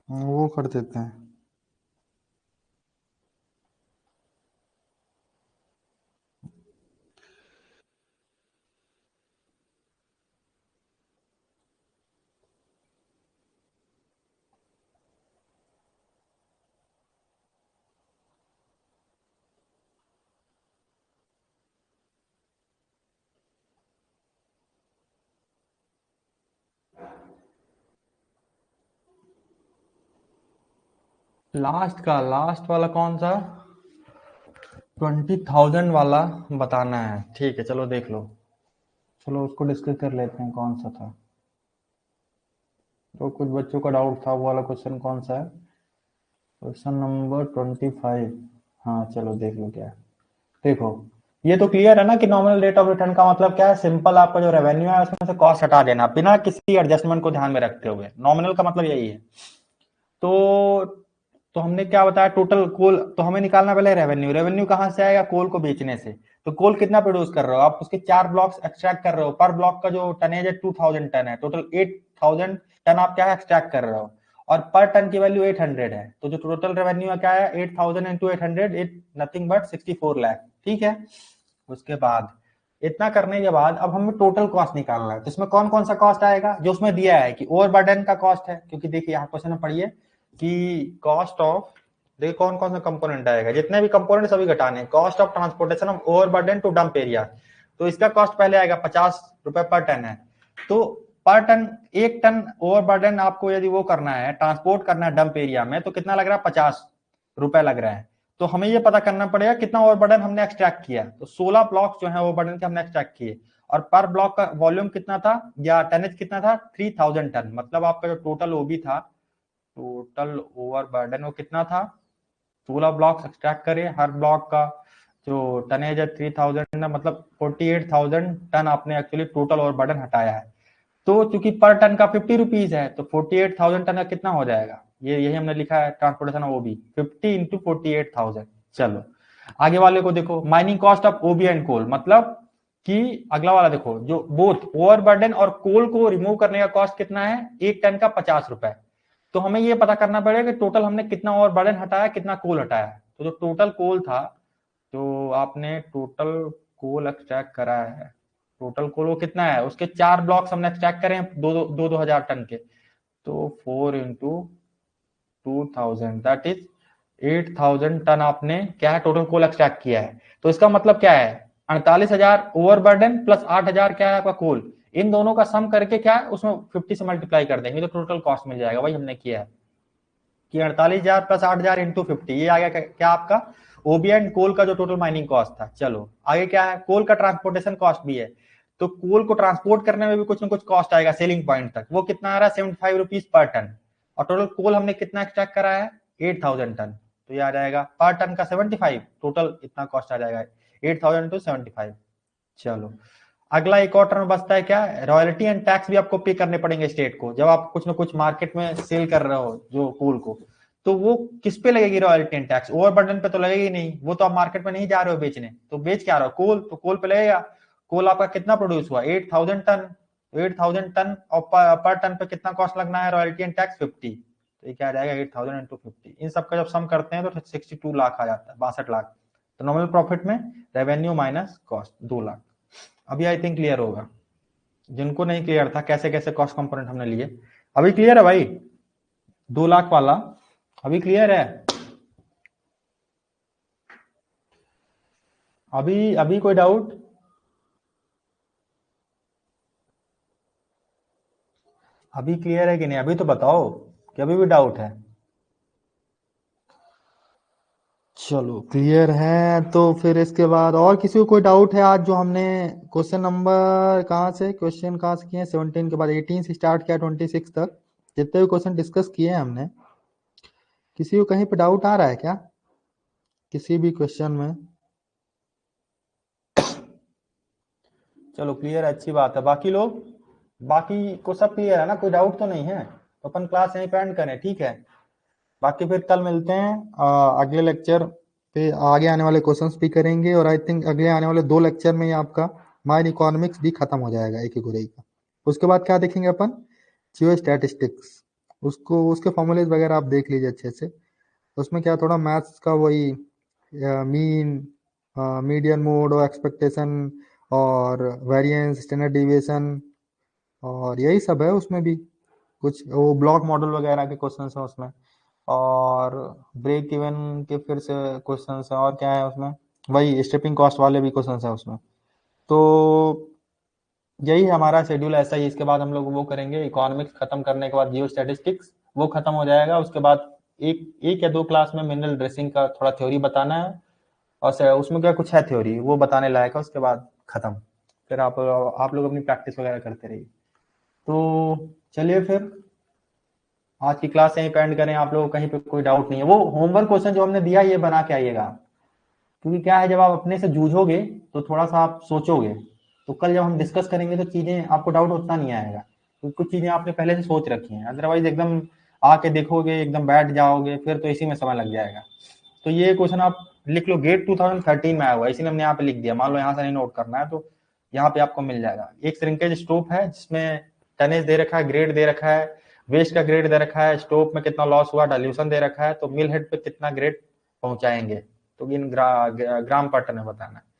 वो कर देते हैं। लास्ट वाला कौन सा? 20,000 वाला बताना है, ठीक है। चलो देख लो, चलो उसको डिस्कस कर लेते हैं, कौन सा था। तो कुछ बच्चों का डाउट था, वो वाला क्वेश्चन कौन सा है? Question number 25। हाँ चलो देख लो क्या है। देखो ये तो क्लियर है ना कि नॉमिनल रेट ऑफ रिटर्न का मतलब क्या है, सिंपल आपका जो रेवेन्यू है उसमें से कॉस्ट हटा देना बिना किसी एडजस्टमेंट को ध्यान में रखते हुए। नॉमिनल का मतलब यही है। तो तो हमने क्या बताया, टोटल कोल तो हमें निकालना पहले रेवेन्यू। रेवेन्यू कहां से आएगा? कोल को बेचने से। तो कोल कितना प्रोड्यूस कर रहे हो आप? उसके 4 ब्लॉक्स एक्सट्रैक्ट कर रहे हो, पर ब्लॉक का जो टनेज है 2000 टन है, टोटल 8000 टन आप क्या है एक्सट्रैक्ट कर रहे हो, और पर टन की वैल्यू 800 है। तो जो टोटल रेवेन्यू है क्या है, 8000 into 800, it nothing but 64 lakh, ठीक है। उसके बाद इतना करने के बाद अब हमें टोटल कॉस्ट निकालना है। तो इसमें कौन कौन सा कॉस्ट आएगा? जो उसमें दिया है कि ओवरबर्डन का कॉस्ट है, क्योंकि देखिए यहाँ क्वेश्चन में पढ़िए कि कॉस्ट ऑफ, देखिए कौन कौन सा कंपोनेंट आएगा, जितने भी कंपोनेंट सभी घटाने हैं। Cost of transportation of overburden to dump area, तो इसका कॉस्ट पहले आएगा 50 रुपए पर टन है। तो पर टन, 1 टन ओवरबर्डन आपको यदि वो करना है, ट्रांसपोर्ट करना है डंप एरिया में, तो कितना लग रहा है, 50 रुपए लग रहा है। तो हमें ये पता करना पड़ेगा कितना ओवरबर्डन हमने एक्सट्रैक्ट किया। तो 16 ब्लॉक जो है ओवरबर्डन के हमने एक्सट्रैक्ट किए, और पर ब्लॉक का वॉल्यूम कितना था या टनेज कितना था, 3000 टन। मतलब आपका जो टोटल ओबी था, टोटल ओवरबर्डन वो कितना था, 16 ब्लॉक एक्सट्रैक्ट करे, हर ब्लॉक का जो टनेज है 3000 है, मतलब 48,000 टन आपने एक्चुअली टोटल ओवरबर्डन हटाया है। तो चूंकि पर टन का 50 रुपीज है, तो 48,000 टन का कितना हो जाएगा, ये यही हमने लिखा है ट्रांसपोर्टेशन ऑफ ओबी, 50 इंटू 48,000। चलो आगे वाले को देखो, mining cost of OB and coal, मतलब कि अगला वाला देखो, जो बोथ ओवरबर्डन और कोल को रिमूव करने का कॉस्ट कितना है, 1 टन का 50 रुपए। तो हमें ये पता करना पड़ेगा कि टोटल हमने कितना ओवरबर्डन हटाया, कितना कोल हटाया। तो जो टोटल कोल था, तो आपने टोटल कोल एक्सट्रैक्ट करा है, टोटल कोल वो कितना है, उसके 4 ब्लॉक्स हमने एक्सट्रैक्ट करे हैं 2,000 टन के। तो 4 इंटू 2000 दैट इज 8,000 टन आपने क्या है टोटल कोल एक्सट्रैक्ट किया है। तो इसका मतलब क्या है, 48,000 ओवरबर्डन प्लस 8,000 क्या है आपका कोल, इन दोनों का सम करके क्या है उसमें 50 से मल्टीप्लाई कर देंगे तो टोटल कॉस्ट मिल जाएगा। वही हमने किया है कि 48,000 प्लस 8,000 इंटू 50, ये आ गया क्या आपका ओबी एंड कोल का जो टोटल माइनिंग कॉस्ट था। चलो आगे क्या है, कोल का ट्रांसपोर्टेशन कॉस्ट भी है। तो कोल को ट्रांसपोर्ट करने में भी कुछ ना कुछ कॉस्ट आएगा सेलिंग पॉइंट तक, वो कितना आ रहा है, 75 रुपीज पर टन। और टोटल कोल हमने कितना एक्सट्रैक्ट करा है, 8,000 टन। तो ये आ जाएगा पर टन का 75, टोटल इतना कॉस्ट आ जाएगा 8,000 टू 75। चलो अगला एक और टर्म बचता है क्या, रॉयल्टी एंड टैक्स भी आपको पे करने पड़ेंगे स्टेट को। जब आप कुछ ना कुछ मार्केट में सेल कर रहे हो जो कोल को, तो वो किस पे लगेगी रॉयल्टी एंड टैक्स, ओवरबर्डन पे तो लगेगी नहीं, वो तो आप मार्केट में नहीं जा रहे हो बेचने, तो बेच क्या रहे हो कोल, तो कोल पे लगेगा। कोल आपका कितना प्रोड्यूस हुआ, 8,000 टन, 8,000 टन और पर टन पे कितना कॉस्ट लगना है रॉयल्टी एंड टैक्स, 50। तो ये क्या आ जाएगा 8,000 इंटू 50, इन सबका जब सम करते हैं तो 62 लाख आ जाता है, 62 लाख। तो नॉर्मल प्रॉफिट में रेवेन्यू माइनस कॉस्ट 2 लाख। अभी आई थिंक क्लियर होगा, जिनको नहीं क्लियर था कैसे कैसे कॉस्ट कंपोनेंट हमने लिए, अभी क्लियर है भाई, 2 लाख वाला अभी क्लियर है। अभी अभी कोई डाउट, अभी क्लियर है कि नहीं, अभी तो बताओ कि अभी भी डाउट है। चलो क्लियर है, तो फिर इसके बाद और किसी को कोई डाउट है, आज जो हमने क्वेश्चन नंबर कहाँ से किए हैं, 17 के बाद 18 से स्टार्ट किया 26 तक, जितने भी क्वेश्चन डिस्कस किए हैं हमने, किसी को कहीं पे डाउट आ रहा है क्या, किसी भी क्वेश्चन में। चलो क्लियर है, अच्छी बात है। बाकी लोग, बाकी को सब क्लियर है ना, कोई डाउट तो नहीं है, तो अपन क्लास यहीं पे एंड करें, ठीक है। बाकी फिर कल मिलते हैं, अगले लेक्चर पे आगे आने वाले क्वेश्चंस भी करेंगे, और आई थिंक अगले आने वाले 2 लेक्चर में ही आपका माइन इकोनॉमिक्स भी खत्म हो जाएगा एक एक घुरे का। उसके बाद क्या देखेंगे अपन, जियो स्टैटिस्टिक्स, उसको उसके फॉर्मूलेज वगैरह आप देख लीजिए अच्छे से। उसमें क्या थोड़ा मैथ्स का वही मीन, मीडियन मोड और एक्सपेक्टेशन और वेरिएंस, स्टैंडर्ड डिविएशन, और यही सब है उसमें भी। कुछ वो ब्लॉक मॉडल वगैरह के क्वेश्चन है उसमें, और ब्रेक इवन के फिर से क्वेश्चन है, और क्या है उसमें, वही स्टेपिंग कॉस्ट वाले भी क्वेश्चन है उसमें। तो यही हमारा शेड्यूल ऐसा ही, इसके बाद हम लोग वो करेंगे इकोनॉमिक्स खत्म करने के बाद जियो स्टैटिस्टिक्स वो खत्म हो जाएगा। उसके बाद एक एक या दो क्लास में मिनरल ड्रेसिंग का थोड़ा थ्योरी बताना है, और उसमें क्या कुछ है थ्योरी वो बताने लायक है, उसके बाद खत्म। फिर आप लोग अपनी प्रैक्टिस वगैरह करते रहिए। तो चलिए फिर आज की क्लास यहीं पे एंड करें, आप लोगों को कहीं पे कोई डाउट नहीं है, वो होमवर्क क्वेश्चन जो हमने दिया ये बना के आइएगा। क्योंकि क्या है, जब आप अपने से जूझोगे तो थोड़ा सा आप सोचोगे, तो कल जब हम डिस्कस करेंगे तो चीजें आपको डाउट उतना नहीं आएगा, क्योंकि कुछ चीजें आपने पहले से सोच रखी हैं। अदरवाइज एकदम आके देखोगे एकदम बैठ जाओगे, फिर तो इसी में समय लग जाएगा। तो ये क्वेश्चन आप लिख लो, गेट 2013 में आया हुआ है, इसीलिए हमने यहाँ पे लिख दिया। मान लो यहाँ से नहीं नोट करना है तो यहाँ पे आपको मिल जाएगा। एक श्रिंकेज स्टोप है जिसमें टनेज दे रखा है, ग्रेड दे रखा है, वेस्ट का ग्रेड दे रखा है, स्टोप में कितना लॉस हुआ, डाइल्यूशन दे रखा है, तो मिल हेड पे कितना ग्रेड पहुंचाएंगे, तो इन ग्राम पर टन में बताना है।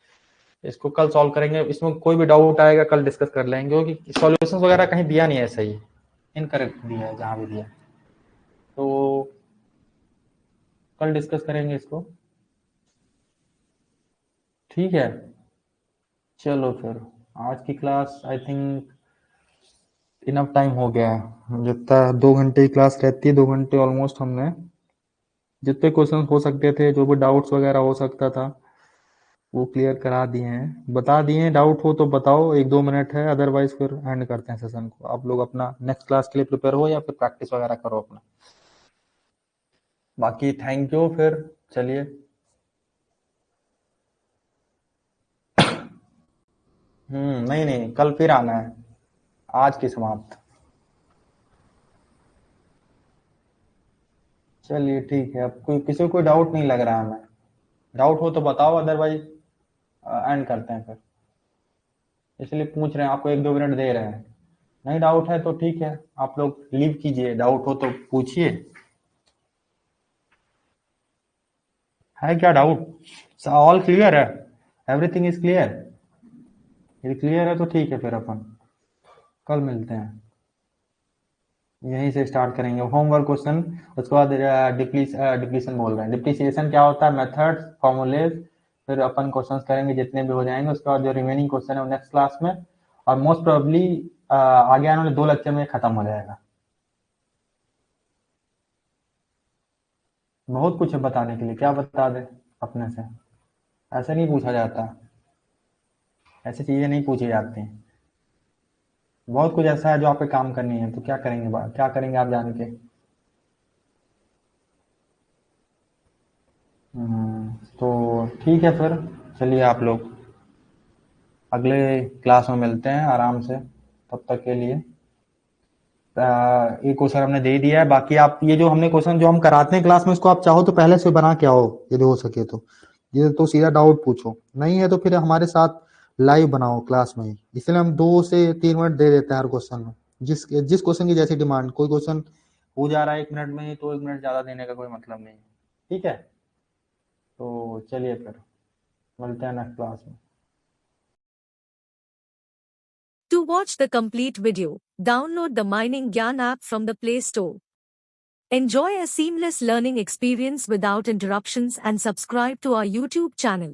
इसको कल सॉल्व करेंगे, इसमें कोई भी डाउट आएगा कल डिस्कस कर लेंगे, क्योंकि सॉल्यूशंस वगैरह कहीं दिया नहीं है सही, इनकरेक्ट दिया है जहां भी दिया। तो कल डिस्कस करेंगे इसको, ठीक है। चलो फिर आज की class I think enough time हो गया है, जितना 2 घंटे की क्लास रहती है, 2 घंटे ऑलमोस्ट हमने जितने क्वेश्चन हो सकते थे, जो भी डाउट्स वगैरह हो सकता था, वो क्लियर करा दिए हैं, बता दिए हैं। डाउट हो तो बताओ, 1-2 मिनट है, अदरवाइज फिर एंड करते हैं सेशन को। आप लोग अपना नेक्स्ट क्लास के लिए प्रिपेयर हो या फिर प्रैक्टिस वगैरह करो अपना। बाकी थैंक यू, फिर चलिए। नहीं नहीं, कल फिर आना है, आज की समाप्त। चलिए ठीक है, अब कोई किसी को कोई डाउट नहीं लग रहा है हमें। डाउट हो तो बताओ, अदरवाइज एंड करते हैं फिर। इसलिए पूछ रहे हैं, आपको 1-2 मिनट दे रहे हैं। नहीं डाउट है तो ठीक है, आप लोग लीव कीजिए, डाउट हो तो पूछिए। है क्या डाउट? ऑल क्लियर है? Everything is clear? यदि क्लियर है तो ठीक है, फिर अपन कल मिलते हैं। यहीं से स्टार्ट करेंगे होमवर्क क्वेश्चन। उसके बाद डिप्लीशन बोल रहे हैं, डिप्रिसिएशन क्या होता है, मेथड्स, फॉर्मूलेज। फिर अपन क्वेश्चंस करेंगे जितने भी हो जाएंगे, उसके बाद जो रिमेनिंग क्वेश्चन है वो नेक्स्ट क्लास में। और मोस्ट प्रोबेबली आगे आने वाले 2 लेक्चर में खत्म हो जाएगा। बहुत कुछ है बताने के लिए, क्या बता दे अपने से? ऐसे नहीं पूछा जाता, ऐसी चीजें नहीं पूछी जाती हैं। बहुत कुछ ऐसा है जो आप पे काम करनी है, तो क्या करेंगे क्या करेंगे आप जान के? तो ठीक है फिर, चलिए आप लोग अगले क्लास में मिलते हैं आराम से। तब तक के लिए एक क्वेश्चन हमने दे दिया है, बाकी आप ये जो हमने क्वेश्चन जो हम कराते हैं क्लास में, इसको आप चाहो तो पहले से बना के आओ, यदि हो सके तो। ये तो सीधा डाउट पूछो, नहीं है तो फिर हमारे साथ लाइव बनाओ क्लास में ही। इसलिए हम 2 से 3 मिनट दे देते हैं हर क्वेश्चन में, जिस जिस क्वेश्चन की जैसी डिमांड। कोई क्वेश्चन हो जा रहा है 1 मिनट में ही, तो 1 मिनट ज्यादा देने का कोई मतलब नहीं है। ठीक है, तो चलिए फिर मिलते हैं नेक्स्ट क्लास में। To watch the complete video, download the Mining Gyan app from the Play Store. Enjoy a seamless learning experience without interruptions and subscribe to our YouTube channel.